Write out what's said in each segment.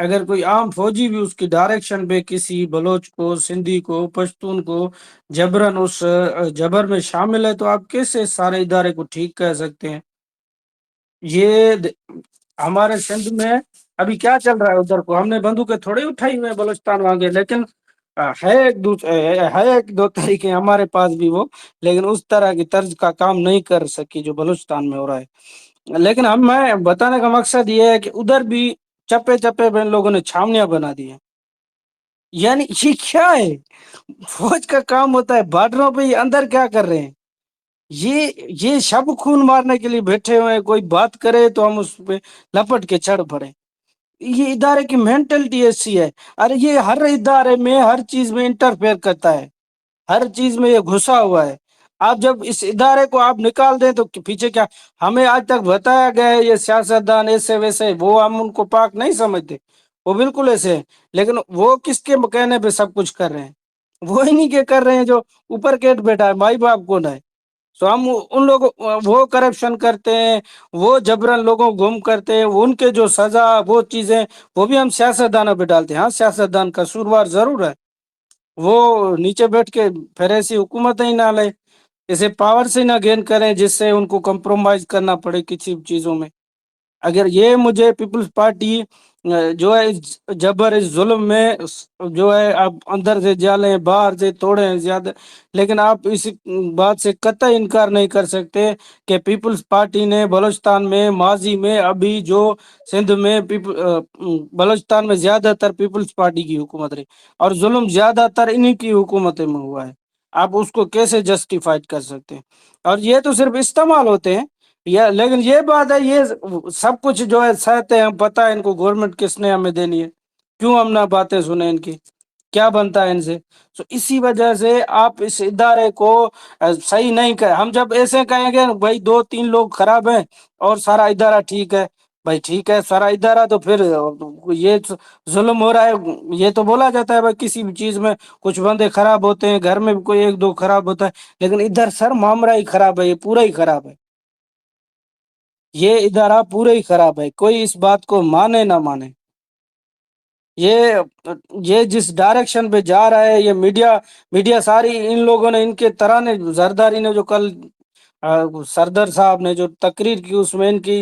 اگر کوئی عام فوجی بھی اس کی ڈائریکشن پہ کسی بلوچ کو، سندھی کو، پشتون کو جبرن اس جبر میں شامل ہے، تو آپ کیسے سارے ادارے کو ٹھیک کہہ سکتے ہیں؟ یہ ہمارے سندھ میں ابھی کیا چل رہا ہے، ادھر کو ہم نے بندوقیں تھوڑی اٹھائی ہوئے ہیں بلوچستان وہاں، لیکن ہے ایک دو طریقے ہمارے پاس بھی وہ، لیکن اس طرح کی طرز کا کام نہیں کر سکی جو بلوچستان میں ہو رہا ہے۔ لیکن میں بتانے کا مقصد یہ ہے کہ ادھر بھی چپے چپے پہ ان لوگوں نے چھاونیاں بنا دی ہیں۔ یعنی یہ کیا ہے؟ فوج کا کام ہوتا ہے بارڈروں پہ، یہ اندر کیا کر رہے ہیں؟ یہ شب خون مارنے کے لیے بیٹھے ہوئے ہیں، کوئی بات کرے تو ہم اس پہ لپٹ کے چڑھ پڑے۔ یہ ادارے کی مینٹلٹی ایسی ہے۔ ارے یہ ہر ادارے میں ہر چیز میں انٹرفیئر کرتا ہے، ہر چیز میں یہ گھسا ہوا ہے۔ آپ جب اس ادارے کو آپ نکال دیں تو پیچھے کیا؟ ہمیں آج تک بتایا گیا ہے یہ سیاستدان ایسے ویسے، وہ ہم ان کو پاک نہیں سمجھتے، وہ بالکل ایسے ہیں، لیکن وہ کس کے کہنے پہ سب کچھ کر رہے ہیں؟ وہ ہی نہیں کہ کر رہے ہیں جو اوپر کیٹ بیٹھا ہے، مائی باپ کون ہے؟ تو ہم ان لوگوں وہ کرپشن کرتے ہیں، وہ جبرن لوگوں کو گم کرتے ہیں، ان کے جو سزا وہ چیزیں وہ بھی ہم سیاست دانوں پہ ڈالتے ہیں۔ ہاں سیاست دان قصوروار ضرور ہے، وہ نیچے بیٹھ کے پھر ایسی حکومت ہی نہ لے، اسے پاور سے نہ گین کریں جس سے ان کو کمپرومائز کرنا پڑے کسی چیزوں میں۔ اگر یہ مجھے پیپلز پارٹی جو ہے اس جبر اس ظلم میں جو ہے آپ اندر سے جالیں باہر سے توڑیں زیادہ، لیکن آپ اس بات سے قطعی انکار نہیں کر سکتے کہ پیپلز پارٹی نے بلوچستان میں ماضی میں ابھی جو سندھ میں بلوچستان میں زیادہ تر پیپلز پارٹی کی حکومت رہی، اور ظلم زیادہ تر انہی کی حکومتیں میں ہوا ہے۔ آپ اس کو کیسے جسٹیفائڈ کر سکتے ہیں؟ اور یہ تو صرف استعمال ہوتے ہیں، لیکن یہ بات ہے یہ سب کچھ جو ہے سہتے ہیں، ہم پتہ ہے ان کو گورنمنٹ کس نے ہمیں دینی ہے، کیوں ہم نہ باتیں سنیں ان کی، کیا بنتا ہے ان سے؟ تو اسی وجہ سے آپ اس ادارے کو صحیح نہیں کہ ہم جب ایسے کہیں گے بھائی دو تین لوگ خراب ہیں اور سارا ادارہ ٹھیک ہے، بھائی ٹھیک ہے سارا ادارہ، تو پھر یہ ظلم ہو رہا ہے۔ یہ تو بولا جاتا ہے بھائی کسی بھی چیز میں کچھ بندے خراب ہوتے ہیں، گھر میں بھی کوئی ایک دو خراب ہوتا ہے، لیکن ادھر سر معاملہ ہی خراب ہے، یہ پورا ہی خراب ہے، یہ ادارہ پورا ہی خراب ہے، کوئی اس بات کو مانے نہ مانے۔ یہ یہ جس ڈائریکشن پہ جا رہا ہے، یہ میڈیا ساری ان لوگوں نے، ان کے طرح نے، زرداری نے جو کل سردر صاحب نے جو تقریر کی اس میں ان کی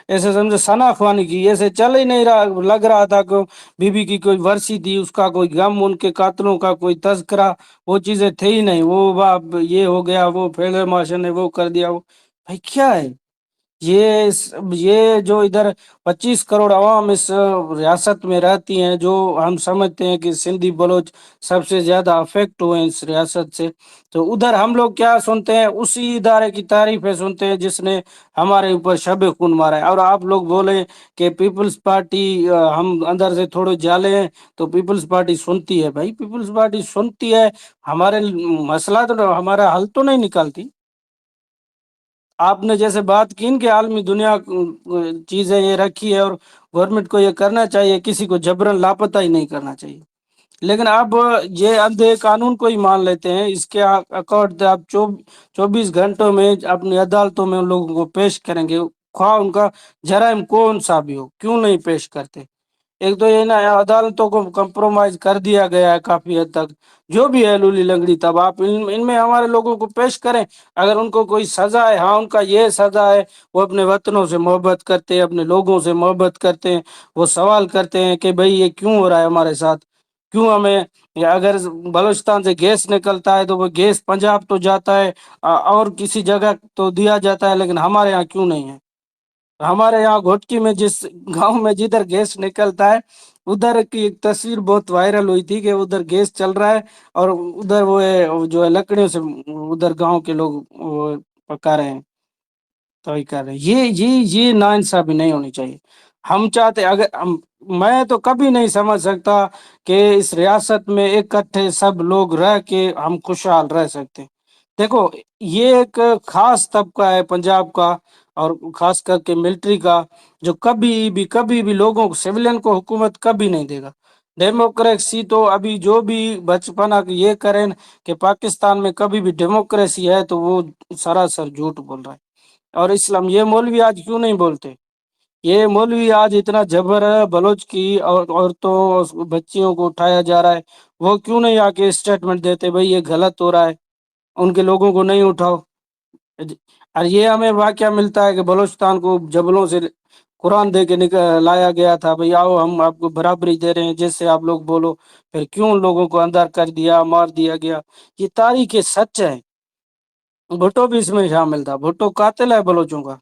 ایسے سمجھے ثنا خوانی کی، ایسے چل ہی نہیں رہا، لگ رہا تھا کہ بی بی کی کوئی ورثی تھی، اس کا کوئی غم، ان کے قاتلوں کا کوئی تذکرہ، وہ چیزیں تھے ہی نہیں، وہ باپ یہ ہو گیا، وہ فیلر مارشل نے وہ کر دیا، وہ بھائی کیا ہے یہ جو ادھر 25 کروڑ عوام اس ریاست میں رہتی ہیں، جو ہم سمجھتے ہیں کہ سندھی بلوچ سب سے زیادہ افیکٹ ہوئے ہیں اس ریاست سے، تو ادھر ہم لوگ کیا سنتے ہیں؟ اسی ادارے کی تعریفیں سنتے ہیں جس نے ہمارے اوپر شب خون مارا ہے۔ اور آپ لوگ بولیں کہ پیپلز پارٹی ہم اندر سے تھوڑے جالے ہیں تو پیپلز پارٹی سنتی ہے، بھائی پیپلز پارٹی سنتی ہے، ہمارے مسئلہ تو ہمارا حل تو نہیں نکالتی۔ آپ نے جیسے بات کی کہ عالمی دنیا چیزیں یہ رکھی ہے اور گورنمنٹ کو یہ کرنا چاہیے، کسی کو جبرن لاپتہ ہی نہیں کرنا چاہیے، لیکن اب یہ اندھے قانون کو ہی مان لیتے ہیں۔ اس کے اکارڈ آپ 24 گھنٹوں میں اپنی عدالتوں میں ان لوگوں کو پیش کریں گے، خواہ ان کا جرائم کون سا بھی ہو، کیوں نہیں پیش کرتے؟ ایک تو یہ نا عدالتوں کو کمپرومائز کر دیا گیا ہے کافی حد تک، جو بھی ہے لولی لنگڑی، تب آپ ان میں ہمارے لوگوں کو پیش کریں، اگر ان کو کوئی سزا ہے، ہاں ان کا یہ سزا ہے، وہ اپنے وطنوں سے محبت کرتے ہیں، اپنے لوگوں سے محبت کرتے ہیں، وہ سوال کرتے ہیں کہ بھئی یہ کیوں ہو رہا ہے ہمارے ساتھ، کیوں ہمیں، اگر بلوچستان سے گیس نکلتا ہے تو وہ گیس پنجاب تو جاتا ہے اور کسی جگہ تو دیا جاتا ہے، لیکن ہمارے یہاں کیوں نہیں ہے؟ ہمارے یہاں گھوٹکی میں جس گاؤں میں جدھر گیس نکلتا ہے، ادھر کی ایک تصویر بہت وائرل ہوئی تھی کہ ادھر گیس چل رہا ہے اور ادھر وہ جو ہے لکڑیوں سے ادھر گاؤں کے لوگ وہ پکا رہے ہیں، تو یہ کر رہے ہیں۔ یہ ناانصافی نہیں ہونی چاہیے۔ ہم چاہتے میں تو کبھی نہیں سمجھ سکتا کہ اس ریاست میں اکٹھے سب لوگ رہ کے ہم خوشحال رہ سکتے ہیں۔ دیکھو یہ ایک خاص طبقہ ہے پنجاب کا، اور خاص کر کے ملٹری کا، جو کبھی بھی لوگوں کو، سویلین کو حکومت کبھی نہیں دے گا۔ ڈیموکریسی تو ابھی جو بھی بچپنا یہ کریں کہ پاکستان میں کبھی بھی ڈیموکریسی ہے تو وہ سراسر جھوٹ بول رہا ہے۔ اور اسلام، یہ مولوی آج کیوں نہیں بولتے؟ یہ مولوی آج اتنا جبر ہے بلوچ کی عورتوں اور بچیوں کو اٹھایا جا رہا ہے، وہ کیوں نہیں آ کے اسٹیٹمنٹ دیتے بھائی یہ غلط ہو رہا ہے، ان کے لوگوں کو نہیں اٹھاؤ؟ اور یہ ہمیں واقعہ ملتا ہے کہ بلوچستان کو جبلوں سے قرآن دے کے لایا گیا تھا، بھائی آؤ ہم آپ کو برابری دے رہے ہیں جیسے آپ لوگ بولو، پھر کیوں ان لوگوں کو اندر کر دیا، مار دیا گیا؟ یہ تاریخ سچ ہے۔ بھٹو بھی اس میں شامل تھا، بھٹو قاتل ہے بلوچوں کا،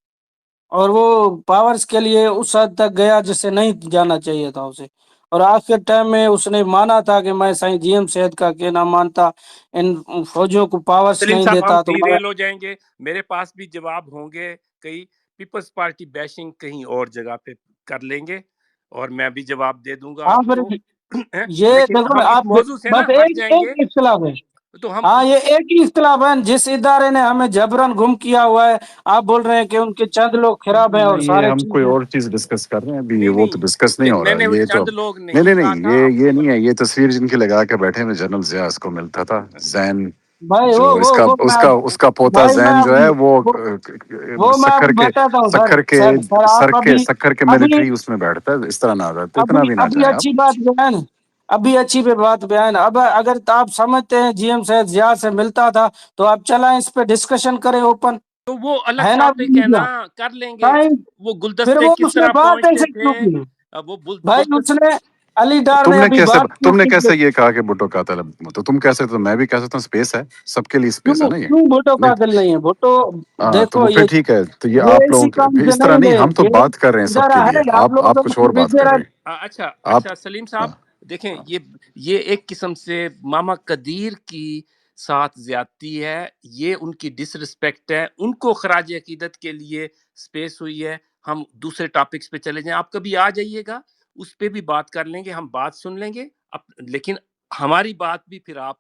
اور وہ پاورز کے لیے اس حد تک گیا جس سے نہیں جانا چاہیے تھا اسے، اور آخر ٹائم میں اس نے مانا تھا کہ میں سائیں جی ایم صحت کا کہنا مانتا، ان فوجیوں کو پاورز سلیم نہیں صاحب ہم دیتا تو ڈی میں ریل ہو جائیں گے، میرے پاس بھی جواب ہوں گے، کئی پیپلز پارٹی بیشنگ کہیں اور جگہ پہ کر لیں گے اور میں بھی جواب دے دوں گا ہاں آپ پھر کو، یہ لیکن دیکھو ہم اس آپ موضوع سے نا بس ہٹ ایک جائیں ایک گے ہی اختلاف ہے، تو ہم ہاں یہ ایک ہی اختلاف ہے، جس ادارے نے ہمیں جبرن گم کیا ہوا ہے، آپ بول رہے ہیں کہ ان کے چند لوگ خراب ہیں اور نہیں، یہ سارے ہم کوئی ٹھیک ہیں۔ اور چیز ڈسکس کر رہے ہیں ابھی، نہیں وہ تو نہیں، ڈسکس نہیں ہو میں رہا نے وہ یہ تو۔ چند لوگ نہیں نہیں نہیں کہا نہیں، تھا آپ یہ نہیں ہے، یہ تصویر جن کی لگا کے بیٹھے ہیں جنرل ضیاء اس کو ملتا تھا زین، بھائی جو اس کا پوتا بھائی میں زین جو ہے وہ وہ میں آپ سکھر کو کے بتاتا ہوں سر، سکھر کے سر آپ سکھر کے ابھی ملٹری اس میں بیٹھتا ہے، اس طرح نہ آتا، تو اتنا بھی نہ ابھی جائیں آپ۔ اچھی بات بیان، ابھی اچھی پہ بات بیان، اب اگر آپ سمجھتے ہیں جی ایم صاحب ضیاء سے ملتا تھا تو آپ چلائیں اس پہ ڈسکشن کریں اوپن، تو وہ الگ ہے نا ٹاپک ہے نا، کر لیں گے۔ ٹائم؟ وہ پھر گلدستے وہ کس اس نے طرح بات پہنچتے ایسے تھے، کیوں کی؟ وہ بھائی اس گلدستے نے علی ڈار نے ابھی بات کیوں تم نے کی؟ کیسے یہ کہا کہ بھٹو قاتل ہے؟ تو تم کہہ سکتے، تو میں بھی کہہ سکتا ہوں، اسپیس ہے، سب کے لیے اسپیس ہے کیوں نا یہ۔ کیوں بھٹو نہیں، قاتل نہیں ہے؟ بھٹو ہاں تو دیکھو وہ پھر ٹھیک ہے، تو یہ آپ یہ لوگوں اسی کام پھر سے اس طرح نہیں نہیں، گئے، ہم تو یہ بات کر رہے ہیں سب کے ادارہ لیے، ہے، آپ لوگ آپ تو کچھ اور بات بھیجے کر رہے رہے۔ ہیں۔ اچھا آپ اچھا سلیم صاحب ہاں دیکھیں، یہ ایک قسم سے ماما قدیر کی ساتھ زیادتی ہے، یہ ان کی ڈس رسپیکٹ ہے، ان کو خراج عقیدت کے لیے سپیس ہوئی ہے۔ ہم دوسرے ٹاپکس پہ چلے جائیں، آپ کبھی آ جائیے گا، اس پہ بھی بات کر لیں گے، ہم بات سن لیں گے، لیکن ہماری بات بھی پھر آپ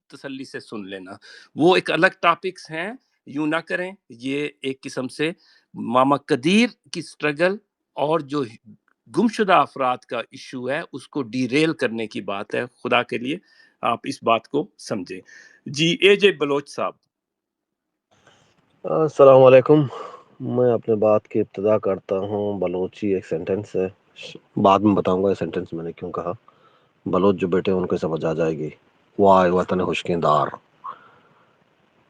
تسلی سے سن لینا، وہ ایک الگ ٹاپکس ہیں، یوں نہ کریں۔ یہ ایک قسم سے ماما قدیر کی سٹرگل اور جو گمشدہ افراد کا ایشو ہے اس کو ڈی ریل کرنے کی بات ہے، خدا کے لیے آپ اس بات کو سمجھیں۔ جی اے جے بلوچ صاحب۔ السلام علیکم۔ میں اپنے بات کی ابتدا کرتا ہوں، بلوچی ایک سینٹنس ہے، بعد میں بتاؤں گا یہ سینٹنس میں نے کیوں کہا۔ بلوچ جو بیٹے ان کو سمجھ آ جائے گی۔ وائے وطن خشکیندار،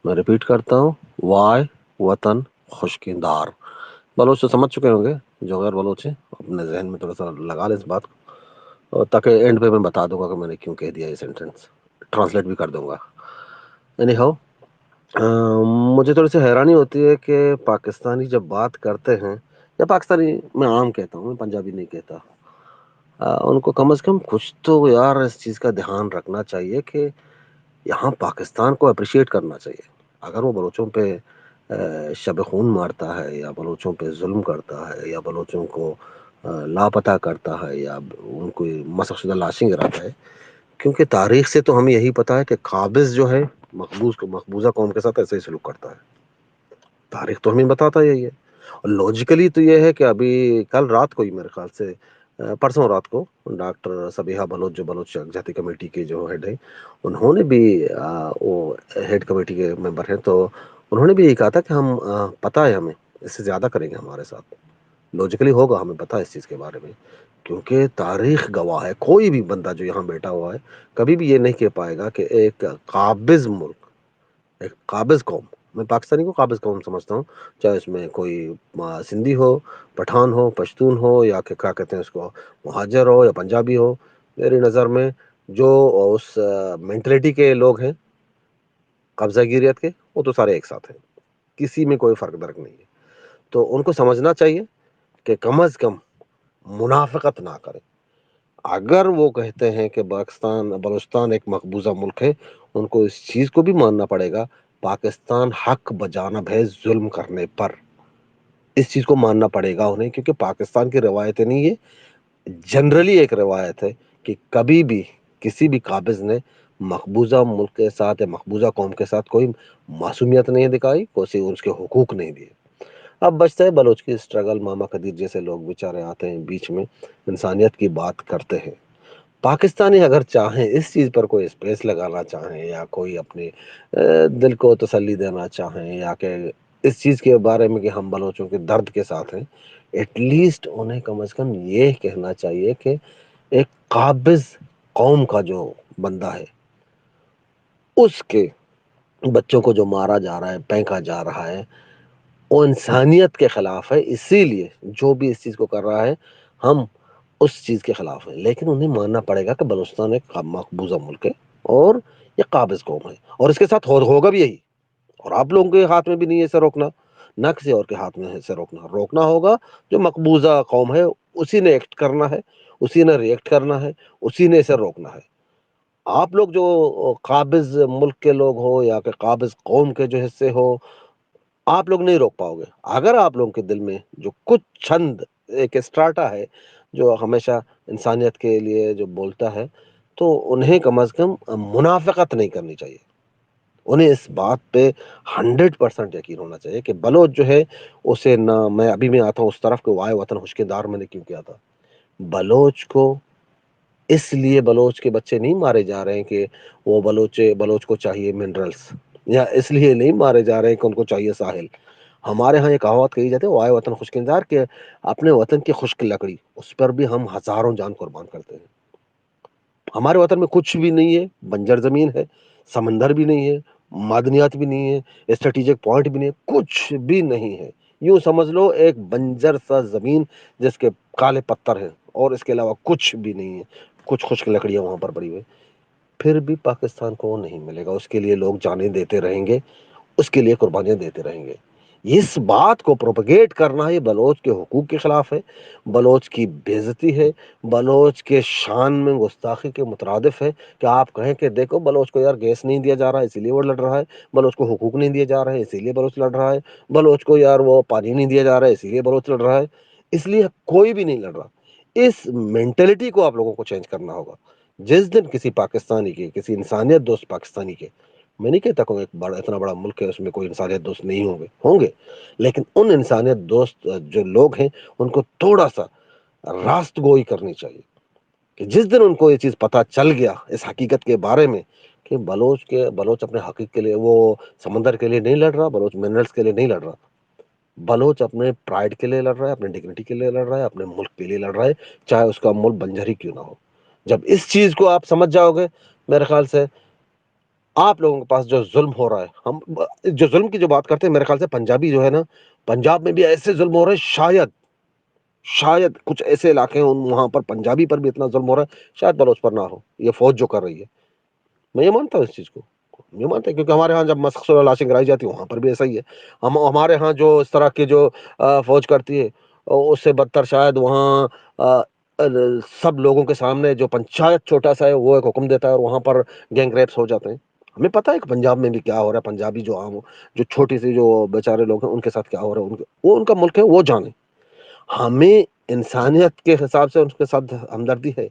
میں ریپیٹ کرتا ہوں، وائے وطن خشکیندار۔ بلوچ تو سمجھ چکے ہوں گے، جو غیر بلوچ ہیں اپنے ذہن میں تھوڑا سا لگا لیں اس بات کو، تاکہ اینڈ پہ میں بتا دوں گا کہ میں نے کیوں کہہ دیا یہ سینٹنس، ٹرانسلیٹ بھی کر دوں گا۔ اینی ہاؤ، مجھے تھوڑی سی حیرانی ہوتی ہے کہ پاکستانی جب بات کرتے ہیں، یا پاکستانی میں عام کہتا ہوں، میں پنجابی نہیں کہتا، ان کو کم از کم کچھ تو یار اس چیز کا دھیان رکھنا چاہیے کہ یہاں پاکستان کو اپریشیٹ کرنا چاہیے۔ اگر وہ بلوچوں پہ شب خون مارتا ہے، یا بلوچوں پہ ظلم کرتا ہے، یا بلوچوں کو لاپتہ کرتا ہے، یا ان کو مسخ شدہ لاشیں گراتا ہے، کیونکہ تاریخ سے تو ہمیں یہی پتا ہے کہ قابض جو ہے مقبوضہ قوم کے ساتھ ایسے ہی سلوک کرتا ہے، تاریخ تو ہمیں بتاتا یہی ہے۔ اور لوجیکلی تو یہ ہے کہ ابھی کل رات کو ہی، میرے خیال سے پرسوں رات کو، ڈاکٹر صبیحہ بلوچ جو بلوچ یکجہتی کمیٹی کے جو ہیڈ ہیں، انہوں نے بھی وہ ہیڈ کمیٹی کے ممبر ہیں، تو انہوں نے بھی یہی کہا تھا کہ ہم پتہ ہے ہمیں اس سے زیادہ کریں گے ہمارے ساتھ، لوجیکلی ہوگا، ہمیں پتہ ہے اس چیز کے بارے میں، کیونکہ تاریخ گواہ ہے، کوئی بھی بندہ جو یہاں بیٹھا ہوا ہے کبھی بھی یہ نہیں کہہ پائے گا کہ ایک قابض ملک، ایک قابض قوم، میں پاکستانی کو قابض قوم سمجھتا ہوں، چاہے اس میں کوئی سندھی ہو، پٹھان ہو، پشتون ہو، یا کہ کیا کہتے ہیں اس کو، مہاجر ہو یا پنجابی ہو، میری نظر میں جو اس مینٹلٹی کے لوگ ہیں قبضہ گیریت کے، وہ تو سارے ایک ساتھ ہیں، کسی میں کوئی فرق درک نہیں ہے۔ تو ان کو سمجھنا چاہیے کہ کم از کم منافقت نہ کریں۔ اگر وہ کہتے ہیں کہ بلوچستان ایک مقبوضہ ملک ہے، ان کو اس چیز کو بھی ماننا پڑے گا، پاکستان حق بجانب ہے ظلم کرنے پر، اس چیز کو ماننا پڑے گا انہیں، کیونکہ پاکستان کی روایتیں نہیں، یہ جنرلی ایک روایت ہے کہ کبھی بھی کسی بھی قابض نے مقبوضہ ملک کے ساتھ یا مقبوضہ قوم کے ساتھ کوئی معصومیت نہیں دکھائی، کوئی اس کے حقوق نہیں دیے۔ اب بچتا ہے بلوچ کی سٹرگل، ماما قدیر جیسے لوگ بیچارے آتے ہیں بیچ میں، انسانیت کی بات کرتے ہیں۔ پاکستانی اگر چاہیں اس چیز پر کوئی اسپیس لگانا چاہیں، یا کوئی اپنے دل کو تسلی دینا چاہیں، یا کہ اس چیز کے بارے میں کہ ہم بلوچوں کے درد کے ساتھ ہیں، ایٹ لیسٹ انہیں کم از کم یہ کہنا چاہیے کہ ایک قابض قوم کا جو بندہ ہے اس کے بچوں کو جو مارا جا رہا ہے، پھینکا جا رہا ہے، وہ انسانیت کے خلاف ہے، اسی لیے جو بھی اس چیز کو کر رہا ہے ہم اس چیز کے خلاف ہیں، لیکن انہیں ماننا پڑے گا کہ بلوچستان ایک مقبوضہ ملک ہے اور یہ قابض قوم ہے، اور اس کے ساتھ ہوگا بھی یہی، اور آپ لوگوں کے ہاتھ میں بھی نہیں ہے اسے روکنا، نہ کسی اور کے ہاتھ میں ہے اسے روکنا ہوگا جو مقبوضہ قوم ہے، اسی نے ایکٹ کرنا ہے، اسی نے ریئیکٹ کرنا ہے، اسی نے اسے روکنا ہے۔ آپ لوگ جو قابض ملک کے لوگ ہو یا کہ قابض قوم کے جو حصے ہو، آپ لوگ نہیں روک پاؤ گے۔ اگر آپ لوگوں کے دل میں جو کچھ چند ایک اسٹراٹا ہے جو ہمیشہ انسانیت کے لیے جو بولتا ہے، تو انہیں کم از کم منافقت نہیں کرنی چاہیے، انہیں اس بات پہ 100% یقین ہونا چاہیے کہ بلوچ جو ہے اسے نہ، میں ابھی میں آتا ہوں اس طرف کہ وائے وطن خشکندار میں نے کیوں کیا تھا، بلوچ کو اس لیے بلوچ کے بچے نہیں مارے جا رہے ہیں کہ وہ بلوچ کو چاہیے منرلز، یا اس لیے نہیں مارے جا رہے ہیں کہ ان کو چاہیے ساحل۔ ہمارے ہاں یہ کہاوت کہی جاتی ہے وائے وطن خشکندار، کہ اپنے وطن کی خشک لکڑی اس پر بھی ہم ہزاروں جان قربان کرتے ہیں۔ ہمارے وطن میں کچھ بھی نہیں ہے، بنجر زمین ہے، سمندر بھی نہیں ہے، معدنیات بھی نہیں ہے، اسٹریٹجک پوائنٹ بھی نہیں ہے، کچھ بھی نہیں ہے، یوں سمجھ لو ایک بنجر سا زمین جس کے کالے پتھر ہیں اور اس کے علاوہ کچھ بھی نہیں ہے، کچھ خشک لکڑیاں وہاں پر پڑی ہوئی، پھر بھی پاکستان کو نہیں ملے گا، اس کے لیے لوگ جانیں دیتے رہیں گے، اس کے لیے قربانیاں دیتے رہیں گے۔ اس بات کو پروپیگیٹ کرنا یہ بلوچ کے حقوق کے خلاف ہے، بلوچ کی بے عزتی ہے، بلوچ کے شان میں گستاخی کے مترادف ہے کہ آپ کہیں کہ دیکھو بلوچ کو یار گیس نہیں دیا جا رہا ہے اسی لیے وہ لڑ رہا ہے، بلوچ کو حقوق نہیں دیے جا رہے ہیں اسی لیے بلوچ لڑ رہا ہے، بلوچ کو یار وہ پانی نہیں دیا جا رہا ہے اسی لیے بلوچ لڑ رہا ہے، اس لیے کوئی بھی نہیں لڑ رہا۔ اس مینٹلٹی کو آپ لوگوں کو چینج کرنا ہوگا۔ جس دن کسی پاکستانی کے، کسی انسانیت دوست پاکستانی کے، میں نہیں کہتا کہ اتنا بڑا ملک ہے اس میں کوئی انسانیت دوست نہیں ہوں گے، لیکن ان انسانیت دوست جو لوگ ہیں ان کو تھوڑا سا راست گوئی کرنی چاہیے کہ جس دن ان کو یہ چیز پتہ چل گیا اس حقیقت کے بارے میں کہ بلوچ اپنے حقیق کے لیے، وہ سمندر کے لیے نہیں لڑ رہا، بلوچ منرلز کے لیے نہیں لڑ رہا، بلوچ اپنے پرائڈ کے لیے لڑ رہا ہے، اپنے ڈگنیٹی کے لیے لڑ رہا ہے، اپنے ملک کے لیے لڑ رہا ہے، چاہے اس کا ملک بنجر ہی کیوں نہ ہو۔ جب اس چیز کو آپ سمجھ جاؤ گے، میرے خیال سے آپ لوگوں کے پاس جو ظلم ہو رہا ہے، ہم جو ظلم کی جو بات کرتے ہیں، میرے خیال سے پنجابی جو ہے نا، پنجاب میں بھی ایسے ظلم ہو رہے ہیں، شاید کچھ ایسے علاقے ہیں وہاں پر پنجابی پر بھی اتنا ظلم ہو رہا ہے، شاید بلوچ پر نہ ہو، یہ فوج جو کر رہی ہے۔ میں یہ مانتا ہوں اس چیز کو، یہ مانتا ہوں کیونکہ ہمارے ہاں جب مسخ لاشیں گرائی جاتی ہیں وہاں پر بھی ایسا ہی ہے۔ ہمارے ہاں جو اس طرح کے جو فوج کرتی ہے، اس سے بدتر شاید وہاں سب لوگوں کے سامنے جو پنچایت چھوٹا سا ہے وہ ایک حکم دیتا ہے اور وہاں پر گینگ ریپس ہو جاتے ہیں۔ ہمیں پتہ ہے کہ پنجاب میں بھی کیا ہو رہا ہے، پنجابی جو عام جو چھوٹی سی جو بیچارے لوگ ہیں ان کے ساتھ کیا ہو رہا ہے، وہ ان کا ملک ہے، وہ جانے۔ ہمیں انسانیت کے حساب سے ان کے ساتھ ہمدردی ہے،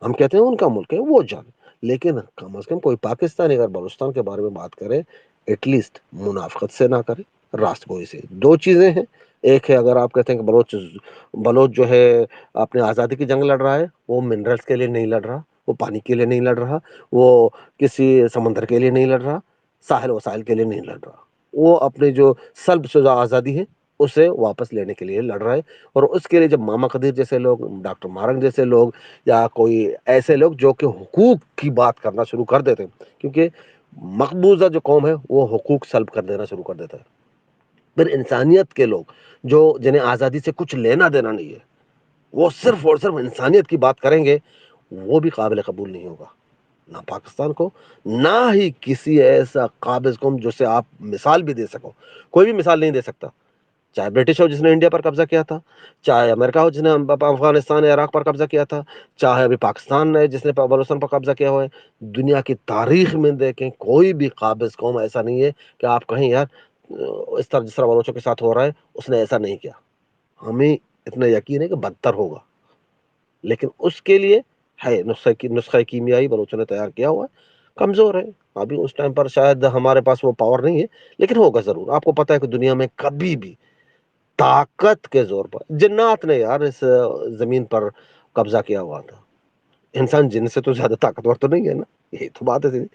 ہم کہتے ہیں ان کا ملک ہے، وہ جانے، لیکن کم از کم کوئی پاکستانی اگر بلوچستان کے بارے میں بات کرے، ایٹ لیسٹ منافقت سے نہ کرے، راست گوئی سے۔ دو چیزیں ہیں، ایک ہے اگر آپ کہتے ہیں کہ بلوچ جو ہے اپنے آزادی کی جنگ لڑ رہا ہے، وہ منرلز کے لیے نہیں لڑ رہا، وہ پانی کے لیے نہیں لڑ رہا، وہ کسی سمندر کے لیے نہیں لڑ رہا، ساحل وسائل کے لیے نہیں لڑ رہا، وہ اپنے جو سلب شدہ آزادی ہے اسے واپس لینے کے لیے لڑ رہا ہے۔ اور اس کے لیے جب ماما قدیر جیسے لوگ، ڈاکٹر مارنگ جیسے لوگ، یا کوئی ایسے لوگ جو کہ حقوق کی بات کرنا شروع کر دیتے ہیں، کیونکہ مقبوضہ جو قوم ہے وہ حقوق سلب کر دینا شروع کر دیتا ہے، پھر انسانیت کے لوگ جو جنہیں آزادی سے کچھ لینا دینا نہیں ہے، وہ صرف اور صرف انسانیت کی بات کریں گے، وہ بھی قابل قبول نہیں ہوگا، نہ پاکستان کو، نہ ہی کسی ایسا قابض قوم جس سے آپ مثال بھی دے سکو۔ کوئی بھی مثال نہیں دے سکتا، چاہے برٹش ہو جس نے انڈیا پر قبضہ کیا تھا، چاہے امریکہ ہو جس نے افغانستان یا عراق پر قبضہ کیا تھا، چاہے ابھی پاکستان ہے جس نے بلوچستان پر قبضہ کیا ہوا ہے، دنیا کی تاریخ میں دیکھیں کوئی بھی قابض قوم ایسا نہیں ہے کہ آپ کہیں یار اس طرح جس طرح بلوچوں کے ساتھ ہو رہا ہے اس نے ایسا نہیں کیا۔ ہمیں اتنا یقین ہے کہ بدتر ہوگا، لیکن اس کے لیے ہے نسخہ کیمیائی بلوچوں نے تیار کیا ہوا ہے، کمزور ہے ابھی، اس ٹائم پر شاید ہمارے پاس وہ پاور نہیں ہے، لیکن ہوگا ضرور۔ آپ کو پتہ ہے کہ دنیا میں کبھی بھی طاقت کے زور پر جنات نے یار اس زمین پر قبضہ کیا ہوا تھا، انسان جن سے تو زیادہ طاقتور تو نہیں ہے نا، یہی تو بات ہے۔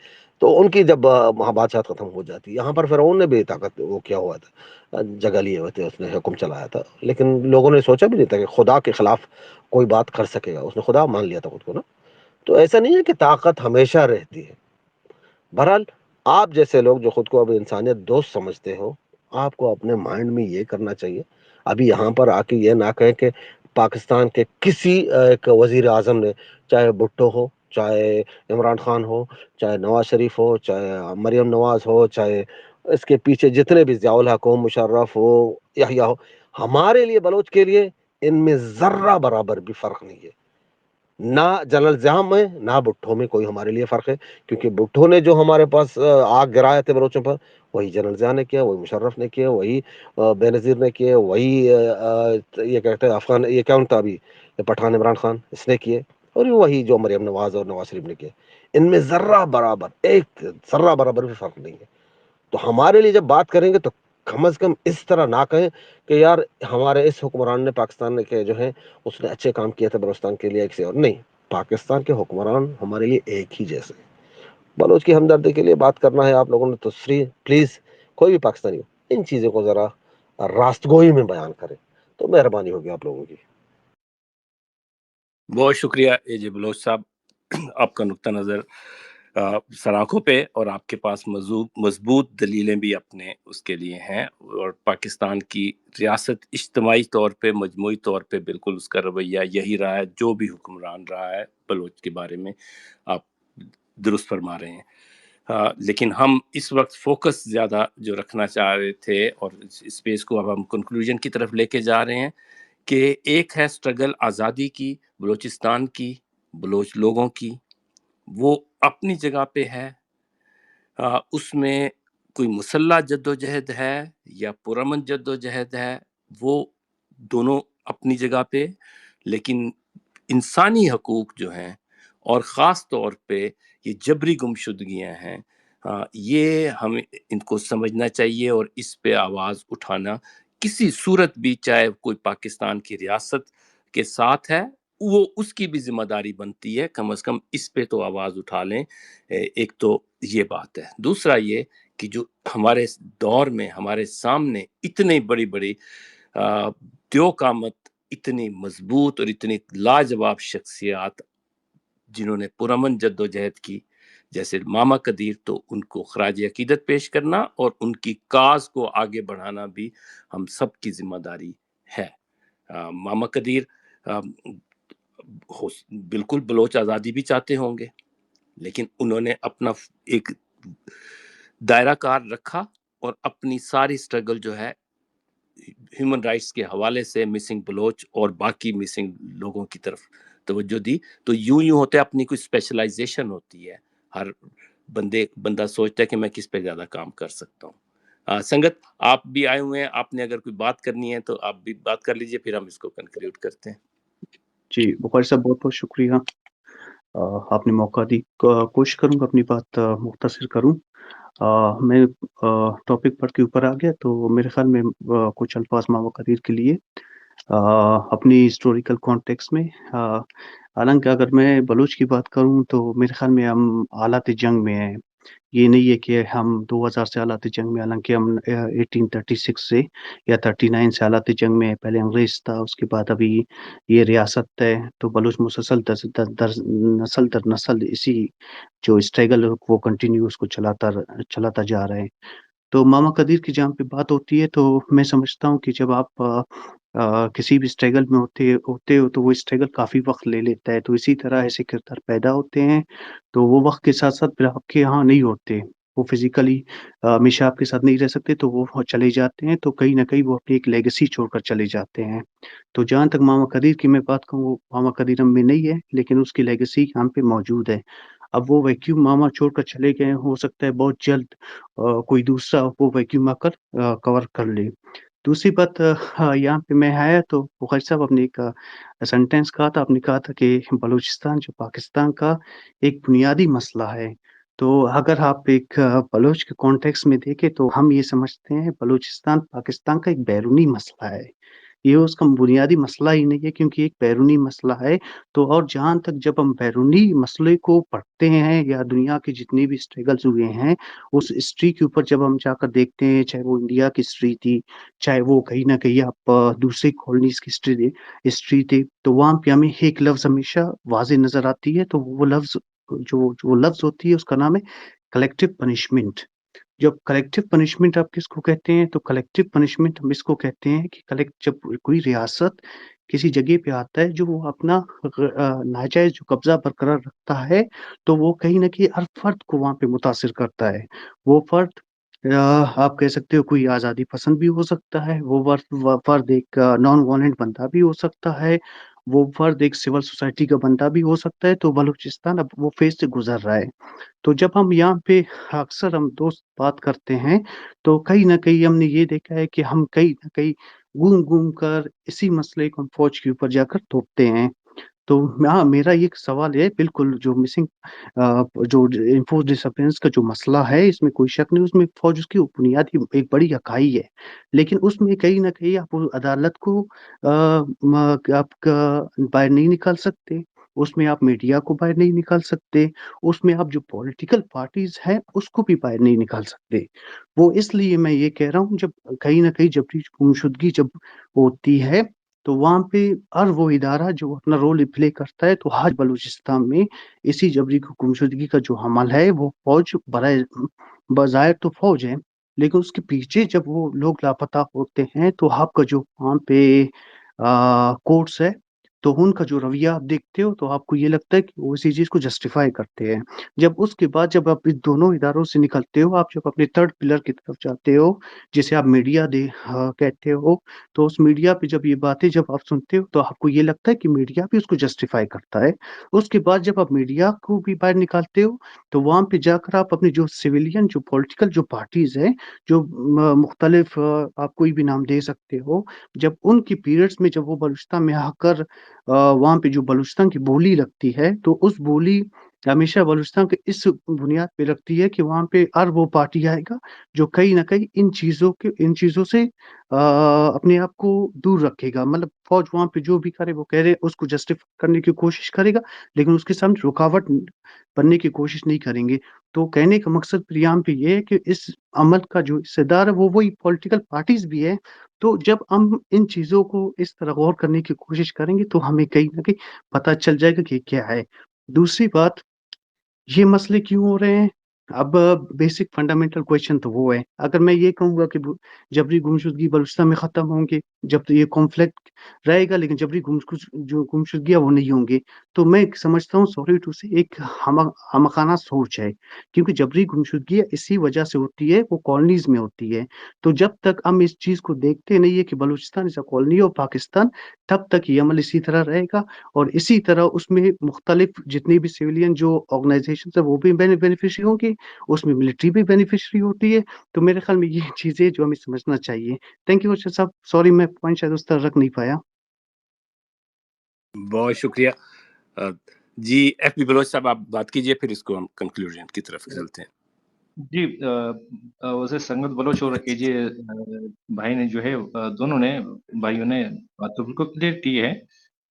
تو ان کی جب وہاں بادشاہت ختم ہو جاتی. یہاں پر فرعون نے بھی طاقت وہ کیا ہوا تھا, جگہ لیے ہوئے تھے, اس نے حکم چلایا تھا, لیکن لوگوں نے سوچا بھی نہیں تھا کہ خدا کے خلاف کوئی بات کر سکے گا. اس نے خدا مان لیا تھا خود کو نا. تو ایسا نہیں ہے کہ طاقت ہمیشہ رہتی ہے. بہرحال آپ جیسے لوگ جو خود کو اب انسانیت دوست سمجھتے ہو, آپ کو اپنے مائنڈ میں یہ کرنا چاہیے, ابھی یہاں پر آ کے یہ نہ کہیں کہ پاکستان کے کسی ایک وزیر اعظم نے, چاہے بھٹو ہو, چاہے عمران خان ہو, چاہے نواز شریف ہو, چاہے مریم نواز ہو, چاہے اس کے پیچھے جتنے بھی ضیاء الحق ہو, مشرف ہو, یحییٰ ہو, ہمارے لیے بلوچ کے لیے ان میں ذرہ برابر بھی فرق نہیں ہے. نہ جنرل ضیاء میں نہ بھٹو میں کوئی ہمارے لیے فرق ہے, کیونکہ بھٹو نے جو ہمارے پاس آگ گرائے تھے بلوچوں پر, وہی جنرل ضیاء نے کیا, وہی مشرف نے کیا, وہی بے نظیر نے کیے, وہی یہ کہتے ہیں افغان, یہ کیا تھا ابھی پٹھان عمران خان, اس نے کیے, اور وہی جو مریم نواز اور نواز شریف نے کیے. ان میں ذرہ برابر, ایک ذرہ برابر بھی فرق نہیں ہے. تو ہمارے لیے جب بات کریں گے تو کم از کم اس طرح نہ کہیں کہ یار ہمارے اس حکمران نے, پاکستان کے جو ہے اس نے اچھے کام کیا تھا بلوچستان کے لیے, کسی اور نہیں. پاکستان کے حکمران ہمارے لیے ایک ہی جیسے. بلوچ کی ہمدردی کے لیے بات کرنا ہے آپ لوگوں نے تو پلیز کوئی بھی پاکستانی ہو, ان چیزوں کو ذرا راستگوئی میں بیان کرے تو مہربانی ہوگی آپ لوگوں کی. بہت شکریہ اے جے بلوچ صاحب, آپ کا نقطہ نظر سراخوں پہ, اور آپ کے پاس مضبوط دلیلیں بھی اپنے اس کے لیے ہیں, اور پاکستان کی ریاست اجتماعی طور پہ, مجموعی طور پہ بالکل اس کا رویہ یہی رہا ہے, جو بھی حکمران رہا ہے بلوچ کے بارے میں آپ درست فرما رہے ہیں. لیکن ہم اس وقت فوکس زیادہ جو رکھنا چاہ رہے تھے, اور اسپیس کو اب ہم کنکلوژن کی طرف لے کے جا رہے ہیں, کہ ایک ہے سٹرگل آزادی کی, بلوچستان کی, بلوچ لوگوں کی, وہ اپنی جگہ پہ ہے. اس میں کوئی مسلح جد و جہد ہے یا پرامن جد و جہد ہے, وہ دونوں اپنی جگہ پہ, لیکن انسانی حقوق جو ہیں, اور خاص طور پہ یہ جبری گمشدگیاں ہیں, یہ ہمیں ان کو سمجھنا چاہیے, اور اس پہ آواز اٹھانا کسی صورت بھی, چاہے کوئی پاکستان کی ریاست کے ساتھ ہے, وہ اس کی بھی ذمہ داری بنتی ہے, کم از کم اس پہ تو آواز اٹھا لیں. ایک تو یہ بات ہے. دوسرا یہ کہ جو ہمارے دور میں ہمارے سامنے اتنی بڑی بڑی دیو قامت, اتنی مضبوط اور اتنی لاجواب شخصیات جنہوں نے پرامن جد و جہد کی, جیسے ماما قدیر, تو ان کو خراج عقیدت پیش کرنا اور ان کی کاز کو آگے بڑھانا بھی ہم سب کی ذمہ داری ہے. ماما قدیر بالکل بلوچ آزادی بھی چاہتے ہوں گے, لیکن انہوں نے اپنا ایک دائرہ کار رکھا, اور اپنی ساری سٹرگل جو ہے ہیومن رائٹس کے حوالے سے مسنگ بلوچ اور باقی مسنگ لوگوں کی طرف توجہ دی. تو یوں ہوتے اپنی کوئی اسپیشلائزیشن ہوتی ہے, ہر بندہ سوچتا ہے کہ میں کس پہ زیادہ کام کر سکتا ہوں. سنگت, آپ بھی آئے ہوئے ہیں, آپ نے اگر کوئی بات کرنی ہے تو آپ بھی بات کر لیجئے, پھر ہم اس کو کنکلیوڈ کرتے ہیں. جی بخاری صاحب, بہت بہت شکریہ, آپ نے موقع دی. کوشش کروں گا اپنی بات مختصر کروں. میں ٹاپک پر کے اوپر آ گیا, تو میرے خیال میں کچھ الفاظ ماما قدیر کے لیے اپنی ہسٹوریکل کانٹیکس میں. حالانکہ اگر میں بلوچ کی بات کروں تو میرے خیال میں ہم حالات جنگ میں ہیں. یہ نہیں ہے کہ ہم 2000 سے حالات جنگ میں, حالانکہ ہم 1836 سے یا 39 سے حالات جنگ میں. پہلے انگریز تھا, اس کے بعد ابھی یہ ریاست ہے. تو بلوچ مسلسل نسل در نسل اسی جو اسٹرگل وہ کنٹینیو اس کو چلاتا جا رہے ہیں. تو ماما قدیر کی جہاں پہ بات ہوتی ہے, تو میں سمجھتا ہوں کہ جب آپ کسی بھی اسٹرگل میں ہوتے ہو تو وہ اسٹرگل کافی وقت لے لیتا ہے. تو اسی طرح ایسے کردار پیدا ہوتے ہیں, تو وہ وقت کے ساتھ ساتھ پھر آپ کے یہاں نہیں ہوتے, وہ فزیکلی ہمیشہ آپ کے ساتھ نہیں رہ سکتے, تو وہ چلے جاتے ہیں. تو کہیں نہ کہیں وہ اپنی ایک لیگیسی چھوڑ کر چلے جاتے ہیں. تو جہاں تک ماما قدیر کی میں بات کروں, وہ ماما قدیر ہم میں نہیں ہے, لیکن اس کی لیگیسی یہاں پہ موجود ہے. اب وہ ویکیوم ماما چھوڑ کر چلے گئے, ہو سکتا ہے بہت جلد کوئی دوسرا وہ ویکیوم آ کر کور کر لے. دوسری بات یہاں پہ میں آیا تو بخاری صاحب اپنے ایک سینٹینس کہا تھا, آپ نے کہا تھا کہ بلوچستان جو پاکستان کا ایک بنیادی مسئلہ ہے. تو اگر آپ ایک بلوچ کے کانٹیکس میں دیکھیں تو ہم یہ سمجھتے ہیں بلوچستان پاکستان کا ایک بیرونی مسئلہ ہے. یہ اس کا بنیادی مسئلہ ہی نہیں ہے، کیونکہ ایک بیرونی مسئلہ ہے۔ تو اور جہاں تک جب ہم بیرونی مسئلے کو پڑھتے ہیں یا دنیا کے جتنے بھی اسٹرگلز ہوئے ہیں اس ہسٹری کے اوپر جب ہم جا کر دیکھتے ہیں، چاہے وہ انڈیا کی ہسٹری تھی، چاہے وہ کہیں نہ کہیں آپ دوسرے کالونیز کی ہسٹری تھی، تو وہاں پہ ہمیں ایک لفظ ہمیشہ واضح نظر آتی ہے، تو وہ لفظ جو لفظ ہوتی ہے اس کا نام ہے کلیکٹیو پنشمنٹ۔ جب کلیکٹیو پنشمنٹ آپ کس کو کہتے ہیں؟ تو کلیکٹیو پنشمنٹ ہم اس کو کہتے ہیں کہ جب کوئی ریاست کسی جگہ پہ آتا ہے جو وہ اپنا ناجائز جو قبضہ برقرار رکھتا ہے، تو وہ کہیں نہ کہیں ہر فرد کو وہاں پہ متاثر کرتا ہے۔ وہ فرد آپ کہہ سکتے ہو کوئی آزادی پسند بھی ہو سکتا ہے، وہ فرد ایک نان وائلنٹ بندہ بھی ہو سکتا ہے، وہ فرد ایک سول سوسائٹی کا بندہ بھی ہو سکتا ہے۔ تو بلوچستان اب وہ فیز سے گزر رہا ہے۔ تو جب ہم یہاں پہ اکثر ہم دوست بات کرتے ہیں تو کہیں نہ کہیں ہم نے یہ دیکھا ہے کہ ہم کہیں نہ کہیں گھوم گھوم کر اسی مسئلے کو ہم فوج کے اوپر جا کر تھوپتے ہیں۔ تو ہاں، میرا یہ سوال ہے، بالکل جو مسنگ جو انفورس ڈس اپیئرنس کا جو مسئلہ ہے اس میں کوئی شک نہیں، اس میں فوج اس کی بنیادی ایک بڑی اکائی ہے، لیکن اس میں کہیں نہ کہیں آپ عدالت کو آپ کا باہر نہیں نکال سکتے، اس میں آپ میڈیا کو باہر نہیں نکال سکتے، اس میں آپ جو پولیٹیکل پارٹیز ہیں اس کو بھی باہر نہیں نکال سکتے۔ وہ اس لیے میں یہ کہہ رہا ہوں، جب کہیں نہ کہیں جبری گمشدگی جب ہوتی ہے تو وہاں پہ ہر وہ ادارہ جو اپنا رول پلے کرتا ہے، تو آج بلوچستان میں اسی جبری گمشدگی کا جو عمل ہے وہ فوج بظاہر تو فوج ہے، لیکن اس کے پیچھے جب وہ لوگ لاپتہ ہوتے ہیں تو آپ کا جو وہاں پہ کورٹس ہے تو ان کا جو رویہ آپ دیکھتے ہو تو آپ کو یہ لگتا ہے کہ وہ اسی چیز کو جسٹیفائی کرتے ہیں۔ جب اس کے بعد جب آپ اس دونوں اداروں سے نکلتے ہو، آپ جب اپنے تھرڈ پلر کی طرف جاتے ہو جسے آپ میڈیا کہتے ہو، تو اس میڈیا پہ جب یہ باتیں جب آپ سنتے ہو تو آپ کو یہ لگتا ہے کہ میڈیا بھی اس کو جسٹیفائی کرتا ہے۔ اس کے بعد جب آپ میڈیا کو بھی باہر نکالتے ہو تو وہاں پہ جا کر آپ اپنے جو سویلین جو پولیٹیکل جو پارٹیز ہیں جو مختلف آپ کوئی بھی نام دے سکتے ہو، جب ان کی پیریڈز میں جب وہ بلوچستان میں آ کر وہاں پہ جو بلوچستان کی بولی لگتی ہے تو اس بولی ہمیشہ بلوچستان کے اس بنیاد پہ رکھتی ہے کہ وہاں پہ ہر وہ پارٹی آئے گا جو کہیں نہ کہیں ان چیزوں سے اپنے آپ کو دور رکھے گا۔ مطلب فوج وہاں پہ جو بھی کرے وہ کہہ رہے اس کو جسٹیفائی کرنے کی کوشش کرے گا، لیکن اس کے سامنے رکاوٹ بننے کی کوشش نہیں کریں گے۔ تو کہنے کا مقصد یہاں پہ یہ ہے کہ اس عمل کا جو حصے دار ہے وہ وہی پولیٹیکل پارٹیز بھی ہے۔ تو جب ہم ان چیزوں کو اس طرح غور کرنے کی کوشش کریں گے تو ہمیں کہیں نہ کہیں پتہ چل جائے گا کہ کیا ہے۔ دوسری بات، یہ مسئلے کیوں ہو رہے ہیں؟ اب بیسک فنڈامنٹل کویشچن تو وہ ہے، اگر میں یہ کہوں گا کہ جبری گمشدگی بلوچستان میں ختم ہوں گے جب تو یہ کانفلکٹ رہے گا، لیکن جبری جو گمشدگیاں وہ نہیں ہوں گے، تو میں سمجھتا ہوں سوری ٹو سے ایک ہمخانہ سوچ ہے، کیونکہ جبری گمشدگیاں اسی وجہ سے ہوتی ہے، وہ کالونیز میں ہوتی ہے۔ تو جب تک ہم اس چیز کو دیکھتے نہیں ہے کہ بلوچستان از اے کالونی آف پاکستان، تب تک یہ عمل اسی طرح رہے گا، اور اسی طرح اس میں مختلف جتنی بھی سویلین جو آرگنائزیشن ہے وہ بھی بینیفیشری ہوں گی، اس میں ملٹری بھی بینیفیشری ہوتی ہے۔ تو میرے خیال میں یہ چیزیں جو ہمیں سمجھنا چاہیے۔ تھینک یو ارشد صاحب، سوری میں پوائنٹ شاید اس طرح رکھ نہیں پایا۔ بہت شکریہ۔ جی ایف بی بلوچ صاحب آپ بات کیجئے، پھر اس کو ہم کنکلوژن کی طرف چلتے ہیں۔ جی ویسے سنگت بلوچ اور اے جے بھائی نے جو ہے دونوں نے بھائیوں نے بات تو بالکل کلیئر کی ہے۔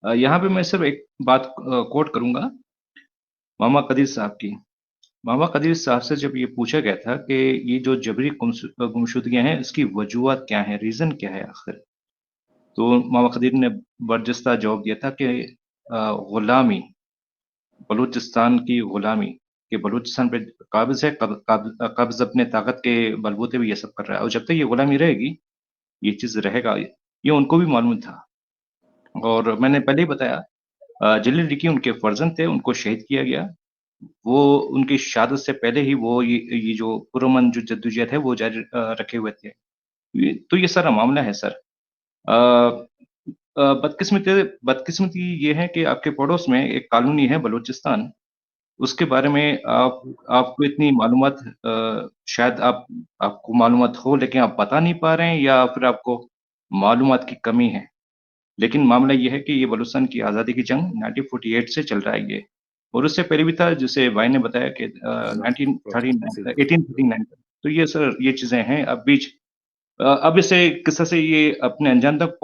یہاں پہ میں صرف ایک بات کوٹ کروں گا ماما قدیر صاحب کی۔ ماما قدیر صاحب سے جب یہ پوچھا گیا تھا کہ یہ جو جبری گمشدگیاں ہیں اس کی وجوہات کیا ہیں، ریزن کیا ہے آخر، تو ماما قدیر نے برجستہ جواب دیا تھا کہ غلامی، بلوچستان کی غلامی، کہ بلوچستان پہ قابض ہے، قابض اپنے طاقت کے بلبوتے بھی یہ سب کر رہا ہے، اور جب تک یہ غلامی رہے گی یہ چیز رہے گا، یہ ان کو بھی معلوم تھا۔ اور میں نے پہلے ہی بتایا جلیل ڈکی ان کے فرزند تھے، ان کو شہید کیا گیا، وہ ان کی شہادت سے پہلے ہی وہ یہ جو پرامن جو جدوجہد ہے وہ جاری رکھے ہوئے تھے۔ تو یہ سارا معاملہ ہے سر۔ بدقسمتی یہ ہے کہ آپ کے پڑوس میں ایک کالونی ہے بلوچستان، اس کے بارے میں آپ کو اتنی معلومات شاید آپ کو معلومات ہو لیکن آپ بتا نہیں پا رہے ہیں، یا پھر آپ کو معلومات کی کمی ہے۔ لیکن معاملہ یہ ہے کہ یہ بلوچستان کی آزادی کی جنگ 1948 سے چل رہا ہے یہ، اور اس سے پہلے بھی تھا، جسے بھائی نے بتایا کہ 1839۔ تو یہ سر یہ چیزیں ہیں اب اسے قصہ سے یہ اپنے انجام تک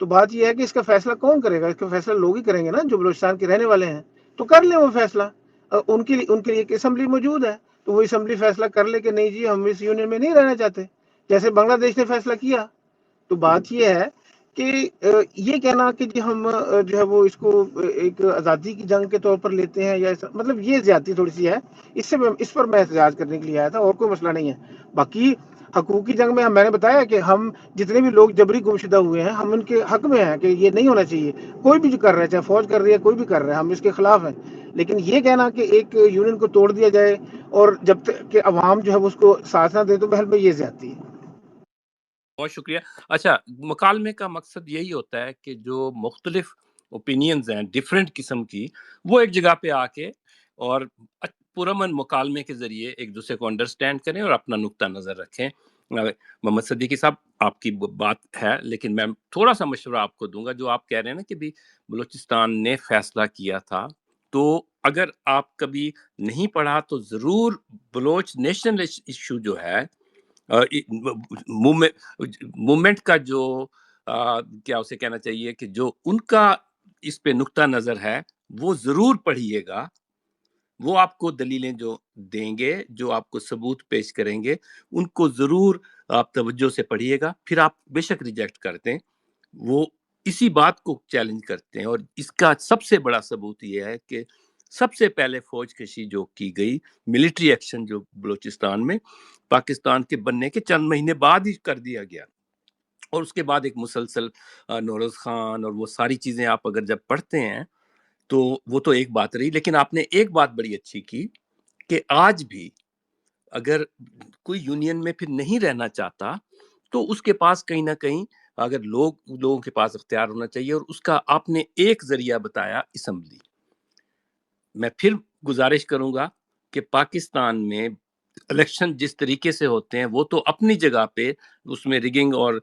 تو بات یہ ہے کہ اس کا فیصلہ کون کرے گا؟ اس کا فیصلہ لوگ ہی کریں گے نا جو بلوچستان کے رہنے والے ہیں، تو کر لیں وہ فیصلہ، ان کے لیے ایک اسمبلی موجود ہے، تو وہ اسمبلی فیصلہ کر لے کہ نہیں جی ہم اس یونین میں نہیں رہنا چاہتے، جیسے بنگلہ دیش نے فیصلہ کیا۔ تو بات یہ ہے کہ یہ کہنا کہ جی ہم جو ہے وہ اس کو ایک آزادی کی جنگ کے طور پر لیتے ہیں یا مطلب یہ زیادتی تھوڑی سی ہے، اس پر میں احتجاج کرنے کے لیے آیا تھا، اور کوئی مسئلہ نہیں ہے۔ باقی حقوقی جنگ میں میں نے بتایا کہ ہم جتنے بھی لوگ جبری گمشدہ ہوئے ہیں ہم ان کے حق میں ہیں کہ یہ نہیں ہونا چاہیے، کوئی بھی جو کر رہا ہے، چاہے فوج کر رہی ہے، کوئی بھی کر رہا ہے، ہم اس کے خلاف ہیں۔ لیکن یہ کہنا کہ ایک یونین کو توڑ دیا جائے اور جب تک کہ عوام جو ہے وہ اس کو ساتھ نہ دے، تو بہل میں یہ زیادتی ہے۔ بہت شکریہ۔ اچھا، مکالمے کا مقصد یہی ہوتا ہے کہ جو مختلف اوپینینز ہیں ڈیفرنٹ قسم کی، وہ ایک جگہ پہ آ کے اور پرامن مکالمے کے ذریعے ایک دوسرے کو انڈرسٹینڈ کریں اور اپنا نقطہ نظر رکھیں۔ محمد صدیقی صاحب، آپ کی بات ہے، لیکن میں تھوڑا سا مشورہ آپ کو دوں گا۔ جو آپ کہہ رہے ہیں نا کہ بھی بلوچستان نے فیصلہ کیا تھا، تو اگر آپ کبھی نہیں پڑھا تو ضرور بلوچ نیشنل ایشو جو ہے، موومنٹ کا جو کیا اسے کہنا چاہیے کہ جو ان کا اس پہ نقطہ نظر ہے، وہ ضرور پڑھیے گا۔ وہ آپ کو دلیلیں جو دیں گے، جو آپ کو ثبوت پیش کریں گے، ان کو ضرور آپ توجہ سے پڑھیے گا۔ پھر آپ بے شک ریجیکٹ کر دیں، وہ اسی بات کو چیلنج کرتے ہیں۔ اور اس کا سب سے بڑا ثبوت یہ ہے کہ سب سے پہلے فوج کشی جو کی گئی، ملٹری ایکشن جو بلوچستان میں پاکستان کے بننے کے چند مہینے بعد ہی کر دیا گیا، اور اس کے بعد ایک مسلسل نوروز خان اور وہ ساری چیزیں آپ اگر جب پڑھتے ہیں تو وہ تو ایک بات رہی۔ لیکن آپ نے ایک بات بڑی اچھی کی کہ آج بھی اگر کوئی یونین میں پھر نہیں رہنا چاہتا تو اس کے پاس کہیں نہ کہیں اگر لوگوں کے پاس اختیار ہونا چاہیے، اور اس کا آپ نے ایک ذریعہ بتایا، اسمبلی۔ میں پھر گزارش کروں گا کہ پاکستان میں الیکشن جس طریقے سے ہوتے ہیں وہ تو اپنی جگہ پہ اس میں ریگنگ اور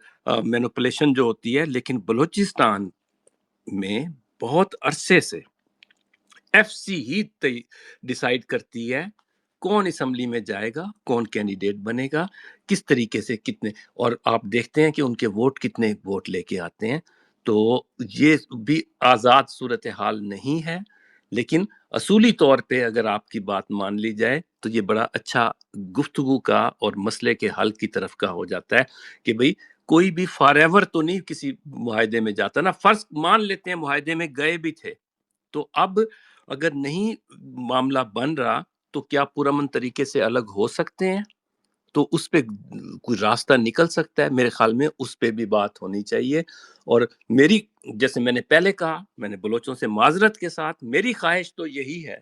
مینوپولیشن جو ہوتی ہے، لیکن بلوچستان میں بہت عرصے سے ایف سی ہی ڈیسائیڈ کرتی ہے کون اسمبلی میں جائے گا، کون کینڈیڈیٹ بنے گا، کس طریقے سے کتنے، اور آپ دیکھتے ہیں کہ ان کے ووٹ کتنے ووٹ لے کے آتے ہیں۔ تو یہ بھی آزاد صورتحال نہیں ہے، لیکن اصولی طور پہ اگر آپ کی بات مان لی جائے تو یہ بڑا اچھا گفتگو کا اور مسئلے کے حل کی طرف کا ہو جاتا ہے کہ بھئی کوئی بھی فار ایور تو نہیں کسی معاہدے میں جاتا نا۔ فرض مان لیتے ہیں معاہدے میں گئے بھی تھے، تو اب اگر نہیں معاملہ بن رہا تو کیا پرامن طریقے سے الگ ہو سکتے ہیں؟ تو اس پہ کوئی راستہ نکل سکتا ہے، میرے خیال میں اس پہ بھی بات ہونی چاہیے۔ اور میری، جیسے میں نے پہلے کہا، میں نے بلوچوں سے معذرت کے ساتھ، میری خواہش تو یہی ہے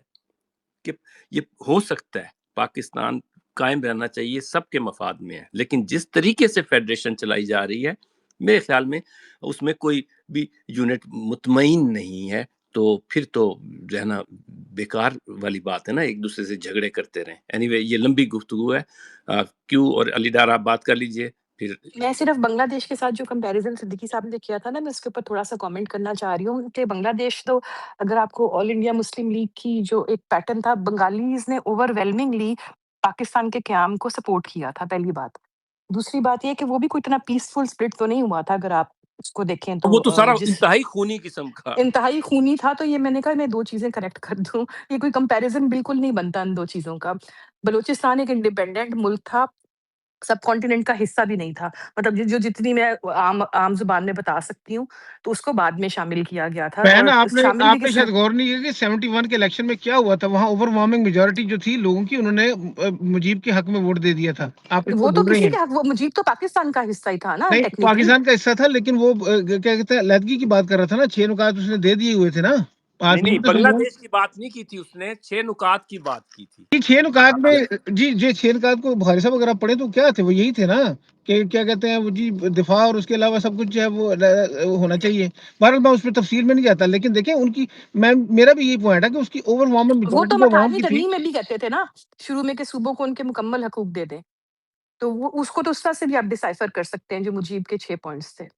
کہ یہ ہو سکتا ہے، پاکستان قائم رہنا چاہیے، سب کے مفاد میں ہے، لیکن جس طریقے سے فیڈریشن چلائی جا رہی ہے میرے خیال میں اس میں کوئی بھی یونٹ مطمئن نہیں ہے، تو پھر تو رہنا بیکار والی بات ہے نا، ایک دوسرے سے جھگڑے کرتے رہیں۔ اینی وے یہ لمبی گفتگو ہے، کیوں، اور علی ڈار آپ بات کر لیجئے پھر۔ میں صرف بنگلہ دیش کے ساتھ جو کمپیریزن صدیقی صاحب نے کیا تھا نا، میں اس کے اوپر تھوڑا سا کامنٹ کرنا چاہ رہی ہوں کہ بنگلہ دیش تو، اگر آپ کو آل انڈیا مسلم لیگ کی جو ایک پیٹرن تھا، بنگالیز نے اوور ویلمنگلی پاکستان کے قیام کو سپورٹ کیا تھا، پہلی بات۔ دوسری بات یہ کہ وہ بھی کوئی اتنا پیسفل اسپرٹ تو نہیں ہوا تھا، اگر آپ اس کو دیکھیں وہ تو تو سارا جس انتہائی خونی قسم کا۔ انتہائی خونی تھا۔ تو یہ میں نے کہا میں دو چیزیں کریکٹ کر دوں، یہ کوئی کمپیریزن بالکل نہیں بنتا ان دو چیزوں کا۔ بلوچستان ایک انڈیپینڈنٹ ملک تھا، سب کانٹیننٹ کا حصہ بھی نہیں تھا، مطلب جو جتنی میں عام زبان میں بتا سکتی ہوں، تو اس کو بعد میں شامل کیا گیا تھا۔ بہن اور شامل بھی آپ نے کس شاید غور نہیں کیا کہ 71 کے الیکشن میں کیا ہوا تھا، وہاں اوور وارمنگ میجورٹی جو تھی لوگوں کی، انہوں نے مجیب کے حق میں ووٹ دے دیا تھا۔ آپ اس کو وہ تو بھول رہی کسی ہیں؟ کے حق، وہ مجیب تو پاکستان کا حصہ ہی تھا نا نہیں، ٹیکنیکلی۔ پاکستان کا حصہ تھا، لیکن وہ کیا کہتے ہیں، علیحدگی کی بات کر رہا تھا نا، 6 نکات اس نے دے دیے ہوئے تھے نا۔ نہیں، بنگلہ دیش کی بات نہیں کی تھی اس نے، 6 نکات کی بات کی تھی۔ جی 6 نکات میں، جی 6 نکات کو بخاری صاحب اگر آپ پڑھیں تو کیا تھے، وہ یہی تھے نا کہ کیا کہتے ہیں وہ، جی دفاع اور اس کے علاوہ سب کچھ جو ہے وہ ہونا چاہیے۔ بہرحال میں اس پہ تفصیل میں نہیں جاتا، لیکن دیکھیں ان کی، میرا بھی یہی پوائنٹ ہے کہ اس کی اوور وارمنگ وہ تو میجورٹی جو عوام 18ویں کی تھی۔ ترمیم میں بھی کہتے تھے نا شروع میں کہ صوبوں کو ان کے مکمل حقوق دے دیں، تو وہ اس کو تو اس طرح سے بھی آپ ڈسائفر کر سکتے ہیں جو مجیب کے 6 پوائنٹس تھے۔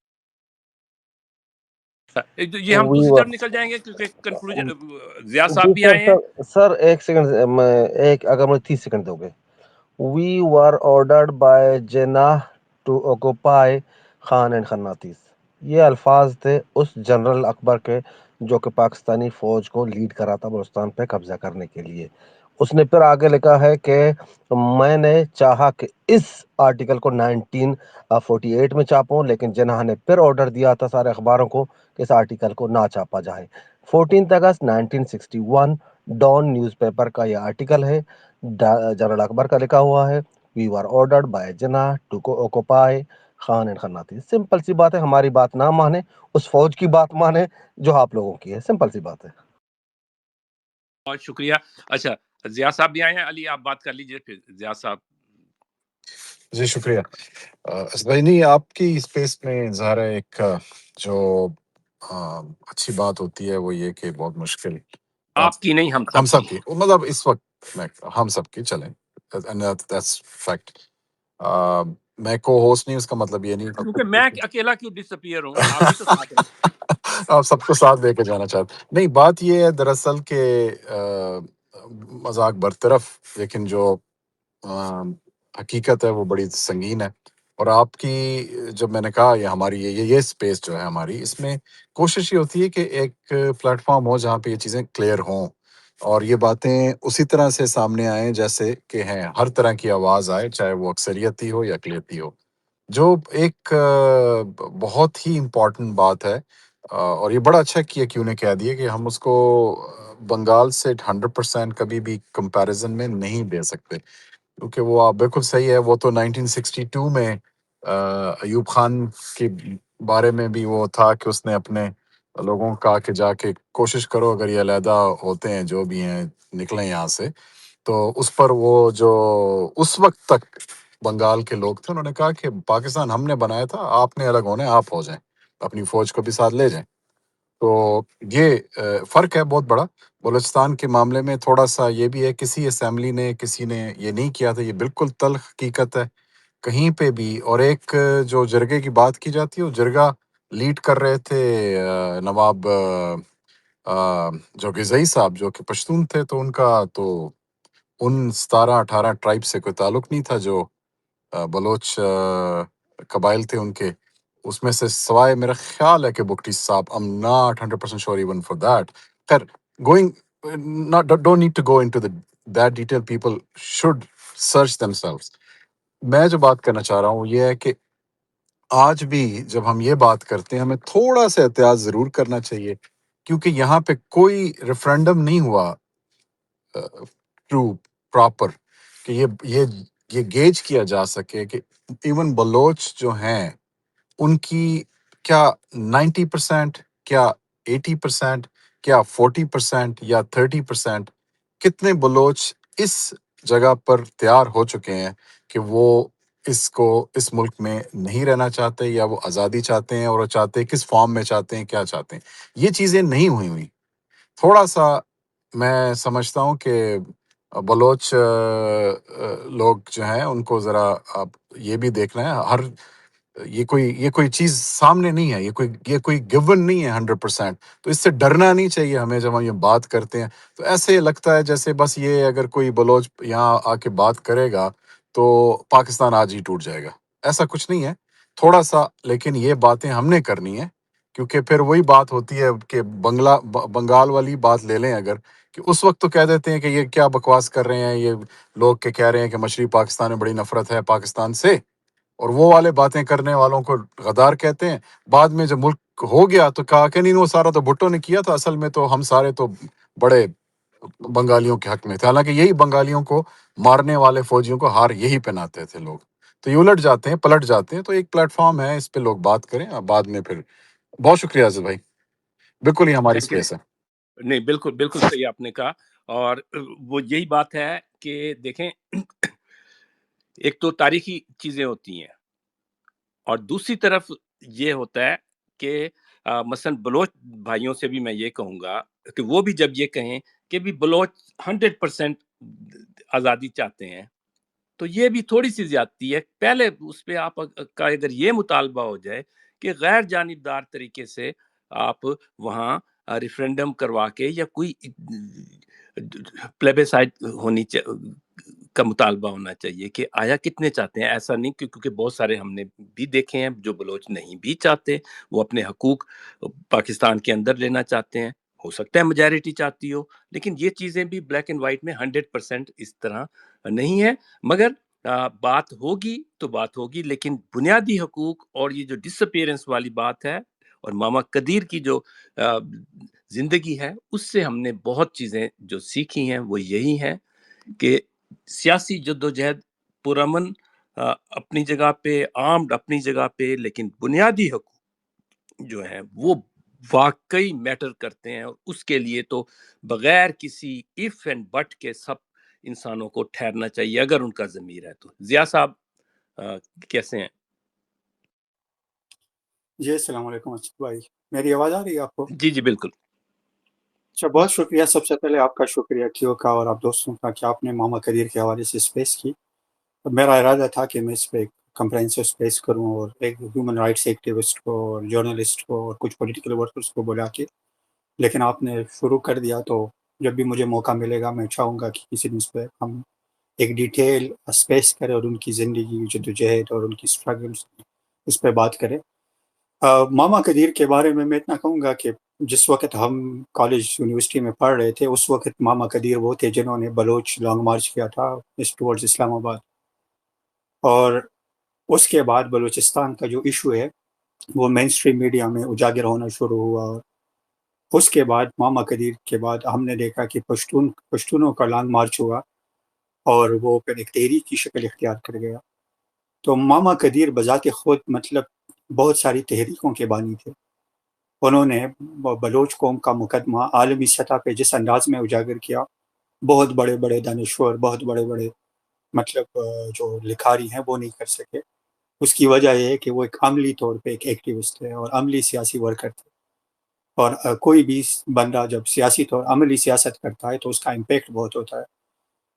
یہ ہم دوسری طرف نکل جائیں گے کیونکہ کنکلوژن ضیاء صاحب بھی آئے ہیں۔ سر ایک سیکنڈ، میں اگر مجھے 30 سیکنڈ دو گے۔ We were ordered by Jinnah to occupy Khan and Khannatis. یہ الفاظ تھے اس جنرل اکبر کے جو کہ پاکستانی فوج کو لیڈ کرا تھا بلوچستان پہ قبضہ کرنے کے لیے. اس نے پھر آگے لکھا ہے کہ میں نے چاہا کہ اس آرٹیکل کو 1948 میں چھاپوں، لیکن جناح نے پھر آرڈر دیا تھا سارے اخباروں کو کہ اس آرٹیکل کو نہ چھاپا جائے. 14 اگست 1961 ڈان نیوز پیپر کا یہ آرٹیکل ہے، جنرل اکبر کا لکھا ہوا ہے. We are ordered by Jinnah to occupy Khan and خناتی. سمپل سی بات ہے، ہماری بات نہ مانے، اس فوج کی بات مانے جو آپ لوگوں کی ہے. سمپل سی بات ہے. بہت شکریہ. اچھا ضیاء صاحب بھی آئے ہیں. علی آپ بات کر لیجئے پھر ضیاء صاحب. جی شکریہ. اسد بھائی نہیں، آپ کی اسپیس میں ظاہر ہے ایک جو اچھی بات ہوتی ہے وہ یہ کہ بہت مشکل آپ کی نہیں، ہم ہم سب سب کی، مطلب اس وقت میں ہم سب کی چلیں، فیکٹ. میں کو ہوسٹ نہیں، اس کا مطلب یہ نہیں کیونکہ میں اکیلا کیوں ڈسپیئر ہوں، آپ بھی تو ساتھ ہیں. آپ سب کو ساتھ لے کے جانا چاہتے. نہیں، بات یہ ہے دراصل کہ مذاق برطرف، لیکن جو حقیقت ہے وہ بڑی سنگین ہے. اور آپ کی جب میں نے کہا یہ ہماری یہ اسپیس جو ہے ہماری، اس میں کوشش یہ ہوتی ہے کہ ایک پلیٹ فارم ہو جہاں پہ یہ چیزیں کلیئر ہوں اور یہ باتیں اسی طرح سے سامنے آئیں جیسے کہ ہیں، ہر طرح کی آواز آئے، چاہے وہ اکثریتی ہو یا اقلیتی ہو. جو ایک بہت ہی امپورٹنٹ بات ہے، اور یہ بڑا اچھا کیا کیوں نے کہہ دیا کہ ہم اس کو بنگال سے 100% کبھی بھی کمپیریزن میں نہیں دے سکتے، کیونکہ وہ آپ بالکل صحیح ہے. وہ تو 1962 میں ایوب خان کے بارے میں بھی وہ تھا کہ اس نے اپنے لوگوں کا کہ جا کے کوشش کرو، اگر یہ علیحدہ ہوتے ہیں جو بھی ہیں نکلیں یہاں سے. تو اس پر وہ جو اس وقت تک بنگال کے لوگ تھے، انہوں نے کہا کہ پاکستان ہم نے بنایا تھا، آپ نے الگ ہونے، آپ ہو جائیں، اپنی فوج کو بھی ساتھ لے جائیں. تو یہ فرق ہے بہت بڑا. بلوچستان کے معاملے میں تھوڑا سا یہ بھی ہے، کسی اسمبلی نے کسی نے یہ نہیں کیا تھا، یہ بالکل تلخ حقیقت ہے کہیں پہ بھی. اور ایک جو جرگے کی بات کی جاتی ہے، وہ جرگہ لیڈ کر رہے تھے نواب جو غزئی صاحب، جو کہ پشتون تھے. تو ان کا تو ان 17-18 ٹرائب سے کوئی تعلق نہیں تھا جو بلوچ قبائل تھے ان کے. اس میں سے سوائے میرا خیال ہے کہ بگٹی صاحب، I'm not 100% sure even for that. خیر، don't need to go into that detail. People should search themselves. میں جو بات کرنا چاہ رہا ہوں یہ ہے کہ آج بھی جب ہم یہ بات کرتے ہیں، ہمیں تھوڑا سا احتیاط ضرور کرنا چاہیے، کیونکہ یہاں پہ کوئی ریفرینڈم نہیں ہوا ٹرو پراپر کہ یہ گیج کیا جا سکے کہ ایون بلوچ جو ہیں ان کی کیا 90%، کیا 80%، کیا 40% یا 30%، کتنے بلوچ اس جگہ پر تیار ہو چکے ہیں کہ وہ اس ملک میں نہیں رہنا چاہتے، یا وہ آزادی چاہتے ہیں، اور وہ چاہتے ہیں کس فارم میں چاہتے ہیں، کیا چاہتے ہیں. یہ چیزیں نہیں ہوئی. تھوڑا سا میں سمجھتا ہوں کہ بلوچ لوگ جو ہیں ان کو ذرا آپ یہ بھی دیکھنا ہے، یہ کوئی چیز سامنے نہیں ہے، یہ کوئی گیون نہیں ہے 100%. تو اس سے ڈرنا نہیں چاہیے ہمیں. جب ہم یہ بات کرتے ہیں تو ایسے لگتا ہے جیسے بس یہ اگر کوئی بلوچ یہاں آ کے بات کرے گا تو پاکستان آج ہی ٹوٹ جائے گا. ایسا کچھ نہیں ہے. تھوڑا سا لیکن یہ باتیں ہم نے کرنی ہے، کیونکہ پھر وہی بات ہوتی ہے کہ بنگال والی بات لے لیں اگر، کہ اس وقت تو کہہ دیتے ہیں کہ یہ کیا بکواس کر رہے ہیں یہ لوگ، کہ کہہ رہے ہیں کہ مشرقی پاکستان میں بڑی نفرت ہے پاکستان سے، اور وہ والے باتیں کرنے والوں کو غدار کہتے ہیں. بعد میں جب ملک ہو گیا تو کہا کہ نہیں، وہ سارا تو بھٹو نے کیا تھا، اصل میں تو ہم سارے تو بڑے بنگالیوں کے حق میں تھے، حالانکہ یہی بنگالیوں کو مارنے والے فوجیوں کو ہار یہی پہناتے تھے لوگ. تو یہ الٹ جاتے ہیں، پلٹ جاتے ہیں. تو ایک پلیٹ فارم ہے، اس پہ لوگ بات کریں بعد میں پھر. بہت شکریہ عزیز بھائی، بالکل ہی ہماری اسپیس ہے. نہیں، بالکل بالکل صحیح آپ نے کہا. اور وہ یہی بات ہے کہ دیکھیں، ایک تو تاریخی چیزیں ہوتی ہیں، اور دوسری طرف یہ ہوتا ہے کہ مثلا بلوچ بھائیوں سے بھی میں یہ کہوں گا کہ وہ بھی جب یہ کہیں کہ بھی بلوچ 100% آزادی چاہتے ہیں، تو یہ بھی تھوڑی سی زیادتی ہے. پہلے اس پہ آپ کا اگر یہ مطالبہ ہو جائے کہ غیر جانبدار طریقے سے آپ وہاں ریفرینڈم کروا کے یا کوئی پلیبیسائٹ کا مطالبہ ہونا چاہیے کہ آیا کتنے چاہتے ہیں. ایسا نہیں کیونکہ بہت سارے ہم نے بھی دیکھے ہیں جو بلوچ نہیں بھی چاہتے، وہ اپنے حقوق پاکستان کے اندر لینا چاہتے ہیں. ہو سکتا ہے میجارٹی چاہتی ہو، لیکن یہ چیزیں بھی بلیک اینڈ وائٹ میں 100% اس طرح نہیں ہے. مگر بات ہوگی تو بات ہوگی، لیکن بنیادی حقوق اور یہ جو ڈس اپیئرنس والی بات ہے اور ماما قدیر کی جو زندگی ہے، اس سے ہم نے بہت چیزیں جو سیکھی ہیں وہ یہی ہیں کہ سیاسی جدوجہد پرامن اپنی جگہ پہ، آرمڈ اپنی جگہ پہ، لیکن بنیادی حقوق جو ہیں وہ واقعی میٹر کرتے ہیں، اور اس کے لیے تو بغیر کسی ایف اینڈ بٹ کے سب انسانوں کو ٹھہرنا چاہیے اگر ان کا ضمیر ہے تو. ضیاء صاحب کیسے ہیں؟ جی السلام علیکم اسد بھائی، میری آواز آ رہی ہے آپ کو؟ جی بالکل. اچھا، بہت شکریہ. سب سے پہلے آپ کا شکریہ کیو کا اور آپ دوستوں کا کہ آپ نے ماما قدیر کے حوالے سے اسپیس کی. میرا ارادہ تھا کہ میں اس پہ ایک کمپرہنسو اسپیس کروں اور ایک ہیومن رائٹس ایکٹیوسٹ کو اور جرنلسٹ کو اور کچھ پولیٹیکل ورکرس کو بلا کے، لیکن آپ نے شروع کر دیا. تو جب بھی مجھے موقع ملے گا میں چاہوں گا کہ کسی دن اس پہ ہم ایک ڈیٹیل اسپیس کریں اور ان کی زندگی، جدوجہد اور ان کی اسٹرگلس اس پہ بات کریں. ماما قدیر کے بارے میں اتنا کہوں گا کہ جس وقت ہم کالج یونیورسٹی میں پڑھ رہے تھے اس وقت ماما قدیر وہ تھے جنہوں نے بلوچ لانگ مارچ کیا تھا ٹورڈز اسلام آباد، اور اس کے بعد بلوچستان کا جو ایشو ہے وہ مین اسٹریم میڈیا میں اجاگر ہونا شروع ہوا. اور اس کے بعد ماما قدیر کے بعد ہم نے دیکھا کہ پشتونوں کا لانگ مارچ ہوا اور وہ پھر ایک تحریک کی شکل اختیار کر گیا. تو ماما قدیر بذات خود مطلب بہت ساری تحریکوں کے بانی تھے. انہوں نے بلوچ قوم کا مقدمہ عالمی سطح پہ جس انداز میں اجاگر کیا، بہت بڑے بڑے دانشور، بہت بڑے بڑے مطلب جو لکھاری ہیں وہ نہیں کر سکے. اس کی وجہ یہ ہے کہ وہ ایک عملی طور پہ ایک ایکٹیوسٹ تھے اور عملی سیاسی ورکر تھے. اور کوئی بھی بندہ جب سیاسی طور عملی سیاست کرتا ہے تو اس کا امپیکٹ بہت ہوتا ہے.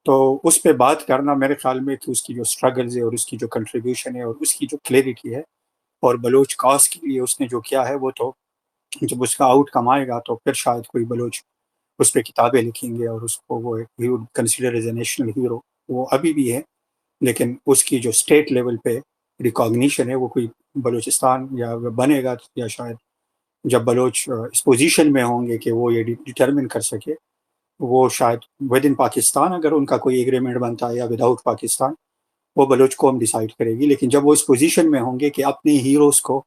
تو اس پہ بات کرنا میرے خیال میں کہ اس کی جو اسٹرگلز ہے اور اس کی جو کنٹریبیوشن ہے اور اس کی جو کلیئرٹی ہے اور بلوچ کاز کے لیے اس نے جو کیا ہے، وہ تو جب اس کا آؤٹ کم آئے گا تو پھر شاید کوئی بلوچ اس پہ کتابیں لکھیں گے اور اس کو وہ consider as a national hero. وہ ابھی بھی ہے، لیکن اس کی جو اسٹیٹ لیول پہ ریکاگنیشن ہے وہ کوئی بلوچستان یا بنے گا یا شاید جب بلوچ اس پوزیشن میں ہوں گے کہ وہ یہ ڈٹرمن کر سکے، وہ شاید ود ان پاکستان اگر ان کا کوئی ایگریمنٹ بنتا ہے یا وداؤٹ پاکستان وہ بلوچ قوم ڈیسائیڈ کرے گی. لیکن جب وہ اس پوزیشن میں ہوں گے کہ اپنے ہیروز کو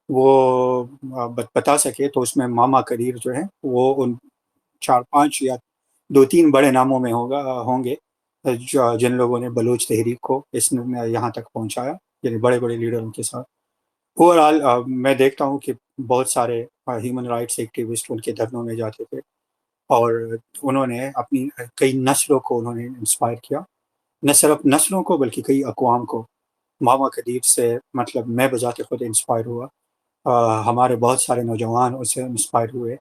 وہ بتا سکے تو اس میں ماما قدیر جو ہیں وہ ان 4-5 یا 2-3 بڑے ناموں میں ہوں گے جن لوگوں نے بلوچ تحریک کو اس میں یہاں تک پہنچایا، یعنی بڑے بڑے لیڈروں کے ساتھ. اوورآل میں دیکھتا ہوں کہ بہت سارے ہیومن رائٹس ایکٹیوسٹ ان کے دھرنوں میں جاتے تھے اور انہوں نے اپنی کئی نسلوں کو انہوں نے انسپائر کیا، نہ صرف نسلوں کو بلکہ کئی اقوام کو. ماما قدیر سے مطلب میں بذات خود انسپائر ہوا، ہمارے بہت سارے نوجوان اس سے انسپائر ہوئے.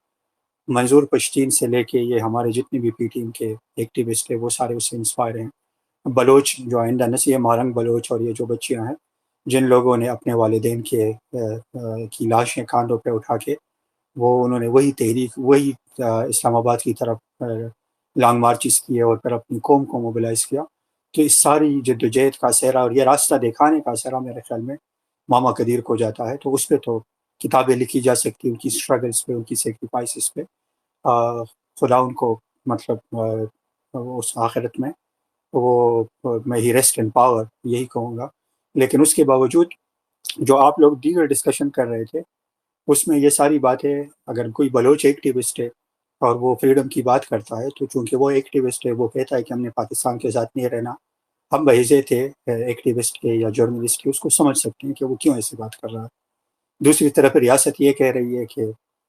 منظور پشتین سے لے کے یہ ہمارے جتنے بھی پی ٹیم کے ایکٹیوسٹ ہیں وہ سارے اس سے انسپائر ہیں. بلوچ جو آئندہ نسل مارنگ بلوچ اور یہ جو بچیاں ہیں جن لوگوں نے اپنے والدین کی لاشیں کاندھوں پہ اٹھا کے وہ انہوں نے وہی تحریک، وہی اسلام آباد کی طرف لانگ مارچز کیے اور پھر اپنی قوم کو موبلائز کیا. تو اس ساری جدوجہد کا سہرا اور یہ راستہ دکھانے کا سہرا میرے خیال میں ماما قدیر کو جاتا ہے. تو اس پہ تو کتابیں لکھی جا سکتی، ان کی اسٹرگلس پہ، ان کی سیکریفائسز پہ. خدا ان کو مطلب اس آخرت میں وہ میں ہی ریسٹ ان پاور یہی کہوں گا. لیکن اس کے باوجود جو آپ لوگ دیگر ڈسکشن کر رہے تھے اس میں یہ ساری باتیں، اگر کوئی بلوچ ایکٹیوسٹ ہے اور وہ فریڈم کی بات کرتا ہے تو چونکہ وہ ایکٹیوسٹ ہے، وہ کہتا ہے کہ ہم نے پاکستان کے ساتھ نہیں رہنا، ہم بحیثیت تھے ایکٹیوسٹ کے یا جرنلسٹ کے اس کو سمجھ سکتے ہیں کہ وہ کیوں ایسی بات کر رہا ہے. دوسری طرف ریاست یہ کہہ رہی ہے کہ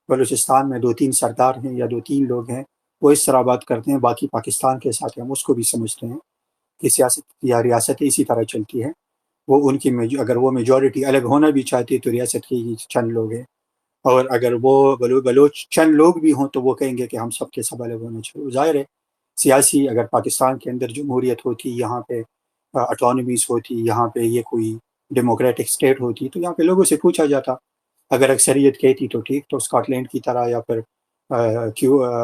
بلوچستان میں 2-3 سردار ہیں یا 2-3 لوگ ہیں وہ اس طرح بات کرتے ہیں، باقی پاکستان کے ساتھ ہم اس کو بھی سمجھتے ہیں کہ سیاست یا ریاست اسی طرح چلتی ہے. وہ ان کی اگر وہ میجورٹی الگ ہونا بھی چاہتی تو ریاست کے ہی چند لوگ ہیں، اور اگر وہ بلوچ چند لوگ بھی ہوں تو وہ کہیں گے کہ ہم سب کے سب الگ ہونا چاہیے. ظاہر ہے سیاسی اگر پاکستان کے اندر جمہوریت ہوتی، یہاں پہ اٹانومیز ہوتی، یہاں پہ یہ کوئی ڈیموکریٹک اسٹیٹ ہوتی تو یہاں پہ لوگوں سے پوچھا جاتا. اگر اکثریت کہتی تو ٹھیک، تو اسکاٹ لینڈ کی طرح یا پھر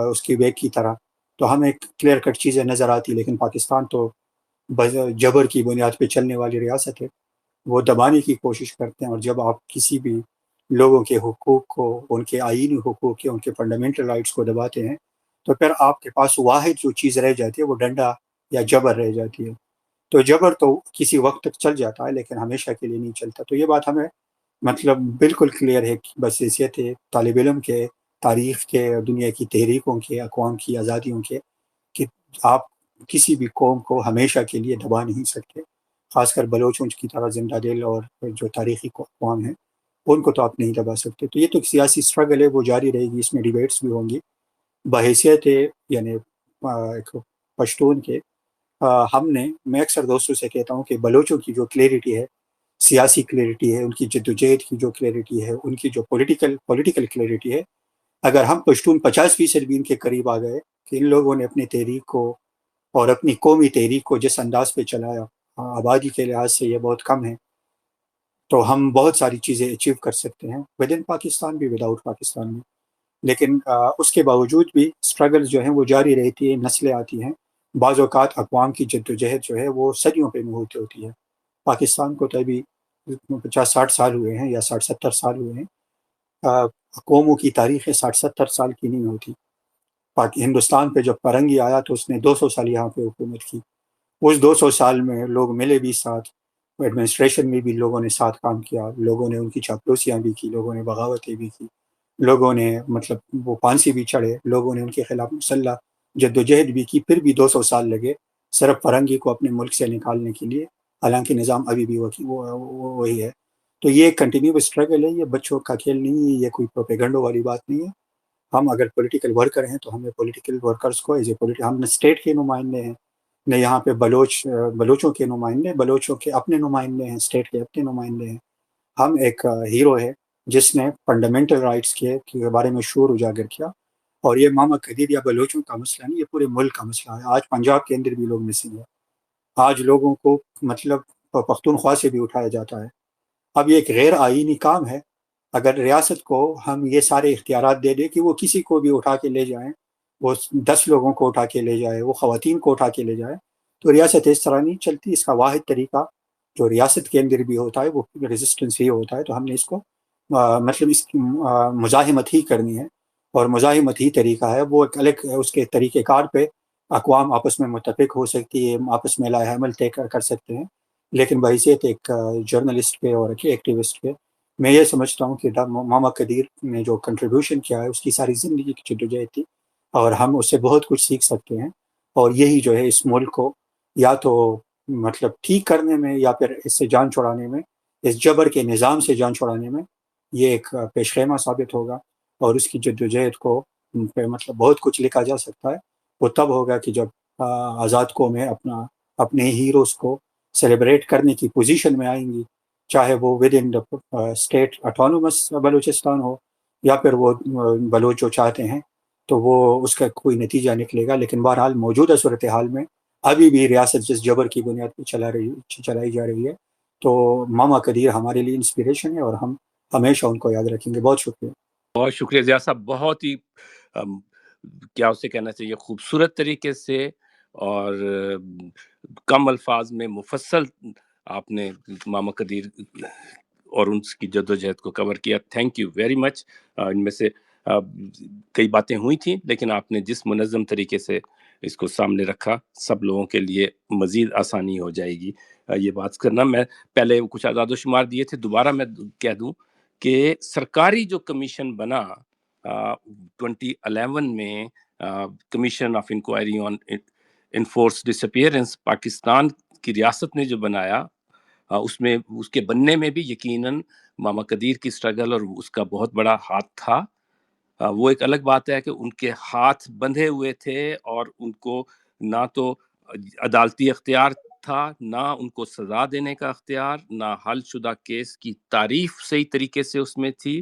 اس کی بیک کی طرح تو ہمیں کلیئر کٹ چیزیں نظر آتی. لیکن پاکستان تو جبر کی بنیاد پہ چلنے والی ریاست ہے وہ دبانے کی کوشش کرتے ہیں. اور جب آپ کسی بھی لوگوں کے حقوق کو، ان کے آئینی حقوق کے، ان کے فنڈامنٹل رائٹس کو دباتے ہیں تو پھر آپ کے پاس واحد جو چیز رہ جاتی ہے وہ ڈنڈا یا جبر رہ جاتی ہے. تو جبر تو کسی وقت تک چل جاتا ہے لیکن ہمیشہ کے لیے نہیں چلتا. تو یہ بات ہمیں مطلب بالکل کلیئر ہے کہ بحیثیت طالب علم کے، تاریخ کے، دنیا کی تحریکوں کے، اقوام کی آزادیوں کے، کہ آپ کسی بھی قوم کو ہمیشہ کے لیے دبا نہیں سکتے. خاص کر بلوچوں کی طرح زندہ دل اور جو تاریخی اقوام ہیں ان کو تو آپ نہیں دبا سکتے. تو یہ تو سیاسی اسٹرگل ہے، وہ جاری رہے گی، اس میں ڈیبیٹس بھی ہوں گی. بحیثیت یعنی ایک پشتون کے میں اکثر دوستوں سے کہتا ہوں کہ بلوچوں کی جو کلیئرٹی ہے، سیاسی کلیئرٹی ہے، ان کی جدوجہد کی جو کلیئرٹی ہے، ان کی جو پولیٹیکل کلیئرٹی ہے، اگر ہم پشتون 50% بھی ان کے قریب آ گئے کہ ان لوگوں نے اپنی تحریک کو اور اپنی قومی تحریک کو جس انداز پہ چلایا، آبادی کے لحاظ سے یہ بہت کم ہے، تو ہم بہت ساری چیزیں اچیو کر سکتے ہیں ود ان پاکستان بھی، ود آؤٹ پاکستان میں. لیکن اس کے باوجود بھی اسٹرگل جو ہیں وہ جاری رہتی ہے، نسلیں آتی ہیں. بعض اوقات اقوام کی جدوجہد جو ہے وہ صدیوں پہ محیط ہوتی ہے. پاکستان کو تو ابھی 50-60 سال ہوئے ہیں یا 60-70 سال ہوئے ہیں. قوموں کی تاریخیں 60-70 سال کی نہیں ہوتی. ہندوستان پہ جب فرنگی آیا تو اس نے 200 سال یہاں پہ حکومت کی. اس 200 سال میں لوگ ملے بھی ساتھ، ایڈمنسٹریشن میں بھی لوگوں نے ساتھ کام کیا، لوگوں نے ان کی چاپلوسیاں بھی کی، لوگوں نے بغاوتیں بھی کی، لوگوں نے مطلب وہ پھانسی بھی چڑھے، لوگوں نے ان کے خلاف مسلح جدوجہد بھی کی. پھر بھی 200 سال لگے صرف فرنگی کو اپنے ملک سے نکالنے کے لیے، حالانکہ نظام ابھی بھی وہی ہے. تو یہ ایک کنٹینیوس اسٹرگل ہے، یہ بچوں کا کھیل نہیں ہے، یہ کوئی پروپیگنڈو والی بات نہیں ہے. ہم اگر پولیٹیکل ورکر ہیں تو ہمیں پولیٹیکل ورکرز کو ہم نہ اسٹیٹ کے نمائندے ہیں، نہ یہاں پہ بلوچوں کے نمائندے، بلوچوں کے اپنے نمائندے ہیں، اسٹیٹ کے اپنے نمائندے ہیں. ہم ایک ہیرو ہے جس نے فنڈامنٹل رائٹس کے بارے میں شعور اجاگر کیا. اور یہ ماما قدیر یا بلوچوں کا مسئلہ نہیں، یہ پورے ملک کا مسئلہ ہے. آج پنجاب کے اندر بھی لوگ مسنگ ہیں، آج لوگوں کو مطلب پختونخوا سے بھی اٹھایا جاتا ہے. اب یہ ایک غیر آئینی کام ہے. اگر ریاست کو ہم یہ سارے اختیارات دے دیں کہ وہ کسی کو بھی اٹھا کے لے جائیں، وہ 10 لوگوں کو اٹھا کے لے جائے، وہ خواتین کو اٹھا کے لے جائے، تو ریاست اس طرح نہیں چلتی. اس کا واحد طریقہ جو ریاست کے اندر بھی ہوتا ہے وہ ریزسٹنس ہی ہوتا ہے. تو ہم نے اس کو مطلب اس کی مزاحمت ہی کرنی ہے، اور مزاحمت ہی طریقہ ہے. وہ ایک الگ اس کے طریقہ کار پہ اقوام آپس میں متفق ہو سکتی ہے، آپس میں لائحہ عمل طے کر سکتے ہیں. لیکن بحیثیت ایک جرنلسٹ کے اور ایک ایکٹیوسٹ کے، میں یہ سمجھتا ہوں کہ ماما قدیر نے جو کنٹریبیوشن کیا ہے اس کی ساری زندگی کی جدوجہد تھی، اور ہم اس سے بہت کچھ سیکھ سکتے ہیں. اور یہی جو ہے اس ملک کو یا تو مطلب ٹھیک کرنے میں یا پھر اس سے جان چھڑانے میں، اس جبر کے نظام سے جان چھڑانے میں یہ ایک پیش خیمہ ثابت ہوگا. اور اس کی جدوجہد کو پہ مطلب بہت کچھ لکھا جا سکتا ہے. وہ تب ہوگا کہ جب آزاد قومیں اپنے ہیروز کو سیلیبریٹ کرنے کی پوزیشن میں آئیں گی، چاہے وہ within state autonomous Balochistan ہو یا پھر وہ بلوچ جو چاہتے ہیں تو وہ اس کا کوئی نتیجہ نکلے گا. لیکن بہرحال موجودہ صورتحال میں ابھی بھی ریاست جس جبر کی بنیاد پہ چلائی جا رہی ہے. تو ماما قدیر ہمارے لیے انسپریشن ہے اور ہم ہمیشہ ان کو یاد رکھیں گے. بہت شکریہ. بہت شکریہ ضیاء صاحب، بہت ہی کیا اسے کہنا چاہیے خوبصورت طریقے سے اور کم الفاظ میں مفصل آپ نے ماما قدیر اور ان کی جدوجہد کو کور کیا. Thank you very much. ان میں سے کئی باتیں ہوئی تھیں لیکن آپ نے جس منظم طریقے سے اس کو سامنے رکھا، سب لوگوں کے لیے مزید آسانی ہو جائے گی یہ بات کرنا. میں پہلے کچھ اعداد و شمار دیے تھے، دوبارہ میں کہہ دوں کہ سرکاری جو کمیشن بنا 2011 میں، commission of inquiry on enforced disappearance, Pakistan کی ریاست نے جو بنایا، اس میں اس کے بننے میں بھی یقیناً ماما قدیر کی سٹرگل اور اس کا بہت بڑا ہاتھ تھا. وہ ایک الگ بات ہے کہ ان کے ہاتھ بندھے ہوئے تھے اور ان کو نہ تو عدالتی اختیار تھا، نہ ان کو سزا دینے کا اختیار، نہ حل شدہ کیس کی تعریف صحیح طریقے سے اس میں تھی،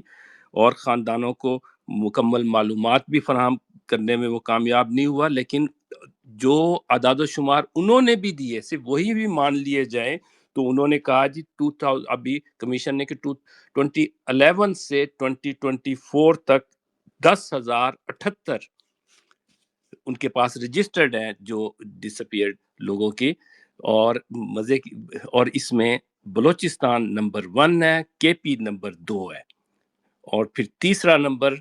اور خاندانوں کو مکمل معلومات بھی فراہم کرنے میں وہ کامیاب نہیں ہوا. لیکن جو اعداد و شمار انہوں نے بھی دیے صرف وہی بھی مان لیے جائیں تو انہوں نے کہا جی 2000 ابھی کمیشن نے کہ 2011 سے 2024 تک 10,078 ان کے پاس رجسٹرڈ ہیں جو ڈس اپیئرڈ لوگوں کی. اور مزے کی اور اس میں بلوچستان نمبر 1 ہے، کے پی نمبر 2 ہے، اور پھر تیسرا نمبر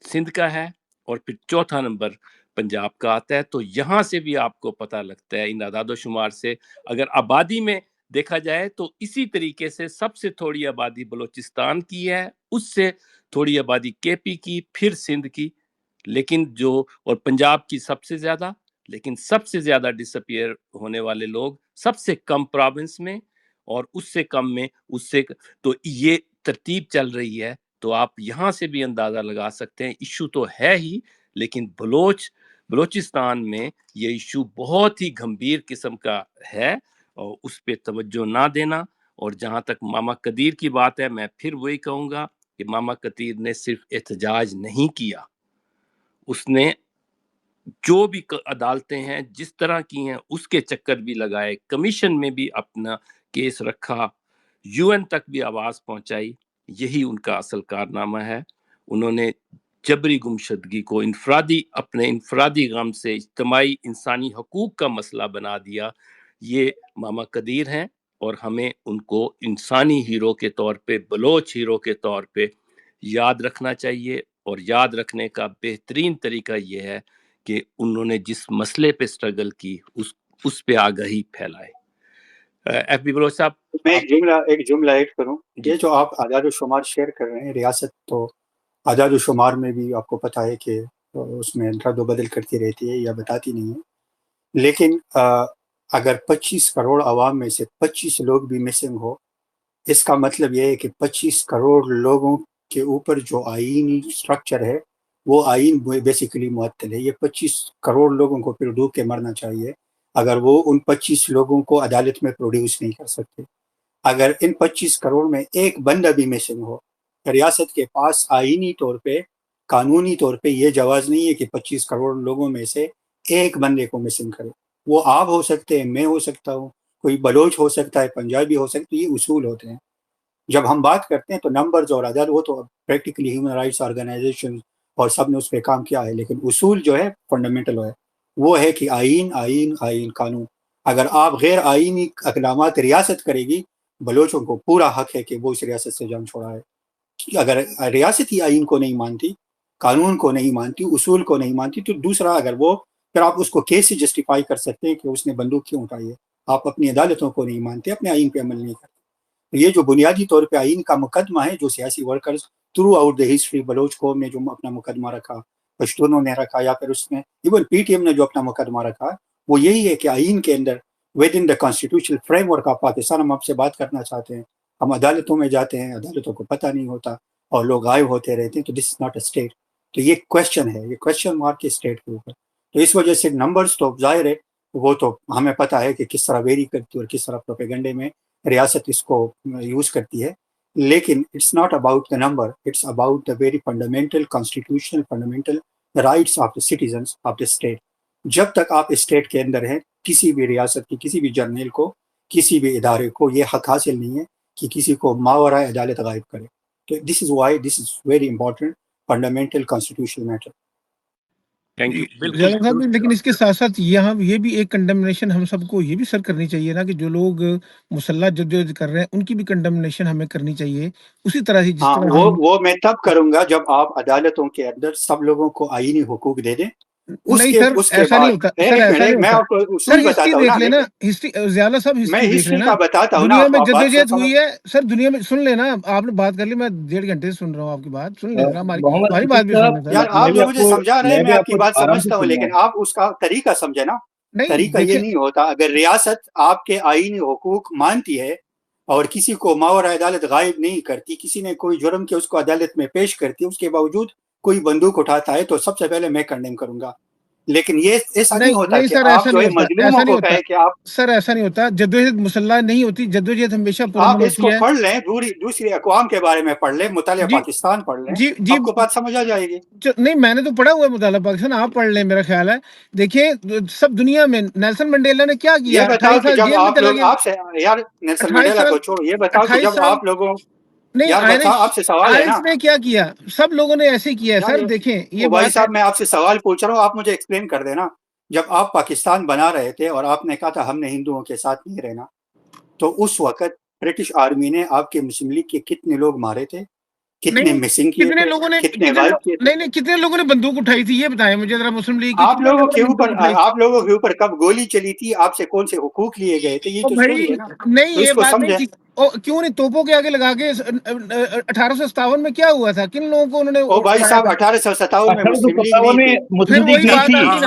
سندھ کا ہے، اور پھر چوتھا نمبر پنجاب کا آتا ہے۔ تو یہاں سے بھی آپ کو پتہ لگتا ہے ان اعداد و شمار سے، اگر آبادی میں دیکھا جائے تو اسی طریقے سے سب سے تھوڑی آبادی بلوچستان کی ہے، اس سے تھوڑی آبادی کے پی کی، پھر سندھ کی، لیکن اور پنجاب کی سب سے زیادہ، لیکن سب سے زیادہ ڈس اپیئر ہونے والے لوگ سب سے کم پروونس میں، اور اس سے کم میں اس سے، تو یہ ترتیب چل رہی ہے۔ تو آپ یہاں سے بھی اندازہ لگا سکتے ہیں ایشو تو ہے ہی، لیکن بلوچستان میں یہ ایشو بہت ہی گھمبیر قسم کا ہے، اور اس پہ توجہ نہ دینا۔ اور جہاں تک ماما قدیر کی بات ہے، میں پھر وہی کہوں گا کہ ماما قدیر نے صرف احتجاج نہیں کیا، اس نے جو بھی عدالتیں ہیں جس طرح کی ہیں اس کے چکر بھی لگائے، کمیشن میں بھی اپنا کیس رکھا، یو این تک بھی آواز پہنچائی۔ یہی ان کا اصل کارنامہ ہے۔ انہوں نے جبری گمشدگی کو اپنے انفرادی غم سے اجتماعی انسانی حقوق کا مسئلہ بنا دیا۔ یہ ماما قدیر ہیں، اور ہمیں ان کو انسانی ہیرو کے طور پہ، بلوچ ہیرو کے طور پہ یاد رکھنا چاہیے، اور یاد رکھنے کا بہترین طریقہ یہ ہے کہ انہوں نے جس مسئلے پہ سٹرگل کی اس پہ آگاہی پھیلائے۔ ایف بی بلوچ صاحب، میں ایک جملہ ایڈ کروں۔ یہ جو آپ اعداد و شمار شیئر کر رہے ہیں، ریاست تو اعداد و شمار میں بھی آپ کو پتہ ہے کہ اس میں رد و بدل کرتی رہتی ہے یا بتاتی نہیں ہے، لیکن اگر 25 کروڑ عوام میں سے 25 لوگ بھی مسنگ ہو، اس کا مطلب یہ ہے کہ 25 کروڑ لوگوں کے اوپر جو آئینی سٹرکچر ہے وہ آئین بیسیکلی معطل ہے۔ یہ 25 کروڑ لوگوں کو پھر ڈوب کے مرنا چاہیے اگر وہ ان 25 لوگوں کو عدالت میں پروڈیوس نہیں کر سکتے۔ اگر ان 25 کروڑ میں ایک بندہ بھی مسنگ ہو، ریاست کے پاس آئینی طور پہ، قانونی طور پہ یہ جواز نہیں ہے کہ 25 کروڑ لوگوں میں سے ایک بندے کو مسنگ کرے۔ وہ آپ ہو سکتے ہیں، میں ہو سکتا ہوں، کوئی بلوچ ہو سکتا ہے، پنجابی ہو سکتا ہے، یہ اصول ہوتے ہیں۔ جب ہم بات کرتے ہیں تو نمبرز اور عدد، وہ تو پریکٹیکلی ہیومن رائٹس آرگنائزیشن اور سب نے اس پہ کام کیا ہے، لیکن اصول جو ہے فنڈامنٹل ہے، وہ ہے کہ آئین آئین آئین، قانون۔ اگر آپ غیر آئینی اقدامات ریاست کرے گی، بلوچوں کو پورا حق ہے کہ وہ اس ریاست سے جان چھوڑائے۔ اگر ریاست ہی آئین کو نہیں مانتی، قانون کو نہیں مانتی، اصول کو نہیں مانتی، تو دوسرا اگر وہ پھر آپ اس کو کیسے جسٹیفائی کر سکتے ہیں کہ اس نے بندوق کیوں اٹھائی ہے؟ آپ اپنی عدالتوں کو نہیں مانتے، اپنے آئین پہ عمل نہیں کرتے۔ یہ جو بنیادی طور پہ آئین کا مقدمہ ہے، جو سیاسی workers through out the history, Baloch قوم نے جو اپنا مقدمہ رکھا، پشتونوں نے رکھا، یا پھر اس میں ایون پی ٹی ایم نے جو اپنا مقدمہ رکھا، وہ یہی ہے کہ آئین کے اندر within the constitutional framework of Pakistan ہم آپ سے بات کرنا چاہتے ہیں۔ ہم عدالتوں میں جاتے ہیں، عدالتوں کو پتہ نہیں ہوتا اور لوگ غائب ہوتے رہتے ہیں، تو this is not a state. تو یہ کویشچن ہے، یہ کویشچن مارک ہے اسٹیٹ کے اوپر۔ تو اس وجہ سے نمبرز تو ظاہر ہے، وہ تو ہمیں پتہ ہے کہ کس طرح ویری کرتی ہے اور کس طرح پروپیگنڈے میں ریاست اس کو یوز کرتی ہے، لیکن it's not about the number, it's about the very fundamental constitutional fundamental rights of the citizens of the state. جب تک آپ اسٹیٹ کے اندر ہیں، کسی بھی ریاست کی کسی بھی جرنیل کو، کسی بھی ادارے کو یہ حق حاصل نہیں ہے کہ کسی کو ماورائے عدالت غائب کرے۔ تو this is why this is very important fundamental constitutional matter. Thank you. بالکل زیادہ صاحب، لیکن اس کے ساتھ ساتھ یہ بھی ایک کنڈمنیشن ہم سب کو یہ بھی سر کرنی چاہیے نا، کہ جو لوگ مسلح جدوجہد کر رہے ہیں ان کی بھی کنڈمنیشن ہمیں کرنی چاہیے اسی طرح سے جس ہاں، طرح ہم وہ میں تب کروں گا جب آپ عدالتوں کے اندر سب لوگوں کو آئینی حقوق دے دیں۔ نہیں سر، اس کے ایسا نہیں بعد ہوتا سر، ایسا نہیں میں ہوتا آپ کو سر۔ اصول ہسٹری بتاتا ہوں دیکھ نا، لینا، ہسٹری زیادہ صاحب میں ہسٹری دیکھ ہسٹری لینا، کا بتاتا ہوں نا، دنیا آپ میں بات تو جدوجہد سمجھ۔ ہوئی ہے سر، دنیا میں سن لینا، آپ نے بات کر لی، میں 1.5 گھنٹے سے سن رہا ہوں آپ کی بات، سن لینا، محمد ہماری رفیق بات بھی صاحب، سننا سر۔ یار میں آپ بھی جو آپ مجھے کو سمجھا رہے ہیں، میں میں بھی آپ آپ کی کو بات آرام سے سمجھتا ہوں، سن رہا لیکن آپ اس کا طریقہ سمجھے نا۔ نہیں طریقہ یہ دیکھیں، نہیں ہوتا۔ اگر ریاست آپ کے آئینی حقوق مانتی ہے اور کسی کو ماورائے عدالت غائب نہیں کرتی، کسی نے کوئی جرم کے اس کو عدالت میں پیش کرتی، اس کے باوجود کوئی بندوق اٹھاتا ہے، تو سب سے پہلے میں کنڈیم کروں گا۔ لیکن یہ ایسا نہیں ہوتا نہیں کہ سر، آپ ایسا جو نہیں ہے ہوتا، مظلوموں ایسا نہیں کو ہوتا کہے کہ آپ سر، ایسا نہیں ہوتا۔ جدوجہد مسلح نہیں ہوتی، جدوجہد ہمیشہ آپ پرامن اس کو ہوتی ہے۔ پڑھ لیں، دوسری اقوام کے بارے میں پڑھ لیں، مطالعہ جی پاکستان پڑھ لیں، جی جی، آپ کو بات سمجھ آ جائے گی۔ نہیں میں نے تو پڑھا ہوا ہے مطالعہ پاکستان، آپ پڑھ لیں، میرا خیال ہے۔ دیکھیں سب دنیا میں نیلسن منڈیلا نے کیا یہ کیا، بتاؤ 28 کہ سال جب جیل میں آپ چلا لوگ، گیا، آپ سے یار نیلسن 28 منڈیلا سال کو چھوڑو، یہ بتاؤ کہ 28 جب سال آپ لوگوں، نہیں یار بتاؤ، آپ سے سوال ہے نا آئرش نے کیا سب لوگوں نے ایسے کیا ہے یار، سر۔ دیکھیں یہ بھائی بات ہے، صاحب میں آپ سے سوال پوچھ رہا ہوں، آپ مجھے ایکسپلین کر دینا۔ جب آپ پاکستان بنا رہے تھے اور آپ نے کہا تھا ہم نے ہندوؤں کے ساتھ نہیں رہنا، تو اس وقت برٹش آرمی نے آپ کے مسلم لیگ کے کتنے لوگ مارے تھے، کتنے نہیں مسنگ کیے کتنے تھے، لوگوں نے کتنے غائب کیے تھے؟ نہیں کتنے لوگوں نے بندوق اٹھائی تھی یہ بتائیں مجھے ذرا، مسلم لیگ کی آپ کتنے لوگوں لوگوں کے نے بندوق اوپر اٹھائی؟ آپ لوگوں کے اوپر کب گولی چلی تھی، آپ سے کون سے حقوق لیے گئے تھے، یہ او تو بھائی اسٹوری ہے نا، نہیں تو اس یہ کو بات نہیں سمجھیں۔ تھی، کیوں نہیں توپوں کے آگے لگا کے 1857 میں کیا ہوا تھا، کن لوگوں کو انہوں نے او بھائی اڑایا صاحب تھا؟ 1857 میں مسلم لیگ 1857 نہیں میں تھی، پھر مسلم لیگ وہی نہیں بات تھی۔ آتی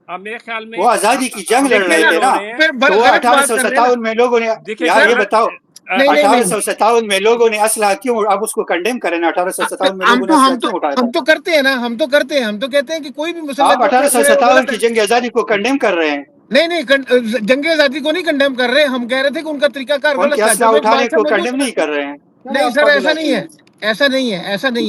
نا، میرے خیال میں وہ آزادی کی جنگ لڑ دیکھیں رہے نا تھے نا، ہیں۔ پھر تو وہ غلط بات کر رہے ہیں نا 1857 میں لوگوں نے، دیکھیں یار یہ سر، بتاؤ نہیں 1857 میں لوگوں نے اسلحہ کیوں، آپ اس کو کنڈیم کریں نا، 1857 میں لوگوں نے اسلحہ کیوں اٹھایا تھا؟ ہم تو کرتے ہیں نا، ہم تو کہتے ہیں کہ کوئی بھی مسلح آپ جو کر رہے ہیں وہ 1857 غلط کی ہے۔ جنگ آزادی کو کنڈیم کر رہے ہیں، نہیں جنگ آزادی کو نہیں کنڈیم کر رہے، ہم کہہ رہے تھے کہ ان کا طریقہ کار ان غلط کے تھا، اسلحہ جب ایک اٹھانے بادشاہ کو موجود کنڈیم نہیں کر رہے ہیں۔ نہیں سر ایسا نہیں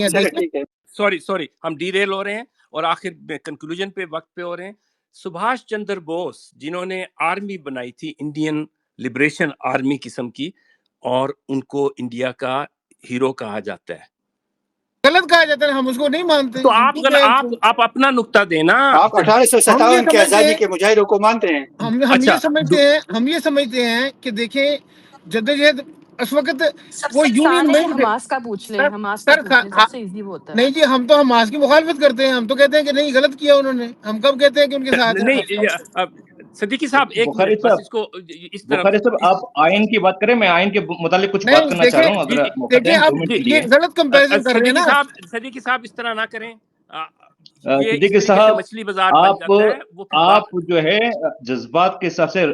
ہے چلے دیکھیں، ٹھیک ہے۔ سوری ہم ڈیریل ہو رہے ہیں اور آخر میں کنکلوژن پہ وقت پہ ہو رہے ہیں۔ سبھاش چندر بوس جنہوں نے آرمی بنائی تھی، انڈین لبریشن آرمی قسم کی، اور ان کو انڈیا کا ہیرو کہا جاتا ہے، غلط کہا جاتا ہے، ہم اس کو نہیں مانتے، تو ٹھیک ہے، آپ اپنا نقطہ دینا۔ آپ ہم یہ 1857 کے سمجھتے آزادی ہیں کے مجاہدوں کو مانتے ہیں؟ اچھا ہم یہ سمجھتے ہیں کہ دیکھیں جدوجہد اس وقت سب وہ سے یونین آسان ہے میں کہ حماس کا پوچھ لیں، حماس کا سر پوچھ لیں، سب سے ایزی وہ ہوتا ہے۔ نہیں جی، ہم تو حماس کی مخالفت کرتے ہیں، ہم تو کہتے ہیں کہ نہیں غلط کیا انہوں نے، ہم کب کہتے ہیں کہ ان کے ساتھ ہیں؟ نہیں صدیقی صاحب ایک بخاری منٹ بس، صاحب اس کو اس طرح بخاری صاحب آپ آئین کی بات کریں، میں آئین کے متعلق کچھ بات نہیں کرنا چاہ رہا ہوں، دیکھیں اگر موقع دیں 2 منٹ آپ کے یہ لیے۔ غلط کمپیریزن کر رہے ہیں نا۔ صدیقی صاحب اس طرح نہ کریں، یہ اس صدیقی طریقے سے صاحب، مچھلی بازار بن جاتا ہے، وہ پھر آپ جو ہے جذبات کے حساب سے،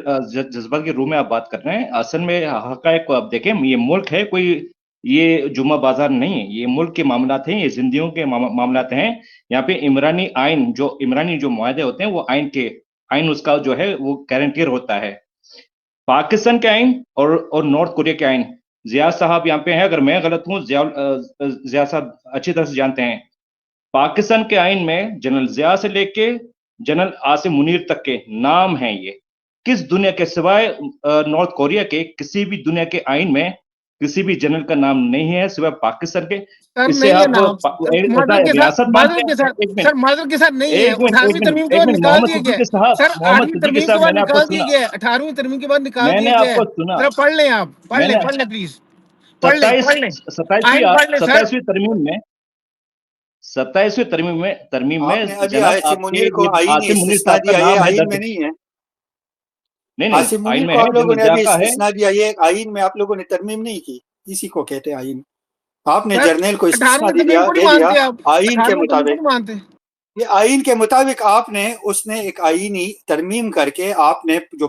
جذبات کے روح میں آپ بات کر رہے ہیں، اصل میں حقائق کو آپ دیکھیں، یہ ملک ہے، کوئی یہ جمعہ بازار نہیں ہے، یہ ملک کے معاملات ہیں، یہ زندگیوں کے معاملات ہیں۔ یہاں پہ عمرانی جو معاہدے ہوتے ہیں، وہ آئین اس کا جو ہے وہ گارنٹیر ہوتا ہے۔ پاکستان کے آئین اور نارتھ کوریا کے آئین، ضیاء صاحب یہاں پہ ہیں، اگر میں غلط ہوں ضیاء صاحب اچھی طرح سے جانتے ہیں، پاکستان کے آئین میں جنرل ضیاء سے لے کے جنرل عاصم منیر تک کے نام ہیں۔ یہ کس دنیا کے سوائے نارتھ کوریا کے کسی بھی دنیا کے آئین میں کسی بھی جنرل کا نام نہیں ہے سوائے پاکستان کے۔ سر اس سے نہیں ہے آپ نام، ریاست مانتے ہیں؟ سر معذرت کے ساتھ نہیں ہے، 18ویں ترمیم کے ایک بعد منٹ نکال محمد دیا گیا صدیقی ہے صاحب، سر، محمد 8ویں صدیقی ترمیم کے صاحب، بعد میں نے آپ کو نکال دیا سنا، گیا ہے، 18ویں ترمیم کے بعد نکال میں دیا نے گیا آپ ہے، کو سنا، ذرا پڑھ لیں آپ، پڑھ میں نے لیں پلیز، پڑھ لیں آئین پڑھ لیں سر۔ 27ویں ترمیم میں آپ نے ابھی جناب عاصم آپ کے منیر کو یہ آئینی عاصم منیر استثناء صاحب کا دیا، یہ نام ہے آئین درج، میں نہیں ہے۔ نہیں عاصم آئین منیر میں کو ہے، آپ لوگوں جنرل نے ضیاء ابھی کا ہے۔ استثناء دیا، یہ آئین میں آپ لوگوں نے ترمیم نہیں کی، اسی کو کہتے ہیں آئین۔ آپ نے سر جرنیل کو استثناء 18ویں ترمیم کو دے نہیں دیا مانتے آپ، آئین کے 18ویں ترمیم کو مطابق۔ نہیں مانتے۔ یہ آئین کے مطابق اس نے ایک آئینی ترمیم کر کے آپ نے جو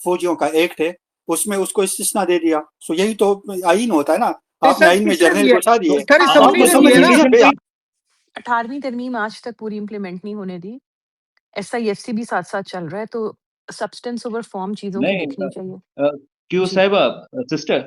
فوجیوں کا ایکٹ ہے اس میں اس کو استثناء دے دیا، سو یہی تو آئین ہوتا ہے نا، آپ نے سر آئین میں کس نے جرنیل دیا کو ہٹا دیے، سر، تو آپ اسمبلی کو نے سمجھ دیا نا۔ لیجیے بھائی۔ 18ویں ترمیم آج تک پوری امپلیمنٹ نہیں ہونے دی، SIFC بھی ساتھ ساتھ چل رہا ہے، تو سبسٹنس اوور فارم چیزوں کی دیکھنی چاہیے۔ کیوں جی صاحبہ، سسٹر،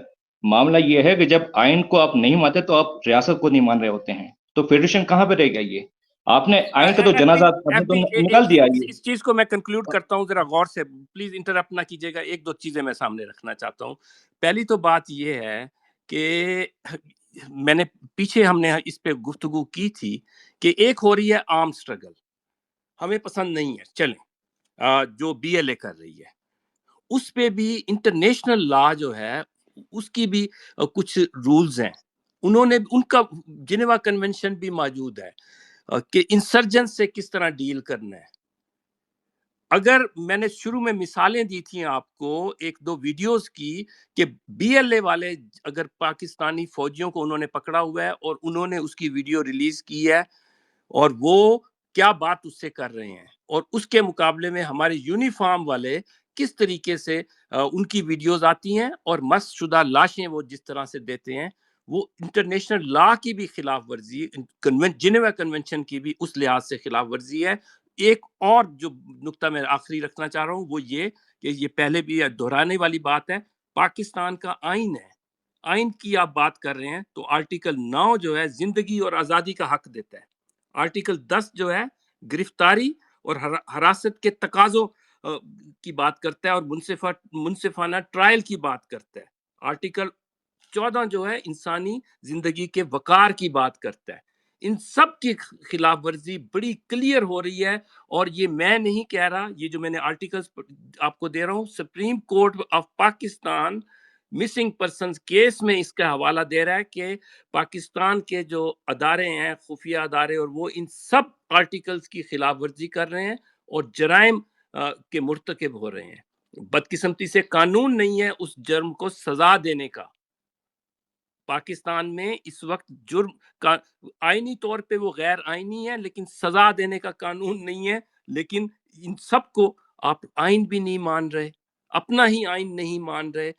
معاملہ یہ ہے کہ جب آئین کو آپ نہیں مانتے تو آپ ریاست کو نہیں مان رہے ہوتے ہیں، تو فیڈریشن کہاں پہ رہ گا؟ یہ آپ نے آئین کا تو جنازہ آپ نے تو نکال دیا۔ یہ اس چیز کو میں کنکلوڈ کرتا ہوں، ذرا غور سے پلیز انٹرپٹ نہ کیجیے گا، ایک دو چیزیں میں سامنے رکھنا چاہتا ہوں۔ پہلی تو بات یہ ہے کہ میں نے پیچھے ہم نے اس پہ گفتگو کی تھی کہ ایک ہو رہی ہے آرم سٹرگل، ہمیں پسند نہیں ہے، چلیں جو BLA کر رہی ہے اس پہ بھی انٹرنیشنل لا جو ہے اس کی بھی کچھ رولز ہیں، انہوں نے ان کا جنیوا کنونشن بھی موجود ہے کہ انسرجنس سے کس طرح ڈیل کرنا ہے۔ اگر میں نے شروع میں مثالیں دی تھیں آپ کو ایک دو ویڈیوز کی کہ BLA والے اگر پاکستانی فوجیوں کو انہوں نے پکڑا ہوا ہے اور انہوں نے اس کی ویڈیو ریلیز کی ہے اور وہ کیا بات اس سے کر رہے ہیں، اور اس کے مقابلے میں ہمارے یونیفارم والے کس طریقے سے ان کی ویڈیوز آتی ہیں اور مس شدہ لاشیں وہ جس طرح سے دیتے ہیں، وہ انٹرنیشنل لا کی بھی خلاف ورزی، جنیوا کنونشن کی بھی اس لحاظ سے خلاف ورزی ہے۔ ایک اور جو نقطہ میں آخری رکھنا چاہ رہا ہوں وہ یہ کہ یہ پہلے بھی دہرانے والی بات ہے، پاکستان کا آئین ہے، آئین کی آپ بات کر رہے ہیں تو آرٹیکل 9 جو ہے زندگی اور آزادی کا حق دیتا ہے، آرٹیکل 10 جو ہے گرفتاری اور حراست کے تقاضوں کی بات کرتا ہے اور منصفانہ ٹرائل کی بات کرتا ہے، آرٹیکل 14 جو ہے انسانی زندگی کے وقار کی بات کرتا ہے۔ ان سب کی خلاف ورزی بڑی کلیئر ہو رہی ہے. اور یہ میں نہیں کہہ رہا، یہ جو میں نے آرٹیکلز آپ کو دے رہا ہوں، Supreme Court of Pakistan missing persons case میں اس کا حوالہ دے رہا ہے کہ پاکستان کے جو ادارے ہیں، خفیہ ادارے، اور وہ ان سب آرٹیکلز کی خلاف ورزی کر رہے ہیں اور جرائم کے مرتکب ہو رہے ہیں. بدقسمتی سے قانون نہیں ہے اس جرم کو سزا دینے کا. پاکستان میں اس وقت جرم کا آئینی طور پہ وہ غیر آئینی ہے، لیکن سزا دینے کا قانون نہیں ہے. لیکن ان سب کو آپ آئین بھی نہیں مان رہے، اپنا ہی آئین نہیں مان رہے،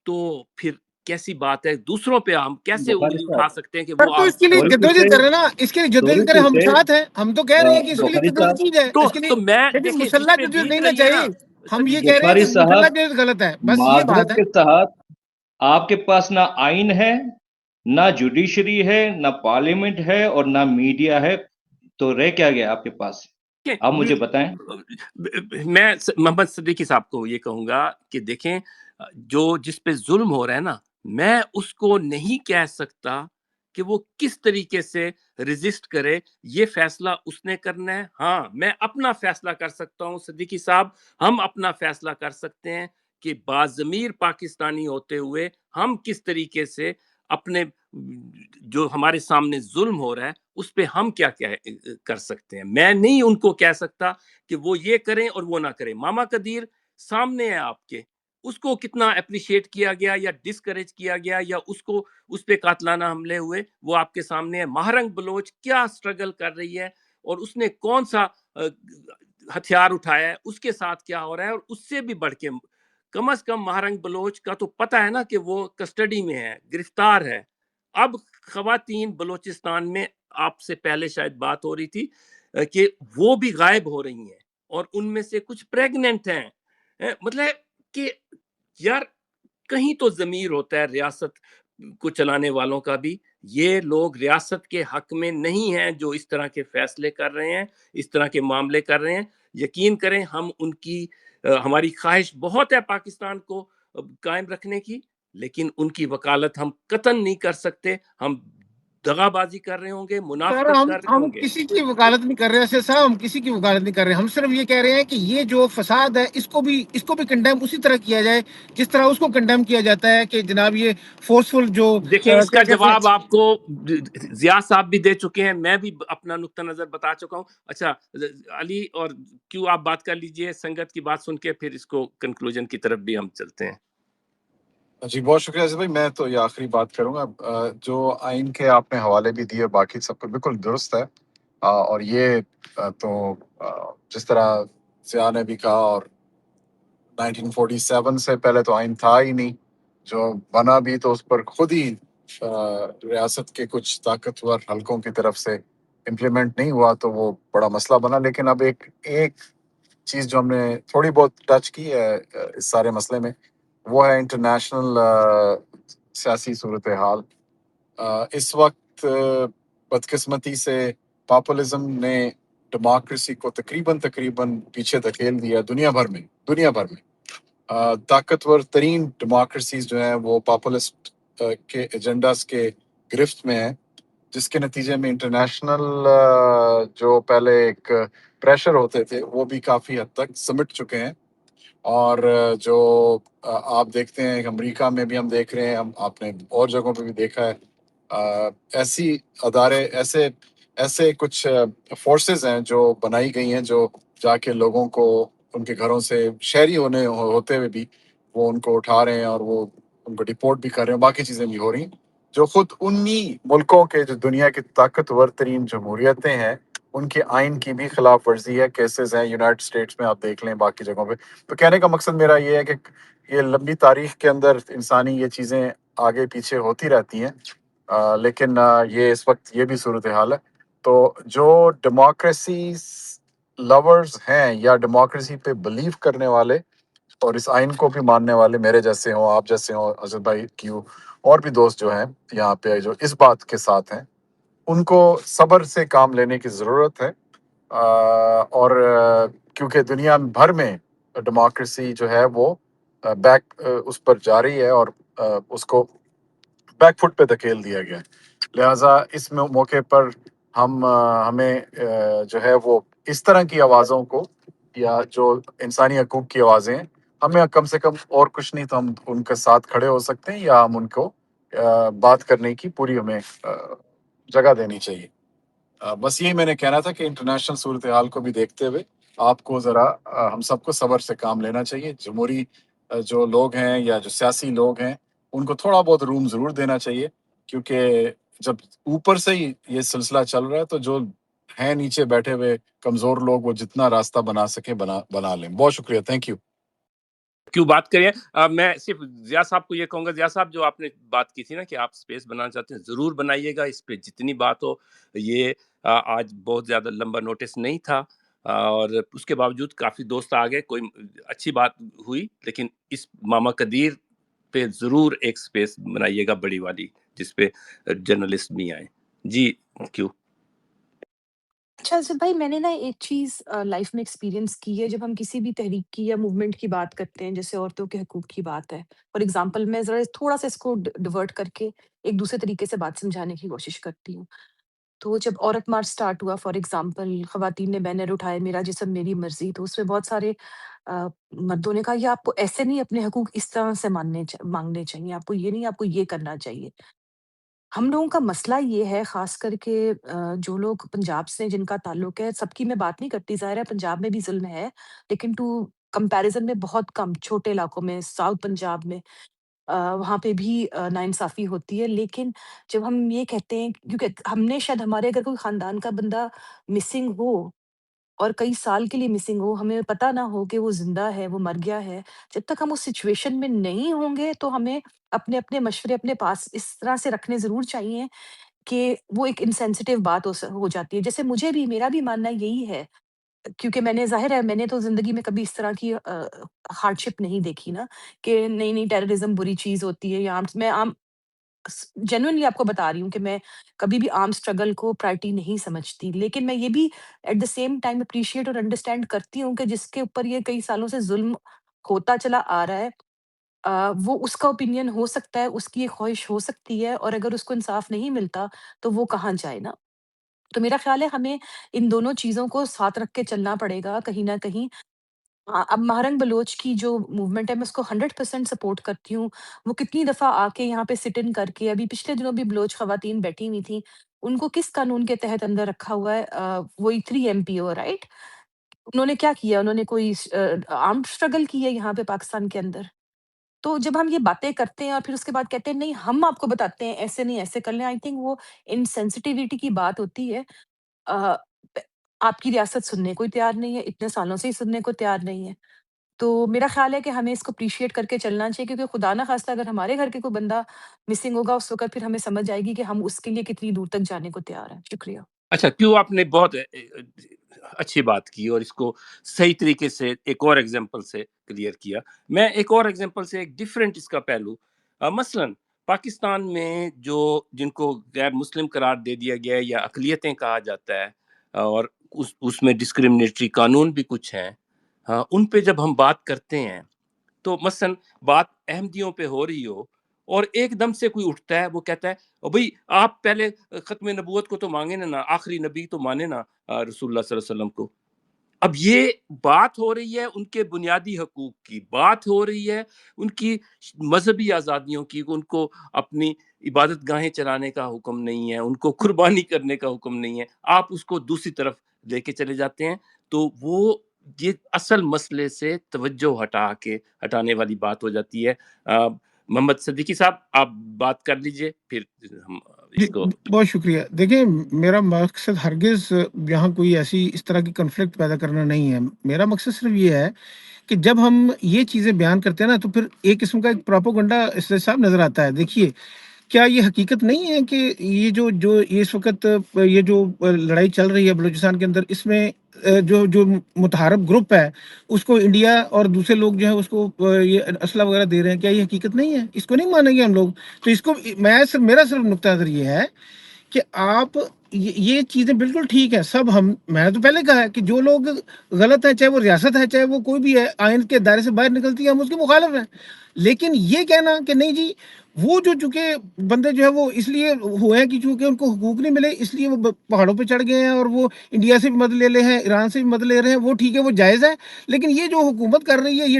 تو پھر کیسی بات ہے؟ دوسروں پہ ہم کیسے بخاری انگلی اٹھا صاحب سکتے ہیں کہ سر وہ تو اس کے لیے سوری ٹو جدوجہد سے کر رہے ہیں نا، اس کے لیے جدوجہد کریں، ہم ساتھ ہیں، ہم تو کہہ رہے ہیں کہ اس کے لیے بخاری جدوجہد صاحب کی جائے اس کے لیے، تو میں لیکن دیکھیں جس مسلح پہ جدوجہد بیت نہیں نا رہی ہے چاہیے. نا ہم یہ صدیقی کہہ رہے ہیں بخاری کہ مسلح صاحب جدوجہد غلط ہے، بس یہ بات معذرت ہے. کے ساتھ، آپ کے پاس نہ آئین ہے، نہ جوڈیشری ہے، نہ پارلیمنٹ ہے، اور نہ میڈیا ہے، تو رہ کیا گیا آپ کے پاس؟ آپ مجھے بتائیں. میں محمد صدیقی صاحب کو یہ کہوں گا کہ دیکھیں، جو جس پہ ظلم ہو رہا ہے نا، میں اس کو نہیں کہہ سکتا کہ وہ کس طریقے سے ریزسٹ کرے. یہ فیصلہ اس نے کرنا ہے. ہاں، میں اپنا فیصلہ کر سکتا ہوں صدیقی صاحب، ہم اپنا فیصلہ کر سکتے ہیں کہ باضمیر پاکستانی ہوتے ہوئے ہم کس طریقے سے اپنے جو ہمارے سامنے ظلم ہو رہا ہے اس پہ ہم کیا کر سکتے ہیں. میں نہیں ان کو کہہ سکتا کہ وہ یہ کریں اور وہ نہ کریں. ماما قدیر سامنے ہے آپ کے، اس کو کتنا اپریشیٹ کیا گیا یا ڈسکریج کیا گیا، یا اس پہ قاتلانہ حملے ہوئے، وہ آپ کے سامنے ہے. ماہرنگ بلوچ کیا سٹرگل کر رہی ہے اور اس نے کون سا ہتھیار اٹھایا ہے، اس کے ساتھ کیا ہو رہا ہے. اور اس سے بھی بڑھ کے کم از کم ماہرنگ بلوچ کا تو پتہ ہے نا کہ وہ کسٹڈی میں ہے، گرفتار ہے. اب خواتین بلوچستان میں، آپ سے پہلے شاید بات ہو رہی تھی کہ وہ بھی غائب ہو رہی ہیں، اور ان میں سے کچھ پریگننٹ ہیں. مطلب کہ یار کہیں تو ضمیر ہوتا ہے ریاست کو چلانے والوں کا بھی. یہ لوگ ریاست کے حق میں نہیں ہیں جو اس طرح کے فیصلے کر رہے ہیں، اس طرح کے معاملے کر رہے ہیں. یقین کریں ہم ان کی ہماری خواہش بہت ہے پاکستان کو قائم رکھنے کی، لیکن ان کی وکالت ہم قطعاً نہیں کر سکتے. ہم دغا بازی کر رہے ہوں گے، سر منافقت کر رہے ہم ہوں گے. کسی کی وکالت نہیں کر رہے ہیں صاحب، ہم کسی کی وکالت نہیں کر رہے ہیں. ہم صرف یہ کہہ رہے ہیں کہ یہ جو فساد ہے اس کو بھی کنڈیم اسی طرح کیا جائے جس طرح اس کو کنڈیم کیا جاتا ہے کہ جناب یہ فورسفل جو دیکھیں اس کیا کا کہتے ہیں. جواب آپ کو ضیاء صاحب بھی دے چکے ہیں، میں بھی اپنا نقطہ نظر بتا چکا ہوں. اچھا علی اور کیوں آپ بات کر لیجئے سنگت کی بات سن کے، پھر اس کو کنکلوژن کی طرف بھی ہم چلتے ہیں. جی بہت شکریہ عزیز بھائی. میں تو یہ آخری بات کروں گا. جو آئین کے آپ نے حوالے بھی دیے، باقی سب کو بالکل درست ہے. اور یہ تو جس طرح سیاح نے بھی کہا، اور 1947 سے پہلے تو آئین تھا ہی نہیں. جو بنا بھی تو اس پر خود ہی ریاست کے کچھ طاقتور حلقوں کی طرف سے امپلیمنٹ نہیں ہوا، تو وہ بڑا مسئلہ بنا. لیکن اب ایک چیز جو ہم نے تھوڑی بہت ٹچ کی ہے اس سارے مسئلے میں، وہ ہے انٹرنیشنل سیاسی صورتحال. اس وقت بدقسمتی سے پاپولزم نے ڈیموکریسی کو تقریباً پیچھے دھکیل دیا دنیا بھر میں. طاقتور ترین ڈیموکریسیز جو ہیں وہ پاپولسٹ کے ایجنڈاز کے گرفت میں ہیں، جس کے نتیجے میں انٹرنیشنل جو پہلے ایک پریشر ہوتے تھے وہ بھی کافی حد تک سمٹ چکے ہیں. اور جو آپ دیکھتے ہیں امریکہ میں بھی ہم دیکھ رہے ہیں، آپ نے اور جگہوں پہ بھی دیکھا ہے، ایسی ادارے ایسے کچھ فورسز ہیں جو بنائی گئی ہیں، جو جا کے لوگوں کو ان کے گھروں سے شہری ہوتے ہوئے بھی وہ ان کو اٹھا رہے ہیں، اور وہ ان کو ڈپورٹ بھی کر رہے ہیں. باقی چیزیں بھی ہو رہی ہیں، جو خود انہی ملکوں کے جو دنیا کی طاقتور ترین جمہوریتیں ہیں ان کے آئین کی بھی خلاف ورزی ہے. کیسز ہیں یونائٹڈ اسٹیٹس میں، آپ دیکھ لیں باقی جگہوں پہ. تو کہنے کا مقصد میرا یہ ہے کہ یہ لمبی تاریخ کے اندر انسانی یہ چیزیں آگے پیچھے ہوتی رہتی ہیں، لیکن یہ اس وقت یہ بھی صورتحال ہے. تو جو ڈیموکریسی لورز ہیں یا ڈیموکریسی پہ بلیو کرنے والے اور اس آئین کو بھی ماننے والے، میرے جیسے ہوں، آپ جیسے ہوں، حضرت بھائی کیوں اور بھی دوست جو ہیں یہاں پہ جو اس بات کے ساتھ ہیں، ان کو صبر سے کام لینے کی ضرورت ہے. اور کیونکہ دنیا بھر میں ڈیموکریسی جو ہے وہ بیک اس پر جا رہی ہے، اور اس کو بیک فٹ پہ دھکیل دیا گیا ہے. لہٰذا اس موقع پر ہمیں جو ہے وہ اس طرح کی آوازوں کو یا جو انسانی حقوق کی آوازیں ہیں، ہمیں کم سے کم اور کچھ نہیں تو ہم ان کے ساتھ کھڑے ہو سکتے ہیں، یا ہم ان کو بات کرنے کی پوری ہمیں جگہ دینی چاہیے۔ بس یہی میں نے کہنا تھا کہ انٹرنیشنل صورتحال کو بھی دیکھتے ہوئے آپ کو ذرا ہم سب کو صبر سے کام لینا چاہیے۔ جمہوری جو لوگ ہیں یا جو سیاسی لوگ ہیں ان کو تھوڑا بہت روم ضرور دینا چاہیے، کیونکہ جب اوپر سے ہی یہ سلسلہ چل رہا ہے تو جو ہیں نیچے بیٹھے ہوئے کمزور لوگ وہ جتنا راستہ بنا سکیں بنا لیں۔ بہت شکریہ، تھینک یو۔ کیوں بات کریں، میں صرف ضیاء صاحب کو یہ کہوں گا، ضیاء صاحب جو آپ نے بات کی تھی نا کہ آپ اسپیس بنانا چاہتے ہیں، ضرور بنائیے گا، اس پہ جتنی بات ہو۔ یہ آج بہت زیادہ لمبا نوٹس نہیں تھا، اور اس کے باوجود کافی دوست آ گئے، کوئی اچھی بات ہوئی، لیکن اس ماما قدیر پہ ضرور ایک اسپیس بنائیے گا بڑی والی، جس پہ جرنلسٹ بھی آئیں۔ جی کیوں؟ اچھا اسد بھائی، میں نے نا ایک چیز لائف میں ایکسپیرینس کی ہے، جب ہم کسی بھی تحریک کی یا موومنٹ کی بات کرتے ہیں، جیسے عورتوں کے حقوق کی بات ہے، فار ایگزامپل میں ذرا تھوڑا سا اس کو ڈیورٹ کر کے ایک دوسرے طریقے سے بات سمجھانے کی کوشش کرتی ہوں۔ تو جب عورت مارچ اسٹارٹ ہوا، فار ایگزامپل خواتین نے بینر اٹھائے میرا جسم میری مرضی، تو اس میں بہت سارے مردوں نے کہا یہ آپ کو ایسے نہیں، اپنے حقوق اس طرح سے مانگنے چاہیے، آپ کو یہ نہیں، آپ کو یہ کرنا چاہیے۔ ہم لوگوں کا مسئلہ یہ ہے، خاص کر کے جو لوگ پنجاب سے جن کا تعلق ہے، سب کی میں بات نہیں کرتی، ظاہر ہے پنجاب میں بھی ظلم ہے، لیکن ٹو کمپیریزن میں بہت کم، چھوٹے علاقوں میں، ساؤتھ پنجاب میں وہاں پہ بھی ناانصافی ہوتی ہے۔ لیکن جب ہم یہ کہتے ہیں، کیونکہ ہم نے شاید، ہمارے اگر کوئی خاندان کا بندہ مسنگ ہو اور کئی سال کے لیے مسنگ ہو، ہمیں پتہ نہ ہو کہ وہ زندہ ہے، وہ مر گیا ہے، جب تک ہم اس سچویشن میں نہیں ہوں گے تو ہمیں اپنے اپنے مشورے اپنے پاس اس طرح سے رکھنے ضرور چاہیے کہ وہ ایک انسینسٹیو بات ہو جاتی ہے۔ جیسے مجھے بھی، میرا بھی ماننا یہی ہے، کیونکہ میں نے، ظاہر ہے میں نے تو زندگی میں کبھی اس طرح کی ہارڈشپ نہیں دیکھی نا، کہ نہیں نہیں ٹیررزم بری چیز ہوتی ہے، یا میں جینوئنلی آپ کو بتا رہی ہوں کہ میں کبھی بھی آرم اسٹرگل کو پرائرٹی نہیں سمجھتی، لیکن میں یہ بھی at the same time appreciate اور انڈرسٹینڈ کرتی ہوں کہ جس کے اوپر یہ کئی سالوں سے ظلم ہوتا چلا آ رہا ہے، وہ اس کا اوپینین ہو سکتا ہے، اس کی ایک خواہش ہو سکتی ہے، اور اگر اس کو انصاف نہیں ملتا تو وہ کہاں جائے نا۔ تو میرا خیال ہے ہمیں ان دونوں چیزوں کو ساتھ رکھ کے چلنا پڑے گا کہیں نہ کہیں۔ اب مہرنگ بلوچ کی جو موومنٹ ہے، میں اس کو 100% سپورٹ کرتی ہوں۔ وہ کتنی دفعہ آ کے یہاں پہ سٹ ان کر کے، ابھی پچھلے دنوں بھی بلوچ خواتین بیٹھی ہوئی تھیں، ان کو کس قانون کے تحت اندر رکھا ہوا ہے؟ وہی 3 MPO، رائٹ؟ انہوں نے کیا کیا؟ انہوں نے کوئی آرم اسٹرگل کی ہے یہاں پہ پاکستان کے اندر؟ تو جب ہم یہ باتیں کرتے ہیں اور پھر اس کے بعد کہتے ہیں نہیں ہم آپ کو بتاتے ہیں ایسے نہیں، ایسے کر لیں، آئی تھنک وہ انسینسٹیوٹی کی بات ہوتی ہے۔ آ، آپ کی ریاست سننے کو تیار نہیں ہے، اتنے سالوں سے ہی سننے کو تیار نہیں ہے۔ تو میرا خیال ہے کہ ہمیں اس کو اپریشیٹ کر کے چلنا چاہیے، کیونکہ خدا نہ خواستہ اگر ہمارے گھر کے کوئی بندہ مسنگ ہوگا، اس وقت پھر ہمیں سمجھ آئے گی کہ ہم اس کے لیے کتنی دور تک جانے کو تیار ہیں۔ شکریہ۔ اچھا، کیوں آپ نے بہت اچھی بات کی اور اس کو صحیح طریقے سے ایک اور ایگزامپل سے کلیئر کیا۔ میں ایک اور ایگزامپل سے، ایک ڈیفرنٹ اس کا پہلو، مثلا پاکستان میں جو جن کو غیر مسلم قرار دے دیا گیا ہے یا اقلیتیں کہا جاتا ہے، اور اس میں ڈسکرمنیٹری قانون بھی کچھ ہیں، ان پہ جب ہم بات کرتے ہیں تو مثلا بات احمدیوں پہ ہو رہی ہو اور ایک دم سے کوئی اٹھتا ہے، وہ کہتا ہے بھئی آپ پہلے ختم نبوت کو تو مانگے نا، آخری نبی تو مانے نا رسول اللہ صلی اللہ علیہ وسلم کو۔ اب یہ بات ہو رہی ہے ان کے بنیادی حقوق کی، بات ہو رہی ہے ان کی مذہبی آزادیوں کی، ان کو اپنی عبادت گاہیں چلانے کا حکم نہیں ہے، ان کو قربانی کرنے کا حکم نہیں ہے، آپ اس کو دوسری طرف لے کے چلے جاتے ہیں۔ تو وہ یہ اصل مسئلے سے توجہ ہٹانے والی بات ہو جاتی ہے۔ محمد صدیقی صاحب آپ بات کر لیجئے، پھر ہم جی اس کو۔ بہت شکریہ۔ دیکھیں میرا مقصد ہرگز یہاں کوئی ایسی اس طرح کی کنفلکٹ پیدا کرنا نہیں ہے، میرا مقصد صرف یہ ہے کہ جب ہم یہ چیزیں بیان کرتے ہیں نا تو پھر ایک قسم کا ایک پروپیگنڈا اس سے صاحب نظر آتا ہے۔ دیکھیے کیا یہ حقیقت نہیں ہے کہ یہ جو اس وقت یہ جو لڑائی چل رہی ہے بلوچستان کے اندر، اس میں جو متحارب گروپ ہے اس کو انڈیا اور دوسرے لوگ جو ہے اس کو یہ اسلحہ وغیرہ دے رہے ہیں، کیا یہ حقیقت نہیں ہے؟ اس کو نہیں مانیں گے ہم لوگ؟ تو اس کو میرا صرف نقطہ نظر یہ ہے کہ آپ یہ چیزیں بالکل ٹھیک ہے سب. میں نے تو پہلے کہا ہے کہ جو لوگ غلط ہیں, چاہے وہ ریاست ہے چاہے وہ کوئی بھی ہے, آئین کے دائرے سے باہر نکلتی ہے, ہم اس کے مخالف ہیں. لیکن یہ کہنا کہ نہیں جی وہ جو چونکہ بندے جو ہے وہ اس لیے ہوئے ہیں کہ چونکہ ان کو حقوق نہیں ملے اس لیے وہ پہاڑوں پہ چڑھ گئے ہیں اور وہ انڈیا سے بھی مدد لے ہیں, ایران سے بھی مدد لے رہے ہیں, وہ ٹھیک ہے, وہ جائز ہے. لیکن یہ جو حکومت کر رہی ہے یہ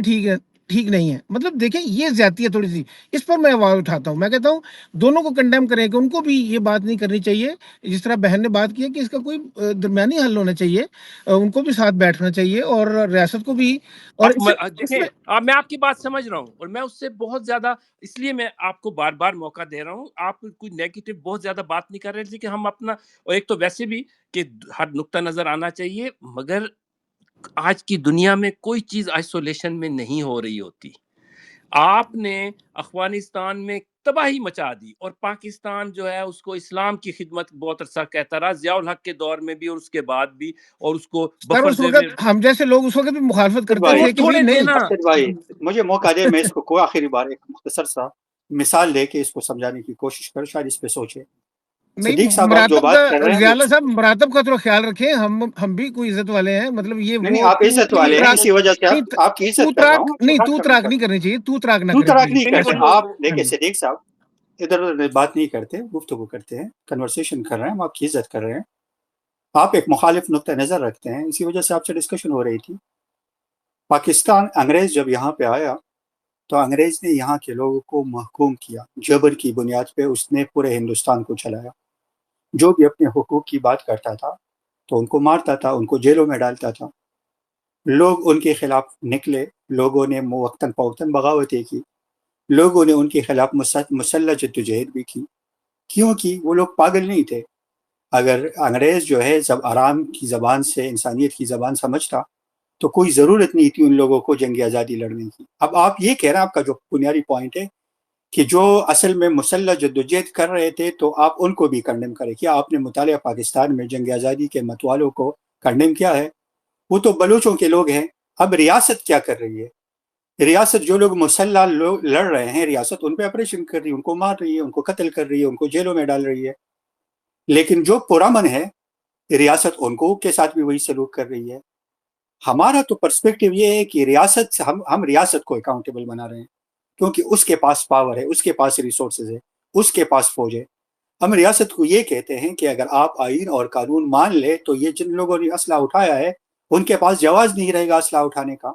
ٹھیک نہیں ہے. مطلب دیکھیں یہ زیادتی ہے تھوڑی سی, اس پر میں آواز اٹھاتا ہوں. میں کہتا ہوں دونوں کو کنڈیم کریں کہ ان کو بھی یہ بات نہیں کرنی چاہیے جس طرح بہن نے بات کی ہے کہ اس کا کوئی درمیانی حل ہونا چاہیے, ان کو بھی ساتھ بیٹھنا چاہیے اور ریاست کو بھی. اور دیکھیں میں آپ کی بات سمجھ رہا ہوں اور میں اس سے بہت زیادہ اس لیے میں آپ کو بار بار موقع دے رہا ہوں. آپ کوئی نیگیٹو بہت زیادہ بات نہیں کر رہے لیکن ہم اپنا, اور ایک تو ویسے بھی کہ ہر نقطہ نظر آنا چاہیے, مگر آج کی دنیا میں کوئی چیز آئسولیشن میں نہیں ہو رہی ہوتی. آپ نے افغانستان میں تباہی مچا دی اور پاکستان جو ہے اس کو اسلام کی خدمت بہت عرصہ کہتا رہا, ضیاء الحق کے دور میں بھی اور اس کے بعد بھی, اور اس کو بفر اس وقت ہم جیسے لوگ اس وقت بھی مخالفت کرتے تھے کہ تھوڑے نہیں. بھائی مجھے موقع دے, میں اس کو کوئی آخری بار ایک مختصر سا مثال دے کے اس کو سمجھانے کی کوشش کروں, شاید اس پہ سوچے. صدیق صاحب آپ جو بات کر رہے ہیں, ضیاء صاحب مراتب کا تھوڑا خیال رکھیں, ہم بھی کوئی عزت والے ہیں. مطلب یہ نہیں آپ عزت والے ہیں, اسی وجہ سے آپ کی عزت کر رہا ہوں. نہیں تو تراک نہیں کرنی چاہیے, تو تراک نہ نہیں کرتے آپ. دیکھیں صدیق صاحب ادھر ادھر بات نہیں کرتے, گفتگو کرتے ہیں, کنورسیشن کر رہے ہیں, ہم آپ کی عزت کر رہے ہیں. آپ ایک مخالف نقطہ نظر رکھتے ہیں, اسی وجہ سے آپ سے ڈسکشن ہو رہی تھی. پاکستان انگریز جب یہاں پہ آیا تو انگریز نے یہاں کے لوگوں کو محکوم کیا, جبر کی بنیاد پہ اس نے پورے ہندوستان کو چلایا. جو بھی اپنے حقوق کی بات کرتا تھا تو ان کو مارتا تھا, ان کو جیلوں میں ڈالتا تھا. لوگ ان کے خلاف نکلے, لوگوں نے وقتاً فوقتاً بغاوتیں کی, لوگوں نے ان کے خلاف مسلح جدوجہد بھی کی. کیونکہ وہ لوگ پاگل نہیں تھے. اگر انگریز جو ہے جب آرام کی زبان سے انسانیت کی زبان سمجھتا تو کوئی ضرورت نہیں تھی ان لوگوں کو جنگ آزادی لڑنے کی. اب آپ یہ کہہ رہے ہیں, آپ کا جو بنیادی پوائنٹ ہے کہ جو اصل میں مسلح جدوجہد کر رہے تھے تو آپ ان کو بھی کنڈیم کریں. کیا آپ نے مطالعہ پاکستان میں جنگ آزادی کے متوالوں کو کنڈیم کیا ہے؟ وہ تو بلوچوں کے لوگ ہیں. اب ریاست کیا کر رہی ہے؟ ریاست جو لوگ مسلح لڑ رہے ہیں, ریاست ان پہ آپریشن کر رہی ہے, ان کو مار رہی ہے, ان کو قتل کر رہی ہے, ان کو جیلوں میں ڈال رہی ہے. لیکن جو پرامن ہے ریاست ان کو کے ساتھ بھی وہی سلوک کر رہی ہے. ہمارا تو پرسپیکٹیو یہ ہے کہ ریاست ہم ریاست کو اکاؤنٹیبل بنا رہے ہیں کیونکہ اس کے پاس پاور ہے, اس کے پاس ریسورسز ہے, اس کے پاس فوج ہے. ہم ریاست کو یہ کہتے ہیں کہ اگر آپ آئین اور قانون مان لے تو یہ جن لوگوں نے اسلحہ اٹھایا ہے ان کے پاس جواز نہیں رہے گا اسلحہ اٹھانے کا.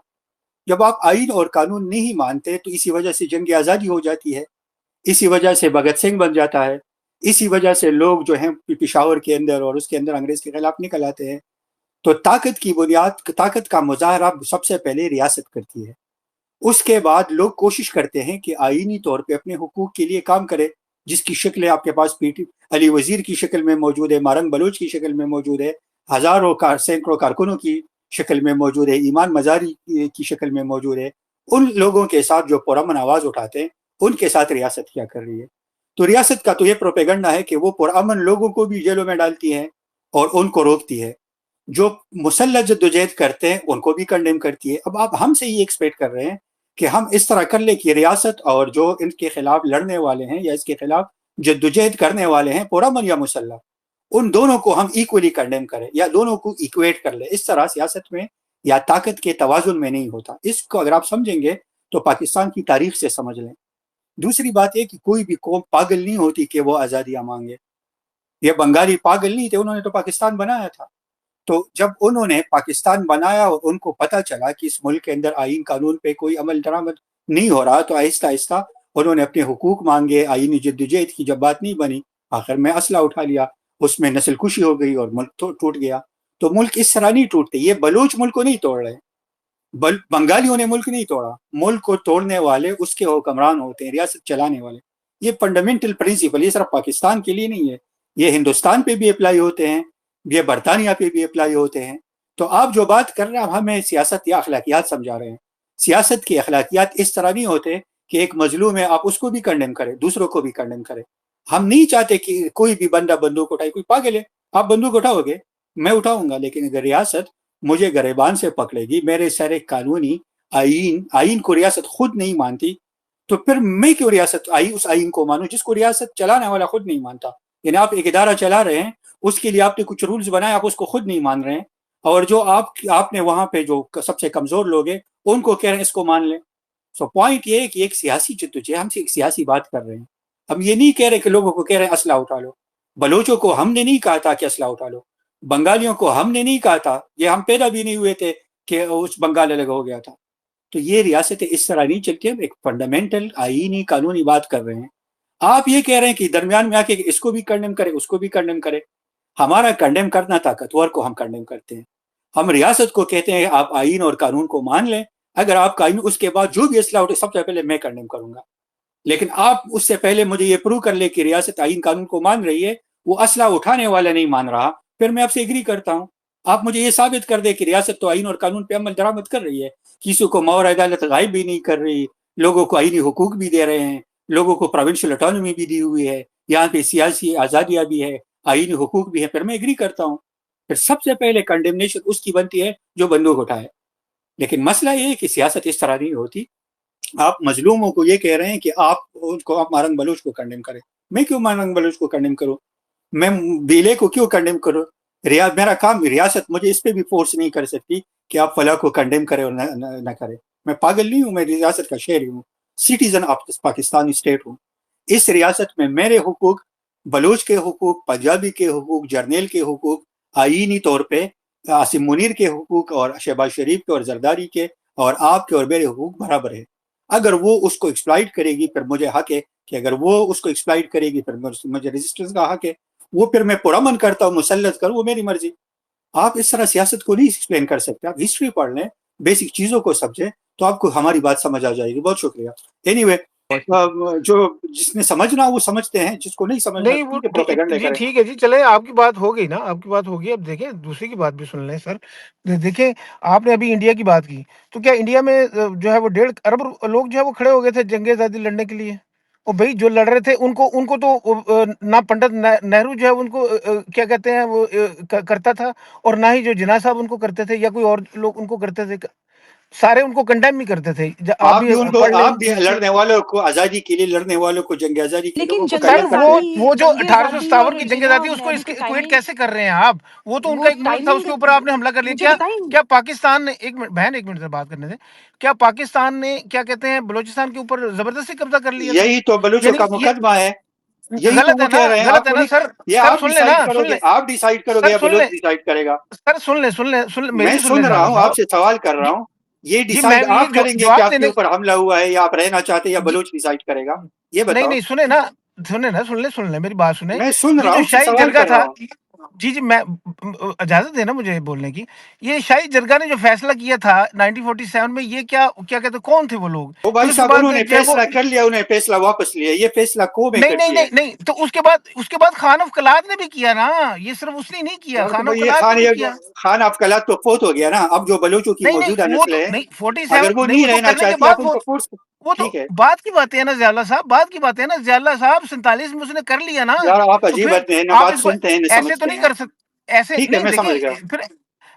جب آپ آئین اور قانون نہیں مانتے تو اسی وجہ سے جنگ آزادی ہو جاتی ہے, اسی وجہ سے بھگت سنگھ بن جاتا ہے, اسی وجہ سے لوگ جو ہیں پشاور کے اندر اور اس کے اندر انگریز کے خلاف نکل آتے ہیں. تو طاقت کی بنیاد, طاقت کا مظاہرہ سب سے پہلے ریاست کرتی ہے. اس کے بعد لوگ کوشش کرتے ہیں کہ آئینی طور پہ اپنے حقوق کے لیے کام کرے, جس کی شکلیں آپ کے پاس علی وزیر کی شکل میں موجود ہے, مارنگ بلوچ کی شکل میں موجود ہے, ہزاروں سینکڑوں کارکنوں کی شکل میں موجود ہے, ایمان مزاری کی شکل میں موجود ہے. ان لوگوں کے ساتھ جو پرامن آواز اٹھاتے ہیں ان کے ساتھ ریاست کیا کر رہی ہے؟ تو ریاست کا تو یہ پروپیگنڈا ہے کہ وہ پرامن لوگوں کو بھی جیلوں میں ڈالتی ہے اور ان کو روکتی ہے. جو مسلح جدوجہد کرتے ہیں ان کو بھی کنڈیم کرتی ہے. اب آپ ہم سے یہ ایکسپیکٹ کر رہے ہیں کہ ہم اس طرح کر لیں کہ ریاست اور جو ان کے خلاف لڑنے والے ہیں یا اس کے خلاف جدوجہد کرنے والے ہیں پرامن یا مسلح, ان دونوں کو ہم ایکولی کنڈیم کریں یا دونوں کو ایکویٹ کر لیں. اس طرح سیاست میں یا طاقت کے توازن میں نہیں ہوتا. اس کو اگر آپ سمجھیں گے تو پاکستان کی تاریخ سے سمجھ لیں. دوسری بات یہ کہ کوئی بھی قوم پاگل نہیں ہوتی کہ وہ آزادیاں مانگے. یہ بنگالی پاگل نہیں تھے, انہوں نے تو پاکستان بنایا تھا. تو جب انہوں نے پاکستان بنایا اور ان کو پتہ چلا کہ اس ملک کے اندر آئین قانون پہ کوئی عمل درآمد نہیں ہو رہا تو آہستہ آہستہ انہوں نے اپنے حقوق مانگے. آئینی جدوجہد کی جب بات نہیں بنی, آخر میں اسلحہ اٹھا لیا, اس میں نسل کشی ہو گئی اور ملک ٹوٹ گیا. تو ملک اس طرح نہیں ٹوٹتے. یہ بلوچ ملک کو نہیں توڑ رہے, بنگالیوں نے ملک نہیں توڑا. ملک کو توڑنے والے اس کے حکمران ہوتے ہیں, ریاست چلانے والے. یہ فنڈامنٹل پرنسپل یہ صرف پاکستان کے لیے نہیں ہے, یہ ہندوستان پہ بھی اپلائی ہوتے ہیں, یہ برطانیہ پہ بھی اپلائی ہوتے ہیں. تو آپ جو بات کر رہے ہیں ہمیں سیاست یا اخلاقیات سمجھا رہے ہیں. سیاست کی اخلاقیات اس طرح نہیں ہوتے کہ ایک مظلوم ہے آپ اس کو بھی کنڈیم کریں, دوسروں کو بھی کنڈیم کریں. ہم نہیں چاہتے کہ کوئی بھی بندہ بندوق اٹھائے. کوئی پاگل ہے, آپ بندوق اٹھاؤ گے, میں اٹھاؤں گا, لیکن اگر ریاست مجھے گریبان سے پکڑے گی, میرے سارے قانونی آئین کو ریاست خود نہیں مانتی, تو پھر میں کیوں ریاست اس آئین کو مانوں جس کو ریاست چلانے والا خود نہیں مانتا. یعنی آپ ایک ادارہ چلا رہے ہیں, اس کے لیے آپ نے کچھ رولز بنائے، آپ اس کو خود نہیں مان رہے ہیں، اور جو آپ نے وہاں پہ جو سب سے کمزور لوگ ہیں ان کو کہہ رہے ہیں اس کو مان لیں. سو پوائنٹ یہ ہے کہ ایک سیاسی جدوجہد، ہم سے ایک سیاسی بات کر رہے ہیں. ہم یہ نہیں کہہ رہے کہ لوگوں کو کہہ رہے ہیں اسلحہ اٹھا لو. بلوچوں کو ہم نے نہیں کہا تھا کہ اسلحہ اٹھا لو، بنگالیوں کو ہم نے نہیں کہا تھا، یہ ہم پیدا بھی نہیں ہوئے تھے کہ اس بنگال الگ ہو گیا تھا. تو یہ ریاستیں اس طرح نہیں چلتی. ہم ایک فنڈامنٹل آئینی قانونی بات کر رہے ہیں. آپ یہ کہہ رہے ہیں کہ درمیان میں آ کے اس کو بھی کنڈیم کرے اس کو بھی کنڈیم کرے. ہمارا کنڈیم کرنا طاقتور کو ہم کنڈیم کرتے ہیں. ہم ریاست کو کہتے ہیں آپ آئین اور قانون کو مان لیں. اگر آپ کا آئین اس کے بعد جو بھی اسلحہ اٹھے سب سے پہلے میں کنڈیم کروں گا. لیکن آپ اس سے پہلے مجھے یہ پروو کر لے کہ ریاست آئین قانون کو مان رہی ہے، وہ اسلحہ اٹھانے والا نہیں مان رہا، پھر میں آپ سے ایگری کرتا ہوں. آپ مجھے یہ ثابت کر دے کہ ریاست تو آئین اور قانون پہ عمل درآمد کر رہی ہے، کسی کو مور عدالت غائب بھی نہیں کر رہی، لوگوں کو آئینی حقوق بھی دے رہے ہیں، لوگوں کو پروونشل اٹانومی بھی دی ہوئی ہے، یہاں پہ سیاسی آزادیاں بھی ہے، آئینی حقوق بھی ہے، پھر میں ایگری کرتا ہوں. پھر سب سے پہلے کنڈیمنیشن اس کی بنتی ہے جو بندوق اٹھائے. لیکن مسئلہ یہ ہے کہ سیاست اس طرح نہیں ہوتی. آپ مظلوموں کو یہ کہہ رہے ہیں کہ آپ مارنگ بلوچ کو کنڈیم کریں. میں کیوں مارنگ بلوچ کو کنڈیم کروں؟ میں بیلے کو کیوں کنڈیم کروں؟ میرا کام، ریاست مجھے اس پہ بھی فورس نہیں کر سکتی کہ آپ فلاں کو کنڈیم کریں اور نہ کریں. میں پاگل نہیں ہوں، میں ریاست کا شہری ہوں، سٹیزن آف پاکستانی اسٹیٹ ہوں. اس ریاست میں میرے حقوق، بلوچ کے حقوق، پنجابی کے حقوق، جرنیل کے حقوق، آئینی طور پہ عاصم منیر کے حقوق اور شہباز شریف کے اور زرداری کے اور آپ کے اور میرے حقوق برابر ہے. اگر وہ اس کو ایکسپلائٹ کرے گی پھر مجھے حق ہے کہ اگر وہ اس کو ایکسپلائٹ کرے گی پھر مجھے ریزسٹنس کا حق ہے. وہ پھر میں پرامن کرتا ہوں، مسلط کروں، وہ میری مرضی. آپ اس طرح سیاست کو نہیں ایکسپلین کر سکتے. آپ ہسٹری پڑھ لیں، بیسک چیزوں کو سمجھیں تو آپ کو ہماری بات سمجھ آ جائے گی. بہت شکریہ. اینی وے، جو جس نے سمجھنا وہ سمجھتے ہیں، جس کو نہیں سمجھنا نہیں وہ ٹھیک ہے، پروپیگنڈا جی کریں. ٹھیک ہے جی، چلیں آپ کی بات ہو گئی نا، آپ کی بات ہوگی. اب دیکھیں دوسری کی بات بھی سن لیں سر. دیکھیں آپ نے ابھی انڈیا کی بات کی، تو کیا انڈیا میں جو ہے وہ 1.5 ارب لوگ جو ہے وہ کھڑے ہو گئے تھے جنگ آزادی لڑنے کے لیے؟ اور بھائی جو لڑ رہے تھے ان کو تو نہ پنڈت نہرو جو ہے ان کو کیا کہتے ہیں وہ کرتا تھا، اور نہ ہی جو جناح صاحب ان کو کرتے تھے یا کوئی اور لوگ ان کو کرتے تھے. سارے ان کو کنڈیم بھی کرتے تھے. آپ بھی پڑھ لیں آپ بھی لڑنے والوں کو، آزادی کے لیے لڑنے والوں کو، جنگ آزادی کے لیکن لوگوں کو جنگ سر کنڈیم کرتے ہیں. آزادی، وہ جو جنگ آزادی اور 1857 کی جنگ جناح آزادی اس کو نہرو کی اکویٹ ٹائمنگ، کیسے کر رہے ہیں آپ؟ وہ تو ان وہ کا ایک ملک تھا، اس کے اوپر آپ نے حملہ کر لیا. مجھے بتائیں. کیا پاکستان نے ایک منٹ بہن، ایک منٹ سے بات کرنے دیں. کیا پاکستان نے کیا کہتے ہیں بلوچستان کے اوپر زبردستی قبضہ کر لیا تھا؟ یہی تو بلوچوں یعنی کا یہ مقدمہ ہے، یہی تو غلط وہ ہے نا، کہہ رہے ہیں. آپ غلط ہے کو نا نہیں، سر. یہ سر آپ سن لیں نا، ڈیسائیڈ کرو سن گے، لیں آپ ڈیسائیڈ کرو گے سر، یا سن بلوچ لیں ڈیسائیڈ کرے گا؟ سر، سن لیں میری میں بھی سن سن لیں رہا زیادہ ہوں، آپ صاحب. سے سوال کر رہا جی ہوں. یہ جی میں ڈیسائیڈ یہ آپ کریں گے کہ جواب آپ کے دینے، اوپر حملہ ہوا ہے یا آپ رہنا چاہتے ہیں یا جی بلوچ ڈیسائیڈ کرے گا؟ یہ نہیں بتاؤ. نہیں سنیں نا، سن لیں میری بات سنیں. میں سن یہ رہا جو ہوں، سے شاہی سوال جرگہ کر رہا تھا، ہوں. جی میں اجازت دینا مجھے بولنے کی. یہ شاہی جرگہ نے جو فیصلہ کیا تھا 1947 میں، یہ کیا کہتے ہیں، کون تھے وہ لوگ؟ وہ پھر بھائی اس کے صاحب بعد انہوں نے جو ہے وہ فیصلہ کر لیا، انہیں فیصلہ واپس لیا. یہ فیصلہ قومیں کرتی ہے. نہیں تو اس کے بعد خان آف کلات نے بھی کیا نا. یہ صرف اس نے نہیں کیا، تو خان آف بھائی یہ کلات نے بھی کیا. خان افقلات تو فوت ہو گیا نا. اب جو بلوچوں کی موجودہ نہیں وہ نسل تو ہے نہیں، اگر 47 وہ نہیں، نہیں وہ تو رہنا کرنے کے چاہتی بعد آپ ان وہ کو فورس. وہ تو ٹھیک ہے بات کی باتیں ہیں نا زیالہ صاحب، بات کی باتیں ہیں نا زیالہ صاحب. 47 میں اس نے کر لیا نا. یار، آپ تو عجیب پھر آدمی ہیں، نہ آپ بات اس کو سنتے ہیں نہ ایسے تو سمجھتے نہیں ہیں. کر سکتے ایسے. ٹھیک ہے، نہیں میں سمجھ گیا. دیکھیں پھر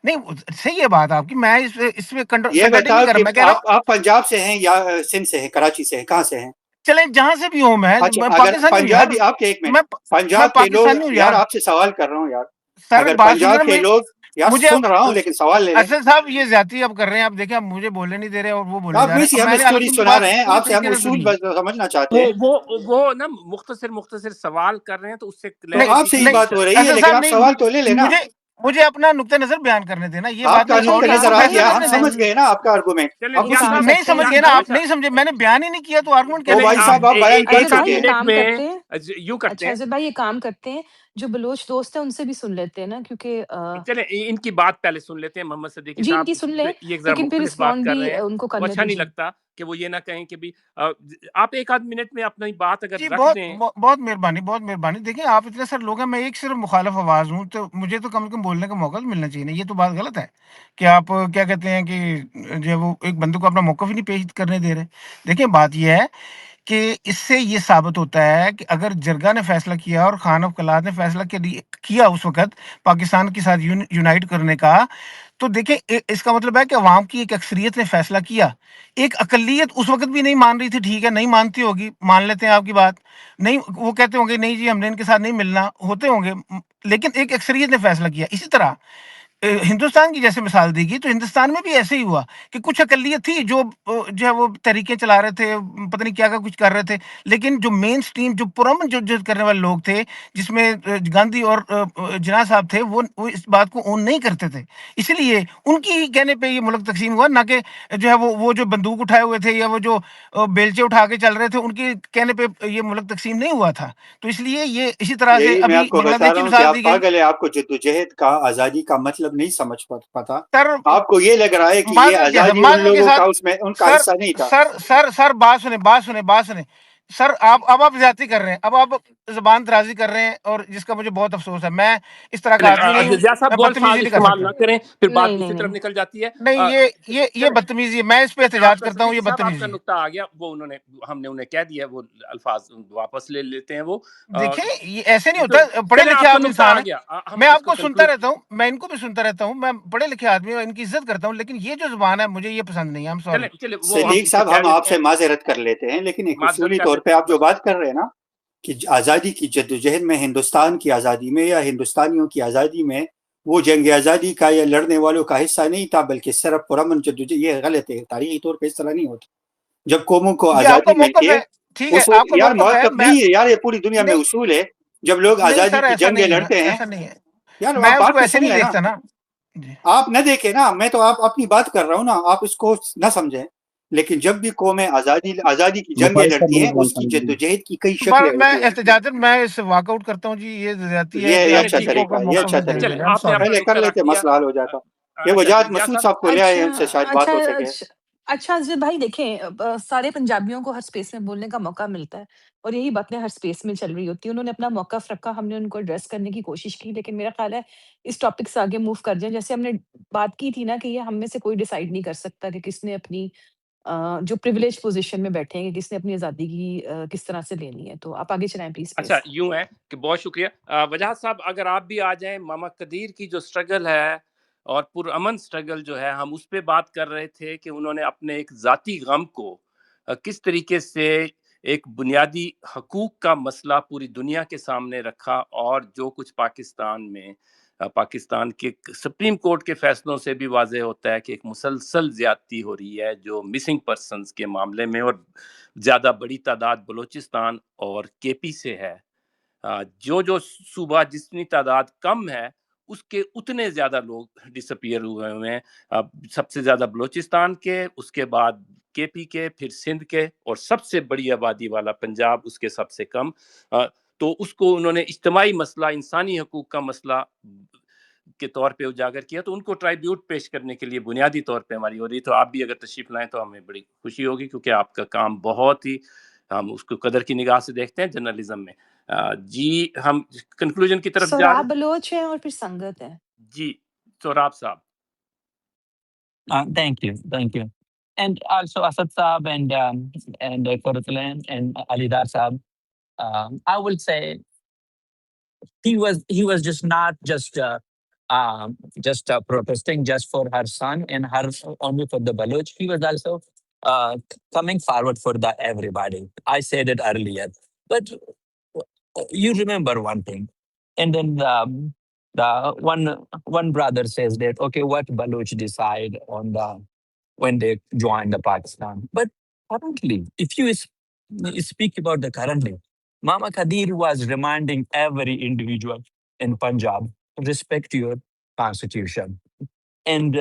نہیں، صحیح ہے بات آپ کی. میں اس میں یہ کنسلٹیٹ نہیں بتاؤ کر رہا، کہ میں کہہ رہا ہوں آپ پنجاب سے ہیں یا سندھ سے ہیں، کراچی سے ہیں، کہاں سے ہیں؟ چلیں جہاں سے بھی ہوں، میں اچھا، اگر پاکستانی ہوں یار. پنجابی، آپ کے ایک منٹ، میں پنجاب کے لوگ، پاکستانی ہوں یار یار. آپ سے سوال کر رہا ہوں یار. سر اگر بات سنیں نا، پنجاب کے لوگ، یار مجھے سن رہا ہوں لیکن سوال لے لیں. اسد صاحب یہ زیادتی اب کر رہے ہیں. آپ دیکھیں، اب مجھے بولنے نہیں دے رہے اور وہ بولے آپ جا رہے ہیں. ویسی اب ہمیں میں نے اسٹوری حالانکہ ان کی سنا بات رہے ہیں، پوری آپ سے ہم طریقے سے اصول سنی. سمجھنا چاہتے ہیں. وہ نا مختصر سوال کر رہے ہیں تو اس سے تو آپ کلیئرٹی سے کی ہی نہیں بات ہو رہی ہے اسد لیکن صاحب آپ نہیں، سوال تو لے لینا. مجھے اپنا نقطہ نظر بیان کرنے دینا، یہ آپ بات کا نہیں. اچھا نقطہ ایک اور اس نظر کو کام آ فیصلہ گیا، کرتے ہم کرنے ہیں دیں. سمجھ گئے نا آپ کا آرگومنٹ. چلیں اب جی، ایک اسی کام میں نہیں کرتے ہیں. سمجھ گئے نا آپ، اچھا نہیں سمجھے. میں نے بیان ہی نہیں کیا تو آرگومنٹ وہ کیسے بھائی کریں صاحب گے؟ آپ بیان کر ایک اسد آدھ بھائی چکے ایک ہیں. منٹ کام میں کرتے ہیں. یوں کرتے اچھا ہیں. اسد بھائی ایک کام کرتے ہیں، جو بلوچ دوست ہیں ان سے بھی سن لیتے ہیں نا، کیونکہ چلیں ان کی بات پہلے سن لیتے ہیں. محمد صدیقی جی ان صاحب کی سن لیں، یہ ایک ذرا لیکن پھر مختلف بات رسپونڈ کر بھی رہے ہیں، ان کو وہ کرنے اچھا نہیں دیجیے. لگتا کہ وہ یہ نہ کہیں کہ بھی آپ ایک آدھ منٹ میں اپنی بات اگر جی رکھ بہت دیں. بہت مہربانی، بہت مہربانی. دیکھیں آپ اتنے سارے لوگ ہیں، میں ایک صرف مخالف آواز ہوں، تو مجھے تو کم سے کم بولنے کا موقع تو ملنا چاہیے نا. یہ تو بات غلط ہے کہ آپ کیا کہتے ہیں کہ جو وہ ایک بندے کو اپنا موقف ہی نہیں پیش کرنے دے رہے. دیکھیں بات یہ ہے کہ اس سے یہ ثابت ہوتا ہے کہ اگر جرگا نے فیصلہ کیا اور خان آف کلات نے فیصلہ کیا اس وقت پاکستان کے ساتھ یونائٹ کرنے کا، تو دیکھیں اس کا مطلب ہے کہ عوام کی ایک اکثریت نے فیصلہ کیا. ایک اقلیت اس وقت بھی نہیں مان رہی تھی، ٹھیک ہے نہیں مانتی ہوگی، مان لیتے ہیں آپ کی بات، نہیں وہ کہتے ہوں گے نہیں جی ہم نے ان کے ساتھ نہیں ملنا، ہوتے ہوں گے، لیکن ایک اکثریت نے فیصلہ کیا. اسی طرح ہندوستان کی جیسے مثال دی گئی تو ہندوستان میں بھی ایسے ہی ہوا کہ کچھ اقلیت تھی جو جو ہے وہ طریقے چلا رہے تھے، پتہ نہیں کیا کچھ کر رہے تھے، لیکن جو مین سٹریم جو پرامن جو کرنے والے لوگ تھے، جس میں گاندھی اور جناح صاحب تھے، وہ اس بات کو اون نہیں کرتے تھے. اس لیے ان کی کہنے پہ یہ ملک تقسیم ہوا، نہ کہ جو ہے وہ جو بندوق اٹھائے ہوئے تھے یا وہ جو بیلچے اٹھا کے چل رہے تھے، ان کے کہنے پہ یہ ملک تقسیم نہیں ہوا تھا. تو اس لیے یہ اسی طرح سے یہی میں ابھی آپ کو بنگلہ بتا دیش رہا کی ہوں کہ مثال آپ دی گئی. پاگل ہے، آپ کو جدوجہد کا آزادی کا مطلب نہیں سمجھ پاتا. سر آپ کو یہ لگ رہا ہے کہ یہ معذرت کے ساتھ آزادی ان معذرت کے لوگوں کا ساتھ اس میں ان کا سر حصہ نہیں تھا. سر بات سنیں سر، آپ زیادتی کر رہے ہیں، اب آپ زبان درازی کر رہے ہیں، اور جس کا مجھے بہت افسوس ہے. میں اس طرح کا آدمی نہیں ہوں، ضیاء صاحب میں وہ بدتمیزی الفاظ نہیں کر استعمال سکتا. نہ کریں، پھر بات نہیں دوسری طرف نہیں نکل جاتی ہے. نہیں یہ بدتمیزی ہے، میں اس پہ چلیں آپ احتجاج کا کرتا ہوں، یہ صدیقی صاحب آپ کا بدتمیزی ہے. نقطہ آ گیا، وہ ہم نے انہیں کہہ دیا، وہ الفاظ واپس لے لیتے ہیں. وہ دیکھیں یہ ایسے نہیں ہوتا. پڑھے چلیں لکھے آپ کا آپ نقطہ انسان آ ہیں، گیا، ہم میں اس آپ کو کو سنتا کنکلوڈ. رہتا ہوں، میں ان کو بھی سنتا رہتا ہوں، میں پڑھے لکھے آدمی ہوں، ان کی عزت کرتا ہوں، لیکن یہ جو زبان ہے مجھے یہ پسند نہیں ہے. I'm sorry. چلیں وہ ہم صدیق اسے صاحب کہہ ہم آپ لیتے سے ہیں، معذرت کر لیتے ہیں، لیکن ایک معذرت اصولی کر طور لیتے پہ ہیں آپ جو بس. بات کر رہے ہیں نا کہ آزادی کی جدوجہد میں ہندوستان کی آزادی میں یا ہندوستانیوں کی آزادی میں وہ جنگ آزادی کا یا لڑنے والوں کا حصہ نہیں تھا، بلکہ صرف پرامن جدوجہد. یہ غلط ہے، تاریخی طور پہ اس طرح نہیں ہوتا. جب قوموں کو یہ آپ کا آزادی ملتی موقف ہے ہے، ٹھیک ہے اس آپ کا یار موقف ہے. موقف میں نہیں ہے یار، یہ پوری دنیا میں نہیں اصول ہے. جب لوگ نہیں آزادی سر، کی ایسا جنگیں نہیں ہے، لڑتے ہیں، ایسا نہیں ہے، یار میں آپ اس بات کو تو ایسے نہیں سنیں نا. دیکھتا نا جی. آپ نہ دیکھیں نا، میں تو آپ اپنی بات کر رہا ہوں نا، آپ اس کو نہ سمجھیں. لیکن جب بھی قومیں آزادی کی جنگیں بخاری صاحب لڑتی میری ہیں، بات اس کی سمجھ لیں. جدوجہد کی کئی شکلیں میں ہوتی ہیں. احتجاجن میں اس واک آؤٹ کرتا ہوں جی. یہ زیادتی ہے کہ یہ آپ چلیں اچھا کسی ٹھیک ہے، کو طریقہ کا ہے، یہ موقف اچھا نہیں دینے چلیں دے طریقہ رہے. I'm ہے. آپ نے sorry. اپنا پہلے کر نقطہ رکھ لیتے دیا. مسئلہ حل ہو جاتا. یہ اچھا وجاہت ضیاء مسعود صاحب، صاحب کو لے آئے، ان سے شاید بات ہو سکے. اچھا اجے بھائی دیکھیں، سارے پنجابیوں کو ہر اسپیس میں بولنے کا موقع ملتا ہے، اور یہی باتیں ہر اسپیس میں چل رہی ہوتی ہیں. انہوں نے اپنا موقف رکھا، ہم نے ان کو ایڈریس کرنے کی کوشش کی، لیکن میرا خیال ہے اس ٹاپک سے آگے موو کر جائیں. جیسے ہم نے بات کی تھی نا کہ یہ ہم میں سے کوئی ڈیسائیڈ نہیں کر سکتا کہ کس نے اپنی جو پریولیج پوزیشن میں بیٹھے ہیں کہ کس نے اپنی آزادی کی کس طرح سے لینی ہے. تو آپ آگے چلائیں پلیز اچھا پلیز. یوں ہے کہ بہت شکریہ. وجاہت صاحب اگر آپ بھی آ جائیں، ماما قدیر کی جو سٹرگل ہے اور پرامن سٹرگل جو ہے، ہم اس پہ بات کر رہے تھے کہ انہوں نے اپنے ایک ذاتی غم کو کس طریقے سے ایک بنیادی حقوق کا مسئلہ پوری دنیا کے سامنے رکھا، اور جو کچھ پاکستان میں پاکستان کے سپریم کورٹ کے فیصلوں سے بھی واضح ہوتا ہے کہ ایک مسلسل زیادتی ہو رہی ہے جو مسنگ پرسنز کے معاملے میں، اور زیادہ بڑی تعداد بلوچستان اور کے پی سے ہے. جو صوبہ جتنی تعداد کم ہے اس کے اتنے زیادہ لوگ ڈسپیئر ہوئے ہیں. سب سے زیادہ بلوچستان کے، اس کے بعد کے پی کے، پھر سندھ کے، اور سب سے بڑی آبادی والا پنجاب اس کے سب سے کم. تو اس کو انہوں نے اجتماعی مسئلہ، انسانی حقوق کا مسئلہ کے طور پہ اجاگر کیا. تو ان کو ٹرائیبیوٹ پیش کرنے کے لیے بنیادی طور پہ ہماری ہو رہی ہے. تو آپ بھی اگر تشریف لائیں تو ہمیں بڑی خوشی ہوگی، کیونکہ آپ کا کام بہت ہی، ہم اس کو قدر کی نگاہ سے دیکھتے ہیں جرنلزم میں. جی ہم کنکلوژن کی طرف جا رہے سوراب بلوچ ہے اور پھر سنگت ہے. ہیں. جی سوراب صاحب. Thank you, thank you. And also Asad Saab and Korutlan and Alidar Saab. I will say he was just not just protesting just for her son and her only for the Baloch. He was also coming forward for the everybody. I said it earlier, but you remember one thing, and then the one brother says that okay, what Baloch decide on the when they join the Pakistan, but currently, if you speak about the currently, Mama Khadir was reminding every individual in Punjab, respect your constitution. And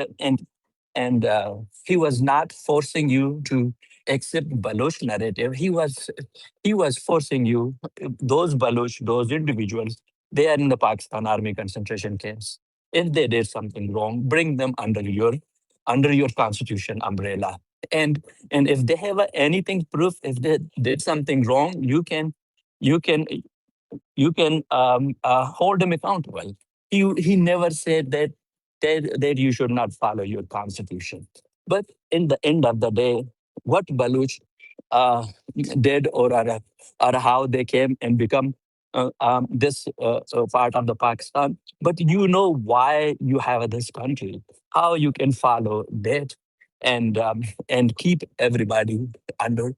he was not forcing you to accept Baloch narrative. He was forcing you, those Baloch, those individuals, they are in the Pakistan Army concentration camps. If they did something wrong, bring them under your constitution umbrella. And if they have anything proof, if they did something wrong, you can hold him accountable. He never said that you should not follow your constitution. But in the end of the day, what Baluch did, or how they came and become this part of the Pakistan. But you know why you have this country, how you can follow that, and keep everybody under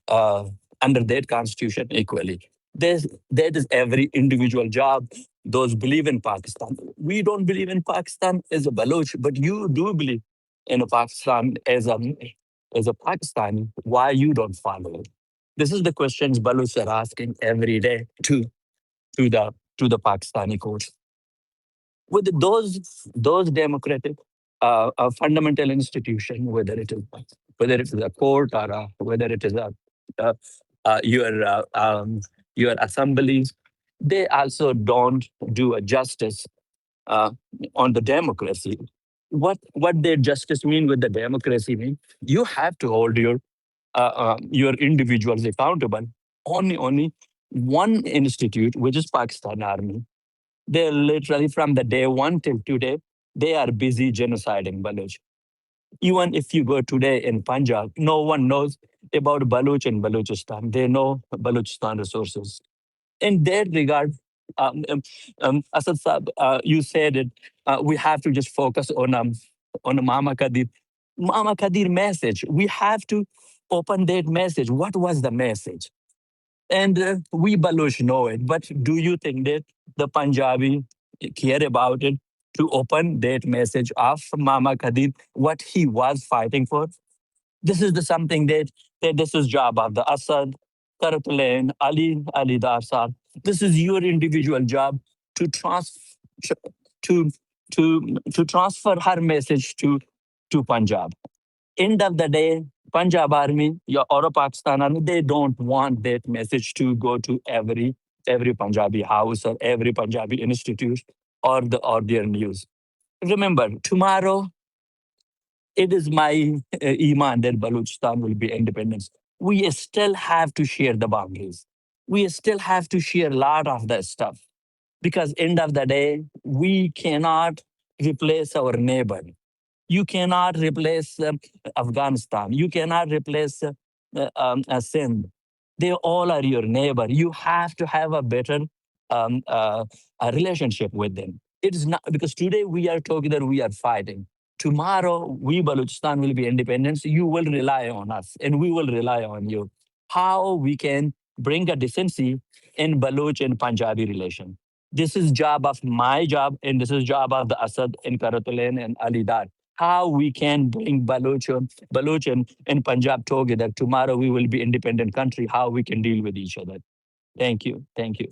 uh, under that constitution equally. That is every individual job. Those believe in Pakistan. We don't believe in Pakistan as a Baloch, but you do believe in a Pakistan as a Pakistani. Why you don't follow it? This is the questions Baloch are asking every day to the to the Pakistani courts. With those democratic fundamental institution, whether it is a court, or whether it is uh, your assemblies, they also don't do a justice uh, on the democracy. What their justice mean with the democracy mean? You have to hold your individuals accountable. Only one institute, which is Pakistan Army, they literally from the day one till today, they are busy genociding Baloch. Even if you go today in Punjab, no one knows about Baloch and Balochistan. They know Balochistan resources. In that regard, Asad Saab, you said it. We have to just focus on Mama Kadir. Mama Kadir message. We have to open that message. What was the message? And we Baloch know it. But do you think that the Punjabi care about it to open that message of Mama Kadir, what he was fighting for? This is the something that this is job of the Asad, Karatulain, Ali Dar Saab. This is your individual job to to to transfer her message to Punjab. End of the day, Punjab Army or Pakistan Army, they don't want that message to go to every Punjabi house or every Punjabi institute or their news. Remember, tomorrow it is my iman that Balochistan will be independent. We still have to share the boundaries. We still have to share a lot of that stuff because end of the day, we cannot replace our neighbor. You cannot replace Afghanistan. You cannot replace Sindh. They all are your neighbor. You have to have a better a relationship with them. It is not because today we are together, we are fighting. Tomorrow, we Balochistan will be independent. You will rely on us, and we will rely on you. How we can bring a decency in Baloch and Punjabi relation. This is job of my job, and this is job of the Asad and Karatulain and Ali Dar. How we can bring Baloch and Punjab together. Tomorrow we will be independent country. How we can deal with each other. Thank you. Thank you.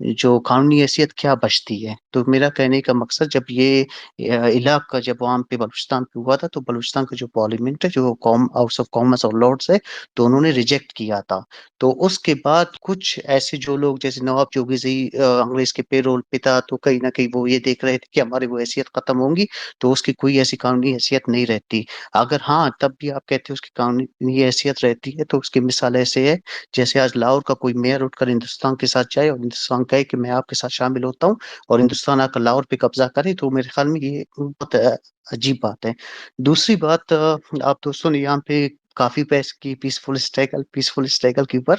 جو قانونی حیثیت کیا بچتی ہے. تو میرا کہنے کا مقصد جب یہ علاقہ جب وہاں پہ بلوچستان پہ ہوا تھا تو بلوچستان کا جو پارلیمنٹ ہے جو ہاؤس آف کامنس اور لارڈس ہے تو انہوں نے ریجیکٹ کیا تھا. تو اس کے بعد کچھ ایسے جو لوگ جیسے نواب چوگزئی انگریز کے پے رول پہ تھا تو کہیں نہ کہیں وہ یہ دیکھ رہے تھے کہ ہماری وہ حیثیت ختم ہوں گی تو اس کی کوئی ایسی قانونی حیثیت نہیں رہتی. اگر ہاں تب بھی آپ کہتے ہیں اس کی قانونی حیثیت رہتی ہے تو اس کی مثال ایسے ہے جیسے آج لاہور کا کوئی میئر اٹھ کر ہندوستان کے ساتھ جائے اور ہندوستان کہے کہ میں آپ کے ساتھ شامل ہوتا ہوں اور ہندوستان آ کر لاہور پہ قبضہ کرے تو میرے خیال میں یہ بہت عجیب بات ہے. دوسری بات آپ دوستوں نے یہاں پہ کافی بحث کی پیسفل اسٹرگل کے اوپر.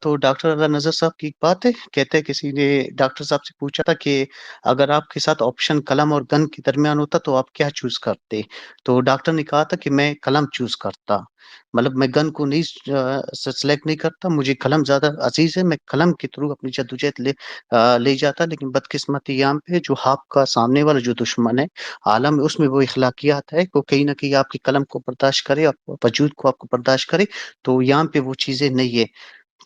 تو ڈاکٹر اللہ نظر صاحب کی ایک بات ہے کہتے ہیں کسی نے ڈاکٹر صاحب سے پوچھا تھا کہ اگر آپ کے ساتھ آپشن قلم اور گن کے درمیان ہوتا تو آپ کیا چوز کرتے. تو ڈاکٹر نے کہا تھا کہ میں قلم چوز کرتا. مطلب میں گن کو نہیں سلیکٹ نہیں کرتا. مجھے قلم زیادہ عزیز ہے. میں قلم کے تھرو اپنی جدوجہد لے جاتا. لیکن بدقسمتی یہاں پہ جو آپ کا سامنے والا جو دشمن ہے عالم اس میں وہ اخلاقیات ہے کہ کہیں نہ کہیں آپ کی قلم کو برداشت کرے وجود کو آپ کو برداشت کرے تو یہاں پہ وہ چیزیں نہیں ہے.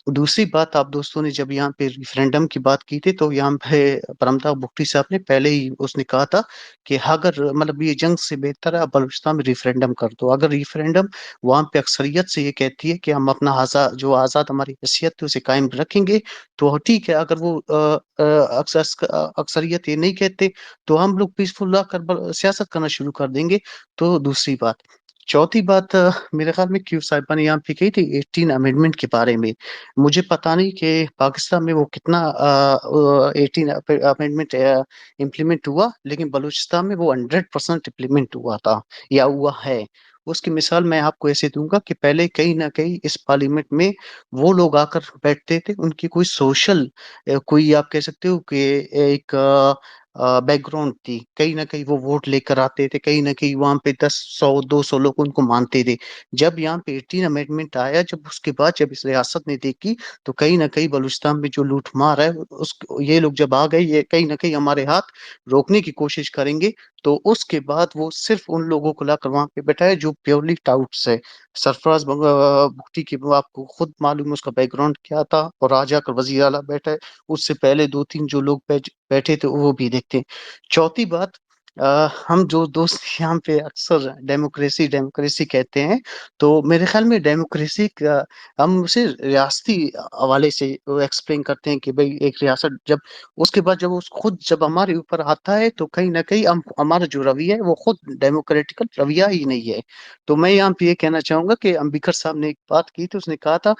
دوسری بات آپ دوستوں نے جب یہاں پہ ریفرینڈم کی بات کی تھی تو یہاں پہ پرمتا بگٹی صاحب نے پہلے ہی اس نے کہا تھا کہ اگر مطلب یہ جنگ سے بہتر ہے بلوچستان میں ریفرینڈم کر دو. اگر ریفرینڈم وہاں پہ اکثریت سے یہ کہتی ہے کہ ہم اپنا آزاد ہماری حیثیت ہے اسے قائم رکھیں گے تو ٹھیک ہے. اگر وہ اکثریت یہ نہیں کہتے تو ہم لوگ پیسفل لا کر سیاست کرنا شروع کر دیں گے. تو دوسری بات. چوتھی بات میرے خیال میں کیو صاحبہ نے یہاں پہ کہی تھی 18 امینڈمنٹ کے بارے میں. مجھے پتا نہیں کہ پاکستان میں وہ کتنا 18 امینڈمنٹ امپلیمنٹ ہوا لیکن بلوچستان میں وہ 100% امپلیمنٹ ہوا تھا یا ہوا ہے. اس کی مثال میں آپ کو ایسے دوں گا کہ پہلے کہیں نہ کہیں اس پارلیمنٹ میں وہ لوگ آ کر بیٹھتے تھے ان کی کوئی سوشل کوئی آپ کہہ سکتے ہو کہ ایک بیک گراؤنڈ تھی. کہیں نہ کہیں وہ ووٹ لے کر آتے تھے. کہیں نہ کہیں وہاں پہ 100-200 لوگ ان کو مانتے تھے. جب یہاں پہ 18 امینڈمنٹ آیا جب اس کے بعد جب اس ریاست نے دیکھی تو کہیں نہ کہیں بلوچستان میں جو لوٹ مار ہے یہ لوگ جب آ گئے یہ کہیں نہ کہیں ہمارے ہاتھ روکنے کی کوشش کریں گے. تو اس کے بعد وہ صرف ان لوگوں کو لا کر وہاں پہ بیٹھا ہے جو پیورلی ٹاؤٹس ہے. سرفراز بگٹی کی آپ کو خود معلوم ہے اس کا بیک گراؤنڈ کیا تھا اور آ جا کر وزیر اعلیٰ بیٹھا ہے. اس سے پہلے 2-3 جو لوگ بیٹھے تھے وہ بھی دیکھتے ہیں. چوتھی بات ہم جو دوست یہاں پہ اکثر ڈیموکریسی کہتے ہیں تو میرے خیال میں ڈیموکریسی کا ہم اسے ریاستی حوالے سے ایکسپلین کرتے ہیں کہ بھئی ایک ریاست جب اس کے بعد جب اس خود جب ہمارے اوپر آتا ہے تو کہیں نہ کہیں ہمارا جو رویہ ہے وہ خود ڈیموکریٹیکل رویہ ہی نہیں ہے. تو میں یہاں پہ یہ کہنا چاہوں گا کہ امبیکر صاحب نے ایک بات کی تھی. اس نے کہا تھا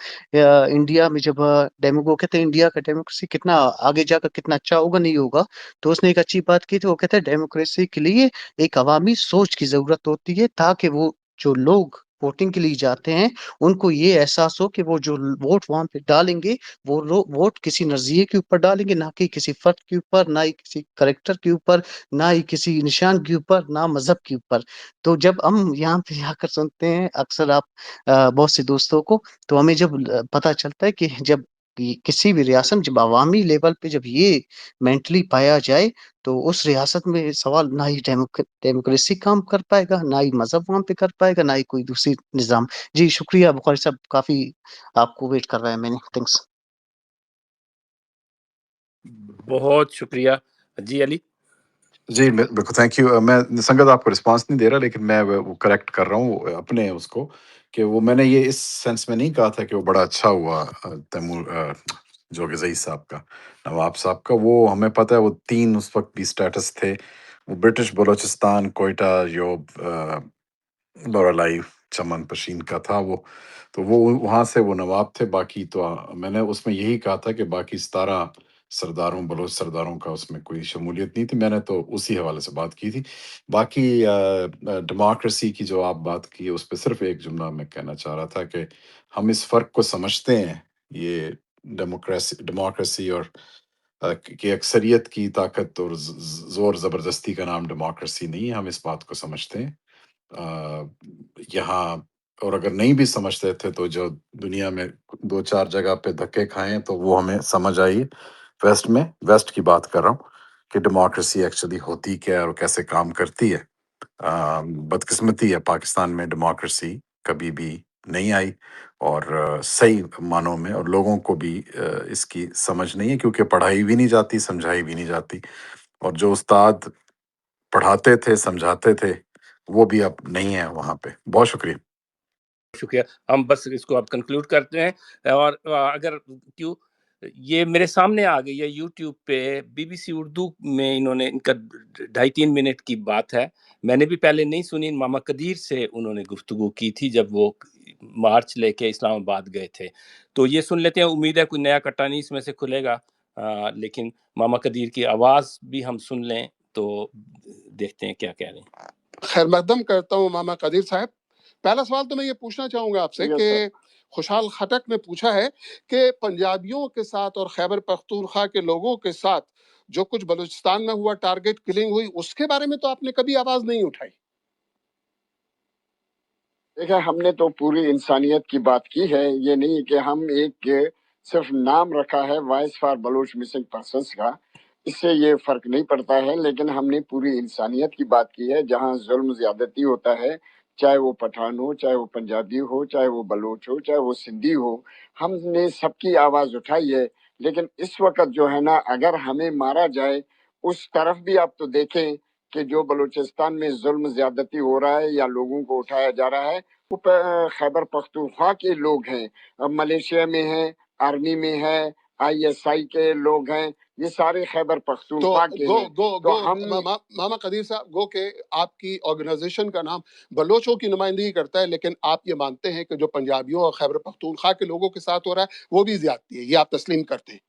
انڈیا میں جب وہ کہتے ہیں انڈیا کا ڈیموکریسی کتنا آگے جا کر کتنا اچھا ہوگا نہیں ہوگا. تو اس نے ایک اچھی بات کی تھی. وہ کہتے ہیں ڈیموکریسی کے لیے ایک عوامی سوچ کی ضرورت ہوتی ہے تاکہ وہ جو لوگ ووٹنگ کے لیے جاتے ہیں ان کو یہ احساس ہو کہ وہ جو ووٹ وہاں پہ ڈالیں گے وہ ووٹ کسی نظریے کے اوپر ڈالیں گے نہ کہ کسی فرد کے اوپر نہ ہی کسی کریکٹر کے اوپر نہ ہی کسی نشان کے اوپر نہ مذہب کے اوپر. تو جب ہم یہاں پہ آ کر سنتے ہیں اکثر آپ بہت سے دوستوں کو تو ہمیں جب پتہ چلتا ہے کہ جب کسی بھی ریاست جب عوامی لیول پہ جب یہ مینٹلی پایا جائے تو اس ریاست میں سوال نہ ہی ڈیموکریسی کام کر پائے گا نہ ہی مذہب وہاں پہ کر پائے گا نہ ہی کوئی دوسری نظام. جی شکریہ بخاری صاحب کافی آپ کو ویٹ کر رہا ہے میں نے. تھینکس. بہت شکریہ. جی علی. جی بالکل تھینک یو. میں سنگت آپ کو رسپانس نہیں دے رہا لیکن میں وہ کریکٹ کر رہا ہوں اپنے اس کو کہ وہ میں نے یہ اس سینس میں نہیں کہا تھا کہ وہ بڑا اچھا ہوا تیمور جو غزئی صاحب کا نواب صاحب کا. وہ ہمیں پتہ ہے وہ 3 اس وقت بھی سٹیٹس تھے. وہ برٹش بلوچستان کوئٹہ یوب لورالائی چمن پشین کا تھا وہ. تو وہ وہاں سے وہ نواب تھے. باقی تو میں نے اس میں یہی کہا تھا کہ باقی 17 سرداروں بلوچ سرداروں کا اس میں کوئی شمولیت نہیں تھی. میں نے تو اسی حوالے سے بات کی تھی. باقی ڈیموکریسی کی جو آپ بات کی اس پہ صرف ایک جملہ میں کہنا چاہ رہا تھا کہ ہم اس فرق کو سمجھتے ہیں. یہ ڈیموکریسی اور کہ اکثریت کی طاقت اور زور زبردستی کا نام ڈیموکریسی نہیں ہے. ہم اس بات کو سمجھتے ہیں یہاں. اور اگر نہیں بھی سمجھتے تھے تو جو دنیا میں 2-4 جگہ پہ دھکے کھائیں تو وہ ہمیں سمجھ آئی. ویسٹ کی بات کر رہا ہوں کہ ڈیموکریسی ایکچولی ہوتی کیا ہے اور کیسے کام کرتی ہے. بدقسمتی ہے پاکستان میں ڈیموکریسی کبھی بھی نہیں آئی اور صحیح معنوں میں، اور لوگوں کو بھی اس کی سمجھ نہیں ہے، کیونکہ پڑھائی بھی نہیں جاتی، سمجھائی بھی نہیں جاتی، اور جو استاد پڑھاتے تھے، سمجھاتے تھے، وہ بھی اب نہیں ہے وہاں پہ۔ بہت شکریہ۔ شکریہ۔ ہم بس اس کو اب کنکلوڈ کرتے ہیں، اور اگر کیوں یہ میرے سامنے آ گئی ہے یوٹیوب پہ، بی بی سی اردو میں انہوں نے، ان کا 2.5-3 منٹ کی بات ہے، میں نے بھی پہلے نہیں سنی، ماما قدیر سے انہوں نے گفتگو کی تھی جب وہ مارچ لے کے اسلام آباد گئے تھے، تو یہ سن لیتے ہیں، امید ہے کوئی نیا کٹا نہیں اس میں سے کھلے گا، لیکن ماما قدیر کی آواز بھی ہم سن لیں تو دیکھتے ہیں کیا کہہ رہے ہیں۔ خیر مقدم کرتا ہوں ماما قدیر صاحب۔ پہلا سوال تو میں یہ پوچھنا چاہوں گا آپ سے کہ خوشحال خٹک نے پوچھا ہے کہ پنجابیوں کے ساتھ اور خیبر پختونخوا کے لوگوں کے ساتھ جو کچھ بلوچستان میں ہوا، ٹارگٹ کلنگ ہوئی، اس کے بارے میں تو آپ نے کبھی آواز نہیں اٹھائی۔ دیکھیں، ہم نے تو پوری انسانیت کی بات کی ہے، یہ نہیں کہ ہم ایک صرف نام رکھا ہے voice for Baloch missing persons کا، اس سے یہ فرق نہیں پڑتا ہے، لیکن ہم نے پوری انسانیت کی بات کی ہے۔ جہاں ظلم زیادتی ہوتا ہے، چاہے وہ پٹھان ہو، چاہے وہ پنجابی ہو، چاہے وہ بلوچ ہو، چاہے وہ سندھی ہو، ہم نے سب کی آواز اٹھائی ہے۔ لیکن اس وقت جو ہے نا، اگر ہمیں مارا جائے، اس طرف بھی آپ تو دیکھیں کہ جو بلوچستان میں ظلم زیادتی ہو رہا ہے یا لوگوں کو اٹھایا جا رہا ہے، وہ خیبر پختونخوا کے لوگ ہیں، ملیشیا میں ہیں، آرمی میں ہے، آئی ایس آئی کے لوگ ہیں، یہ سارے خیبر پختونخوا کے ہیں۔ تو ہم ماما قدیر صاحب، گو کہ آپ کی آرگنائزیشن کا نام بلوچوں کی نمائندگی کرتا ہے، لیکن آپ یہ مانتے ہیں کہ جو پنجابیوں اور خیبر پختونخوا کے لوگوں کے ساتھ ہو رہا ہے وہ بھی زیادتی ہے، یہ آپ تسلیم کرتے ہیں؟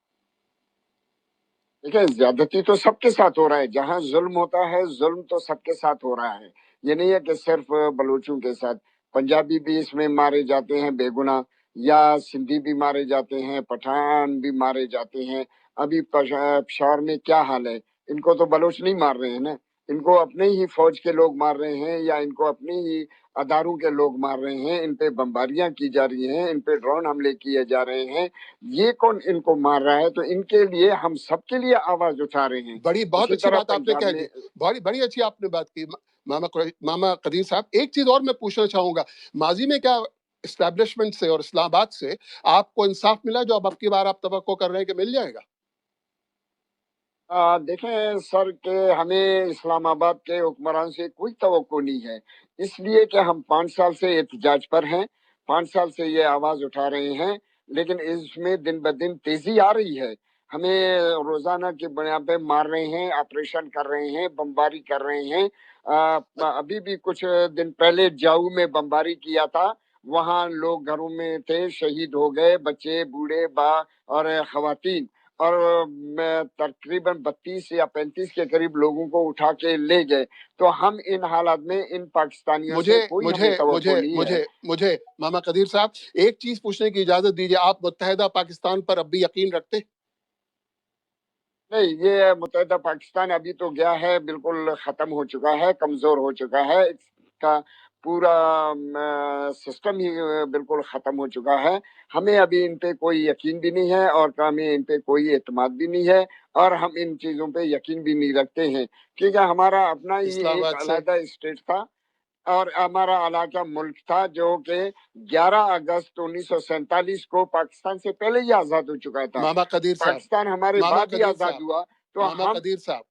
دیکھیں، زیادتی تو سب کے ساتھ ہو رہا ہے، جہاں ظلم ہوتا ہے، ظلم تو سب کے ساتھ ہو رہا ہے، یہ نہیں ہے کہ صرف بلوچوں کے ساتھ، پنجابی بھی اس میں مارے جاتے ہیں بے گناہ، یا سندھی بھی مارے جاتے ہیں، پٹھان بھی مارے جاتے ہیں۔ ابھی پشاور میں کیا حال ہے، ان کو تو بلوچ نہیں مار رہے ہیں نا، ان کو اپنے ہی فوج کے لوگ مار رہے ہیں، یا ان کو اپنے ہی اداروں کے لوگ مار رہے ہیں، ان پہ بمباریاں کی جا رہی ہیں، ان پہ ڈرون حملے کیے جا رہے ہیں۔ یہ کون ان کو مار رہا ہے؟ تو ان کے لیے ہم سب کے لیے آواز اٹھا رہے ہیں۔ بہت اچھی بات آپ نے کہہ دی، بڑی اچھی آپ نے بات کی ماما قدیر صاحب۔ ایک چیز اور میں پوچھنا چاہوں گا، ماضی میں کیا اسٹیبلشمنٹ سے اور اسلام آباد سے آپ کو انصاف ملا جو اب کی بار آپ توقع کر رہے ہیں کہ مل جائے گا؟ دیکھیں سر، کہ ہمیں اسلام آباد کے حکمران سے کوئی توقع نہیں ہے، اس لیے کہ ہم 5 سال سے احتجاج پر ہیں، 5 سال سے یہ آواز اٹھا رہے ہیں، لیکن اس میں دن بدن تیزی آ رہی ہے۔ ہمیں روزانہ کی بنیاد پہ مار رہے ہیں، آپریشن کر رہے ہیں، بمباری کر رہے ہیں۔ ابھی بھی کچھ دن پہلے جاؤ میں بمباری کیا تھا، وہاں لوگ گھروں میں تھے، شہید ہو گئے، بچے، بوڑھے، اور خواتین، اور تقریباً 32 یا 35 کے قریب لوگوں کو اٹھا کے لے گئے۔ تو ہم ان حالات میں ان پاکستانیوں سے کوئی ہمیں توقع نہیں ہے۔ مجھے ماما قدیر صاحب ایک چیز پوچھنے کی اجازت دیجیے، آپ متحدہ پاکستان پر اب بھی یقین رکھتے ہیں؟ نہیں، یہ متحدہ پاکستان ابھی تو گیا ہے، بالکل ختم ہو چکا ہے، کمزور ہو چکا ہے، اس کا پورا سسٹم ہی بالکل ختم ہو چکا ہے۔ ہمیں ابھی ان پہ کوئی یقین بھی نہیں ہے، اور ہمیں ان پہ کوئی اعتماد بھی نہیں ہے، اور ہم ان چیزوں پہ یقین بھی نہیں رکھتے ہیں، کیونکہ ہمارا اپنا ہی ایک علیحدہ اسٹیٹ تھا، اور ہمارا علاقہ ملک تھا جو کہ 11 اگست 1947 کو پاکستان سے پہلے ہی آزاد ہو چکا تھا۔ ماما قدیر صاحب، پاکستان ہمارے بعد ہی آزاد ہوا۔ تو ماما قدیر صاحب،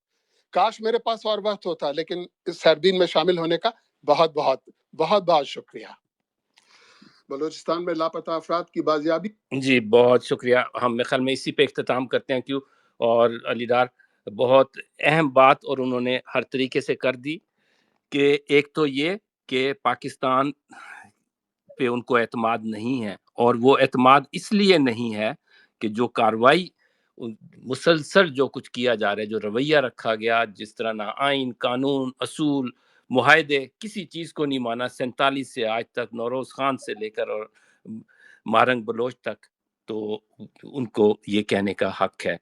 کاش میرے پاس اور وقت ہوتا، لیکن اس سربین میں شامل ہونے کا بہت بہت بہت بہت شکریہ۔ بلوچستان میں لاپتہ افراد کی بازیابی۔ جی بہت شکریہ، ہم میرے خیال میں اسی پہ اختتام کرتے ہیں کیوں، اور علی ڈار بہت اہم بات اور انہوں نے ہر طریقے سے کر دی، کہ ایک تو یہ کہ پاکستان پہ ان کو اعتماد نہیں ہے، اور وہ اعتماد اس لیے نہیں ہے کہ جو کاروائی مسلسل جو کچھ کیا جا رہا ہے، جو رویہ رکھا گیا، جس طرح نہ آئین، قانون، اصول، معاہدے، کسی چیز کو نہیں مانا 47 سے آج تک، نوروز خان سے لے کر اور مارنگ بلوچ تک، تو ان کو یہ کہنے کا حق ہے۔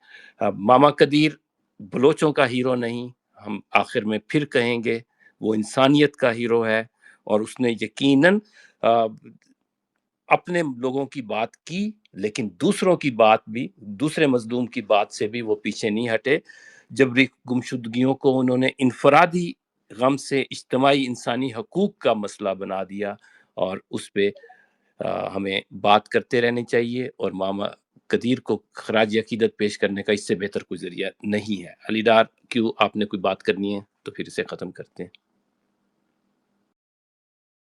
ماما قدیر بلوچوں کا ہیرو نہیں، ہم آخر میں پھر کہیں گے وہ انسانیت کا ہیرو ہے، اور اس نے یقیناً اپنے لوگوں کی بات کی، لیکن دوسروں کی بات بھی، دوسرے مظلوم کی بات سے بھی وہ پیچھے نہیں ہٹے۔ جبری گمشدگیوں کو انہوں نے انفرادی غم سے اجتماعی انسانی حقوق کا مسئلہ بنا دیا، اور اس پہ ہمیں بات کرتے رہنے چاہیے، اور ماما قدیر کو خراج عقیدت پیش کرنے کا اس سے بہتر کوئی ذریعہ نہیں ہے۔ علی ڈار، کیوں آپ نے کوئی بات کرنی ہے تو پھر اسے ختم کرتے ہیں۔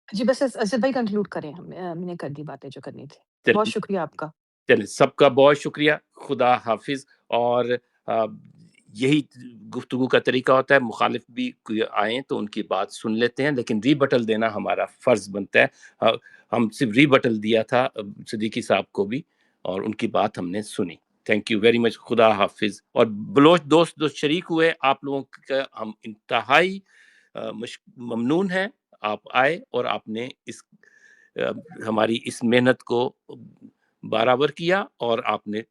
جی بس اسد بھائی کنکلوڈ کریں، ہم نے کر دی باتیں جو کرنی تھی۔ بہت چلیے شکریہ آپ کا۔ چلیں، سب کا بہت شکریہ، خدا حافظ۔ اور یہی گفتگو کا طریقہ ہوتا ہے، مخالف بھی کوئی آئیں تو ان کی بات سن لیتے ہیں، لیکن ری بٹل دینا ہمارا فرض بنتا ہے۔ ہم صرف ری بٹل دیا تھا صدیقی صاحب کو بھی، اور ان کی بات ہم نے سنی۔ تھینک یو ویری مچ، خدا حافظ۔ اور بلوچ دوست جو شریک ہوئے، آپ لوگوں کا ہم انتہائی ممنون ہیں، آپ آئے اور آپ نے اس ہماری اس محنت کو برابر کیا، اور آپ نے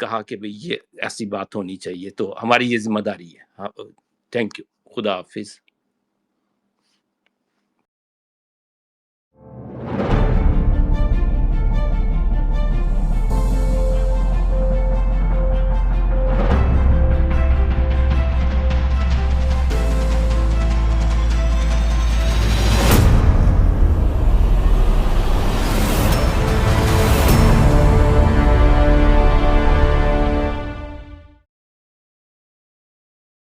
کہا کہ بھئی یہ ایسی بات ہونی چاہیے، تو ہماری یہ ذمہ داری ہے۔ تھینک یو، خدا حافظ۔